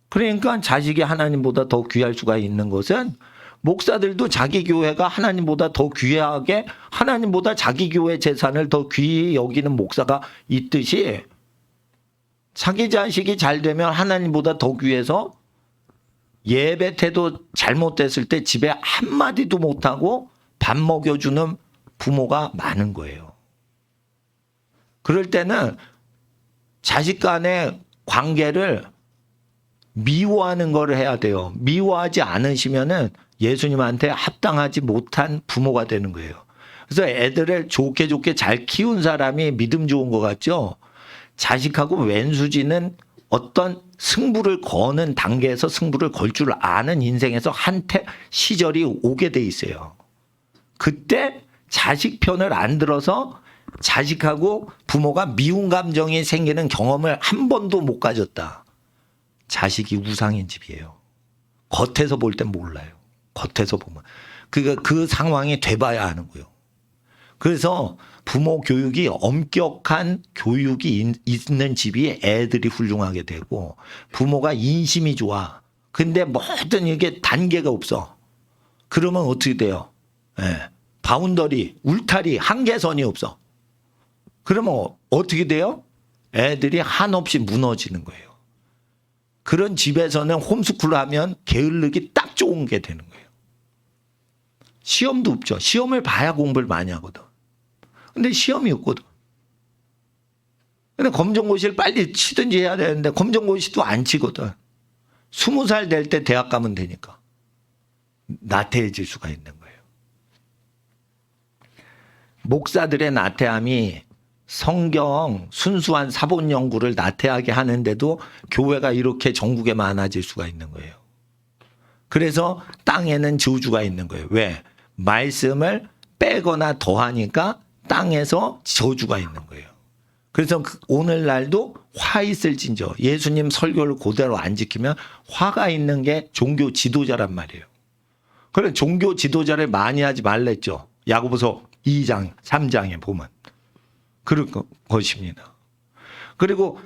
그러니까 자식이 하나님보다 더 귀할 수가 있는 것은 목사들도 자기 교회가 하나님보다 더 귀하게 하나님보다 자기 교회 재산을 더 귀히 여기는 목사가 있듯이 자기 자식이 잘 되면 하나님보다 더 귀해서 예배 태도 잘못됐을 때 집에 한마디도 못하고 밥 먹여주는 부모가 많은 거예요. 그럴 때는 자식 간의 관계를 미워하는 걸 해야 돼요. 미워하지 않으시면은 예수님한테 합당하지 못한 부모가 되는 거예요. 그래서 애들을 좋게 잘 키운 사람이 믿음 좋은 것 같죠? 자식하고 왼수지는 어떤 승부를 거는 단계에서 승부를 걸 줄 아는 인생에서 한때 시절이 오게 돼 있어요. 그때 자식 편을 안 들어서 자식하고 부모가 미운 감정이 생기는 경험을 한 번도 못 가졌다. 자식이 우상인 집이에요. 겉에서 볼 땐 몰라요. 겉에서 보면. 그 상황이 돼봐야 하는 거예요. 그래서 부모 교육이 엄격한 교육이 있는 집이 애들이 훌륭하게 되고 부모가 인심이 좋아. 근데 뭐든 이게 단계가 없어. 그러면 어떻게 돼요? 예. 바운더리, 울타리, 한계선이 없어. 그러면 어떻게 돼요? 애들이 한없이 무너지는 거예요. 그런 집에서는 홈스쿨을 하면 게을르기 딱 좋은 게 되는 거예요. 시험도 없죠. 시험을 봐야 공부를 많이 하거든. 근데 시험이 없거든. 근데 검정고시를 빨리 치든지 해야 되는데 검정고시도 안 치거든. 20살 될 때 대학 가면 되니까. 나태해질 수가 있는 거예요. 목사들의 나태함이 성경 순수한 사본 연구를 나태하게 하는데도 교회가 이렇게 전국에 많아질 수가 있는 거예요. 그래서 땅에는 저주가 있는 거예요. 왜? 말씀을 빼거나 더하니까 땅에서 저주가 있는 거예요. 그래서 오늘날도 화 있을진저 예수님 설교를 그대로 안 지키면 화가 있는 게 종교 지도자란 말이에요. 그래 종교 지도자를 많이 하지 말랬죠. 야고보서 2장, 3장에 보면. 그럴 것입니다. 그리고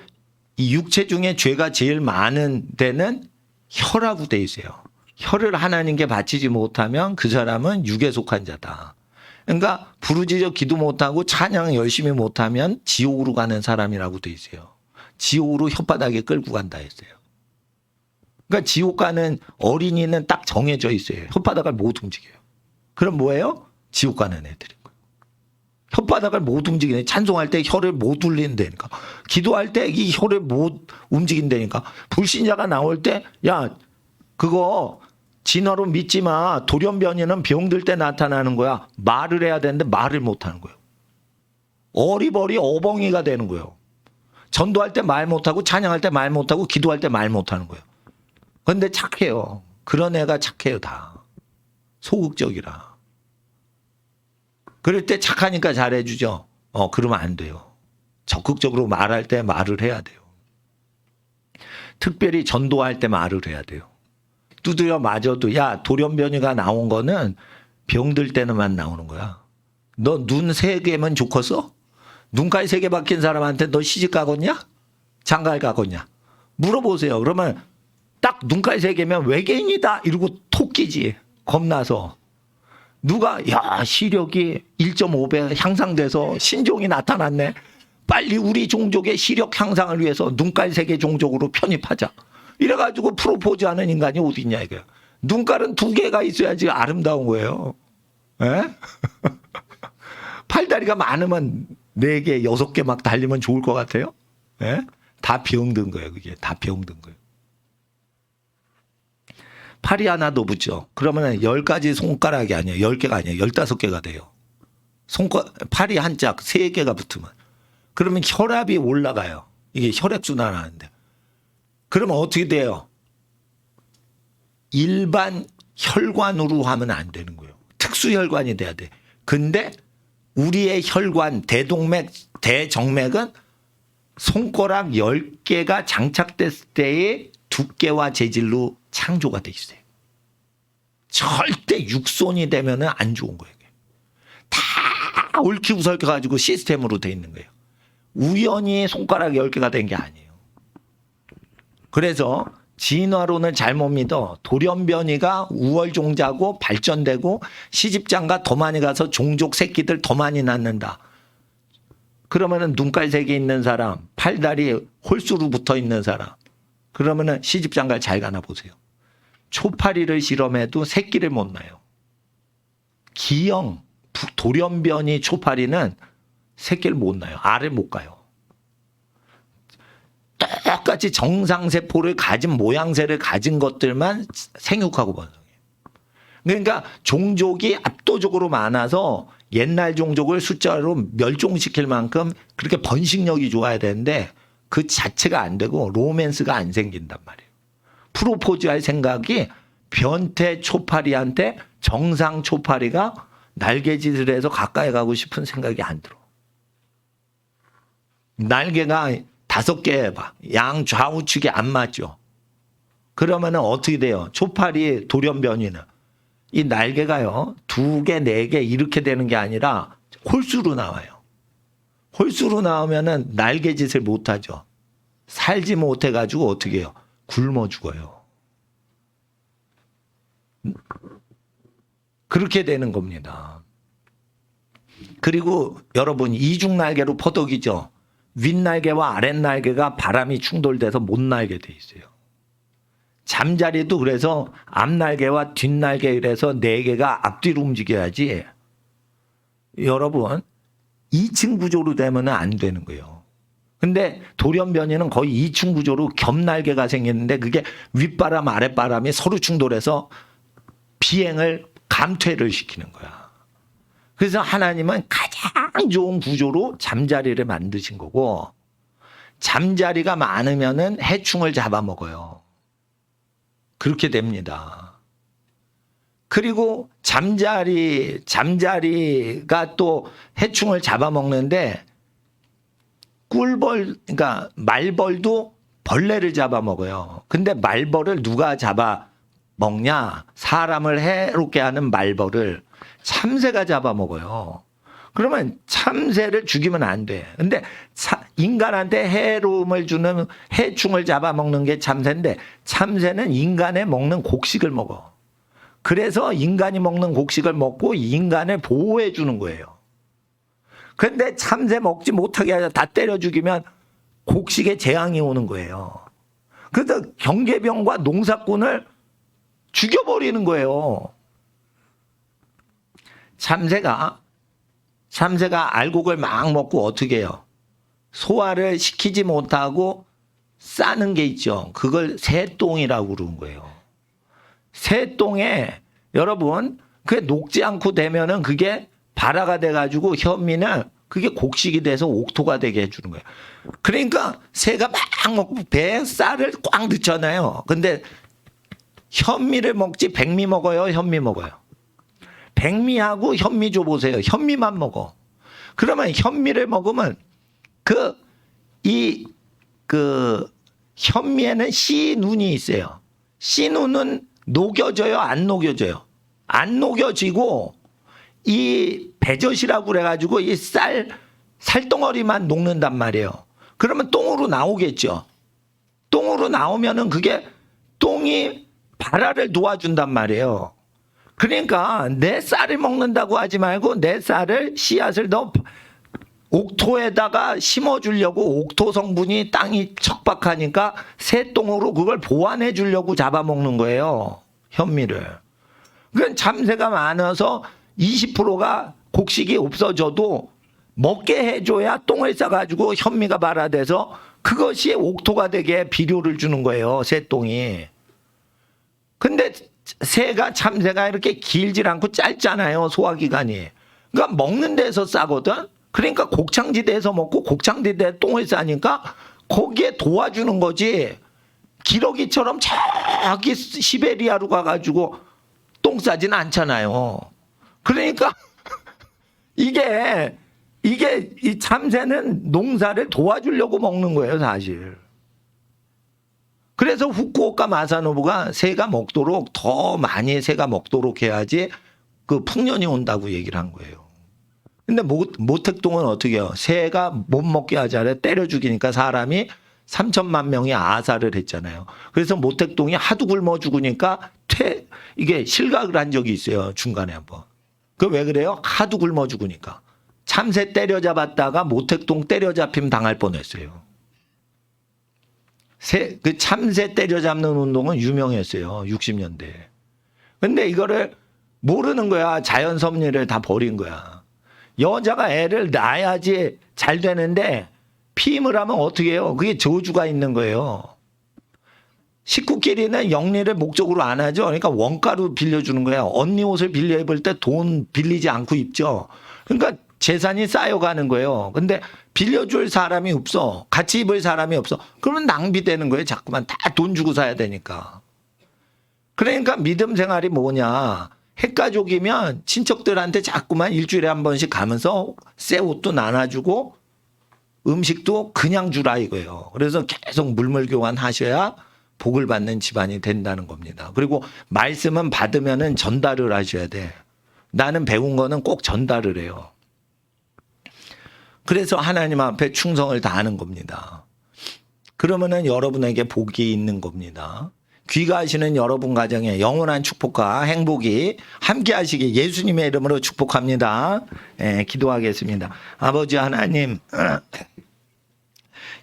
이 육체 중에 죄가 제일 많은 데는 혀라고 돼 있어요. 혀를 하나님께 바치지 못하면 그 사람은 육에 속한 자다. 그러니까 부르짖어 기도 못하고 찬양 열심히 못하면 지옥으로 가는 사람이라고 돼 있어요. 지옥으로 혓바닥에 끌고 간다 했어요. 그러니까 지옥 가는 어린이는 딱 정해져 있어요. 혓바닥을 못 움직여요. 그럼 뭐예요? 지옥 가는 애들인 거예요. 혓바닥을 못 움직이네. 찬송할 때 혀를 못 울린다니까. 기도할 때 이 혀를 못 움직인다니까. 불신자가 나올 때 야 그거 진화로 믿지 마. 돌연변이는 병들 때 나타나는 거야. 말을 해야 되는데 말을 못하는 거예요. 어리버리 어벙이가 되는 거예요. 전도할 때 말 못하고 찬양할 때 말 못하고 기도할 때 말 못하는 거예요. 그런데 착해요. 그런 애가 착해요 다. 소극적이라. 그럴 때 착하니까 잘해주죠. 그러면 안 돼요. 적극적으로 말할 때 말을 해야 돼요. 특별히 전도할 때 말을 해야 돼요. 두드려 맞아도 야 돌연변이가 나온 거는 병들 때는만 나오는 거야. 너 눈 3개면 좋겠어? 눈깔 3개 박힌 사람한테 너 시집 가겠냐? 장가를 가겠냐? 물어보세요. 그러면 딱 눈깔 3개면 외계인이다 이러고 토끼지. 겁나서. 누가 야 시력이 1.5배 향상돼서 신종이 나타났네. 빨리 우리 종족의 시력 향상을 위해서 눈깔 3개 종족으로 편입하자. 이래가지고 프로포즈하는 인간이 어디 있냐 이거야. 눈깔은 2개가 있어야지 아름다운 거예요. 에? 팔다리가 많으면 4개, 6개 막 달리면 좋을 것 같아요. 에? 다 병든 거예요. 그게 다 병든 거예요. 팔이 하나 더 붙죠. 그러면 10가지 손가락이 아니에요. 10개가 아니에요. 15개가 돼요. 팔이 한 짝, 3개가 붙으면. 그러면 혈압이 올라가요. 이게 혈액순환하는데. 그러면 어떻게 돼요? 일반 혈관으로 하면 안 되는 거예요. 특수혈관이 돼야 돼. 근데 우리의 혈관, 대동맥, 대정맥은 손가락 10개가 장착됐을 때의 두께와 재질로 창조가 돼 있어요. 절대 육손이 되면 안 좋은 거예요. 다 얽히고 설켜가지고 시스템으로 돼 있는 거예요. 우연히 손가락 10개가 된 게 아니에요. 그래서 진화론을 잘못 믿어. 돌연변이가 우월종자고 발전되고 시집장가 더 많이 가서 종족 새끼들 더 많이 낳는다. 그러면은 눈깔 3개 있는 사람, 팔다리 홀수로 붙어 있는 사람, 그러면은 시집장가를 잘 가나 보세요. 초파리를 실험해도 새끼를 못 낳아요. 기형, 돌연변이 초파리는 새끼를 못 낳아요. 알을 못 가요. 똑같이 정상세포를 가진 모양새를 가진 것들만 생육하고 번성해요. 그러니까 종족이 압도적으로 많아서 옛날 종족을 숫자로 멸종시킬 만큼 그렇게 번식력이 좋아야 되는데 그 자체가 안 되고 로맨스가 안 생긴단 말이에요. 프로포즈할 생각이 변태 초파리한테 정상 초파리가 날개짓을 해서 가까이 가고 싶은 생각이 안 들어. 날개가 5개 양 좌우측이 안 맞죠. 그러면 어떻게 돼요? 초파리 돌연변이는 이 날개가요 2개, 4개 이렇게 되는 게 아니라 홀수로 나와요. 홀수로 나오면은 날개짓을 못하죠. 살지 못해가지고 어떻게 해요? 굶어 죽어요. 그렇게 되는 겁니다. 그리고 여러분 이중날개로 퍼덕이죠. 윗날개와 아랫날개가 바람이 충돌돼서 못 날게 돼 있어요. 잠자리도 그래서 앞날개와 뒷날개 이래서 4개가 앞뒤로 움직여야지. 여러분 2층 구조로 되면 안 되는 거예요. 근데 돌연변이는 거의 2층 구조로 겹날개가 생겼는데 그게 윗바람 아랫바람이 서로 충돌해서 비행을 감퇴를 시키는 거야. 그래서 하나님은 가장 좋은 구조로 잠자리를 만드신 거고 잠자리가 많으면은 해충을 잡아먹어요. 그렇게 됩니다. 그리고 잠자리가 또 해충을 잡아먹는데 꿀벌, 그러니까 말벌도 벌레를 잡아먹어요. 근데 말벌을 누가 잡아먹냐? 사람을 해롭게 하는 말벌을 참새가 잡아먹어요. 그러면 참새를 죽이면 안 돼. 근데 인간한테 해로움을 주는 해충을 잡아먹는 게 참새인데 참새는 인간의 먹는 곡식을 먹어. 그래서 인간이 먹는 곡식을 먹고 인간을 보호해 주는 거예요. 그런데 참새 먹지 못하게 하자 다 때려 죽이면 곡식에 재앙이 오는 거예요. 그래서 경계병과 농사꾼을 죽여버리는 거예요. 참새가 알곡을 막 먹고 어떻게 해요? 소화를 시키지 못하고 싸는 게 있죠. 그걸 새똥이라고 그러는 거예요. 새똥에 여러분 그게 녹지 않고 되면은 그게 발화가 돼가지고 현미는 그게 곡식이 돼서 옥토가 되게 해주는 거예요. 그러니까 새가 막 먹고 배에 쌀을 꽉 넣잖아요. 근데 현미를 먹지 백미 먹어요? 현미 먹어요? 백미하고 현미 줘보세요. 현미만 먹어. 그러면 현미를 먹으면 현미에는 씨눈이 있어요. 씨눈은 녹여져요? 안 녹여져요? 안 녹여지고 이 배젖이라고 그래가지고 이 살덩어리만 녹는단 말이에요. 그러면 똥으로 나오겠죠. 똥으로 나오면은 그게 똥이 발화를 도와준단 말이에요. 그러니까 내 쌀을 먹는다고 하지 말고 내 쌀을 씨앗을 넣어 옥토에다가 심어주려고 옥토 성분이 땅이 척박하니까 새똥으로 그걸 보완해 주려고 잡아먹는 거예요. 현미를. 그건 참새가 많아서 20%가 곡식이 없어져도 먹게 해줘야 똥을 싸가지고 현미가 발화돼서 그것이 옥토가 되게 비료를 주는 거예요. 새똥이. 근데 참새가 이렇게 길질 않고 짧잖아요. 소화기관이. 그러니까 먹는 데서 싸거든. 그러니까 곡창지대에서 먹고 곡창지대에 똥을 싸니까 거기에 도와주는 거지. 기러기처럼 저기 시베리아로 가가지고 똥 싸지는 않잖아요. 그러니까 이게 이 참새는 농사를 도와주려고 먹는 거예요, 사실. 그래서 후쿠오카 마사노부가 새가 먹도록 더 많이 새가 먹도록 해야지 그 풍년이 온다고 얘기를 한 거예요. 근데 모택동은 어떻게 해요? 새가 못 먹게 하자래 때려 죽이니까 사람이 3천만 명이 아사를 했잖아요. 그래서 모택동이 하도 굶어 죽으니까 이게 실각을 한 적이 있어요. 중간에 한번. 그 왜 그래요? 하도 굶어 죽으니까. 참새 때려잡았다가 모택동 때려잡힘 당할 뻔했어요. 그 참새 때려잡는 운동은 유명했어요. 60년대. 근데 이거를 모르는 거야. 자연 섭리를 다 버린 거야. 여자가 애를 낳아야지 잘 되는데 피임을 하면 어떻게 해요? 그게 저주가 있는 거예요. 식구끼리는 영리를 목적으로 안 하죠. 그러니까 원가로 빌려주는 거야. 언니 옷을 빌려 입을 때 돈 빌리지 않고 입죠. 그러니까 재산이 쌓여가는 거예요. 근데 빌려줄 사람이 없어. 같이 입을 사람이 없어. 그러면 낭비되는 거예요. 자꾸만 다 돈 주고 사야 되니까. 그러니까 믿음 생활이 뭐냐. 핵가족이면 친척들한테 자꾸만 일주일에 한 번씩 가면서 새 옷도 나눠주고 음식도 그냥 주라 이거예요. 그래서 계속 물물교환 하셔야 복을 받는 집안이 된다는 겁니다. 그리고 말씀은 받으면은 전달을 하셔야 돼. 나는 배운 거는 꼭 전달을 해요. 그래서 하나님 앞에 충성을 다하는 겁니다. 그러면은 여러분에게 복이 있는 겁니다. 귀가하시는 여러분 가정에 영원한 축복과 행복이 함께 하시기 예수님의 이름으로 축복합니다. 기도하겠습니다. 아버지 하나님,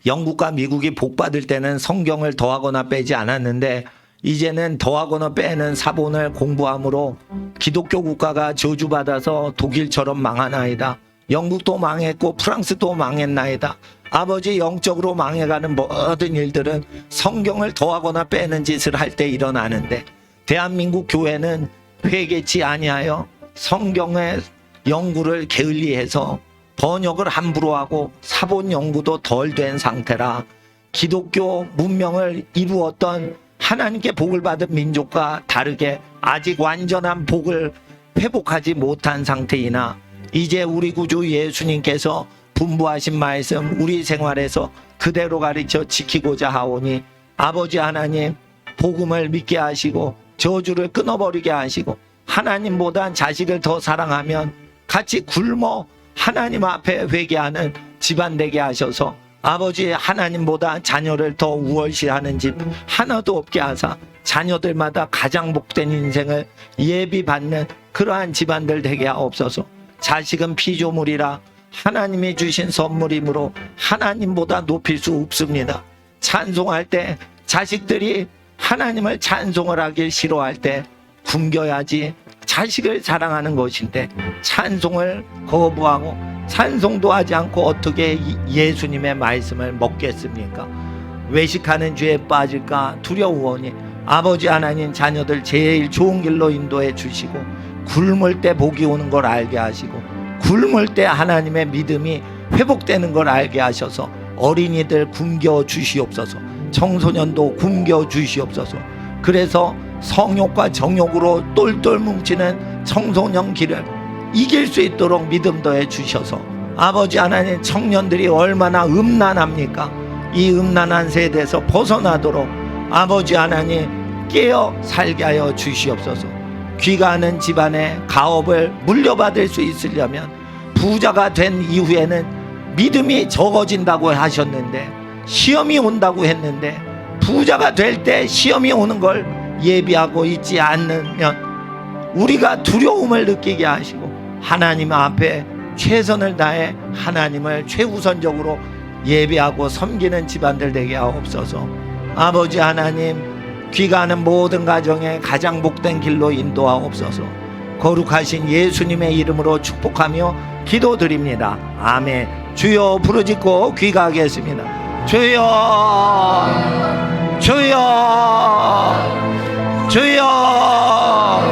영국과 미국이 복 받을 때는 성경을 더하거나 빼지 않았는데 이제는 더하거나 빼는 사본을 공부함으로 기독교 국가가 저주받아서 독일처럼 망하나이다. 영국도 망했고 프랑스도 망했나이다. 아버지, 영적으로 망해가는 모든 일들은 성경을 더하거나 빼는 짓을 할 때 일어나는데 대한민국 교회는 회개치 아니하여 성경의 연구를 게을리해서 번역을 함부로 하고 사본 연구도 덜 된 상태라 기독교 문명을 이루었던 하나님께 복을 받은 민족과 다르게 아직 완전한 복을 회복하지 못한 상태이나 이제 우리 구주 예수님께서 분부하신 말씀 우리 생활에서 그대로 가르쳐 지키고자 하오니 아버지 하나님, 복음을 믿게 하시고 저주를 끊어버리게 하시고 하나님보다 자식을 더 사랑하면 같이 굶어 하나님 앞에 회개하는 집안 되게 하셔서 아버지, 하나님보다 자녀를 더 우월시하는 집 하나도 없게 하사 자녀들마다 가장 복된 인생을 예비받는 그러한 집안들 되게 하옵소서. 자식은 피조물이라 하나님이 주신 선물이므로 하나님보다 높일 수 없습니다. 찬송할 때 자식들이 하나님을 찬송을 하길 싫어할 때 굶겨야지 자식을 사랑하는 것인데 찬송을 거부하고 찬송도 하지 않고 어떻게 예수님의 말씀을 먹겠습니까? 외식하는 죄에 빠질까 두려우오니 아버지 하나님, 자녀들 제일 좋은 길로 인도해 주시고 굶을 때 복이 오는 걸 알게 하시고 굶을 때 하나님의 믿음이 회복되는 걸 알게 하셔서 어린이들 굶겨 주시옵소서. 청소년도 굶겨 주시옵소서. 그래서 성욕과 정욕으로 똘똘 뭉치는 청소년 길을 이길 수 있도록 믿음 더해 주셔서 아버지 하나님, 청년들이 얼마나 음란합니까? 이 음란한 세대에서 벗어나도록 아버지 하나님 깨어 살게 하여 주시옵소서. 귀가하는 집안의 가업을 물려받을 수 있으려면 부자가 된 이후에는 믿음이 적어진다고 하셨는데 시험이 온다고 했는데 부자가 될 때 시험이 오는 걸 예비하고 있지 않으면 우리가 두려움을 느끼게 하시고 하나님 앞에 최선을 다해 하나님을 최우선적으로 예배하고 섬기는 집안들 되게 하옵소서. 아버지 하나님, 귀가하는 모든 가정에 가장 복된 길로 인도하옵소서. 거룩하신 예수님의 이름으로 축복하며 기도드립니다. 아멘. 주여 부르짖고 귀가하겠습니다. 주여, 주여, 주여.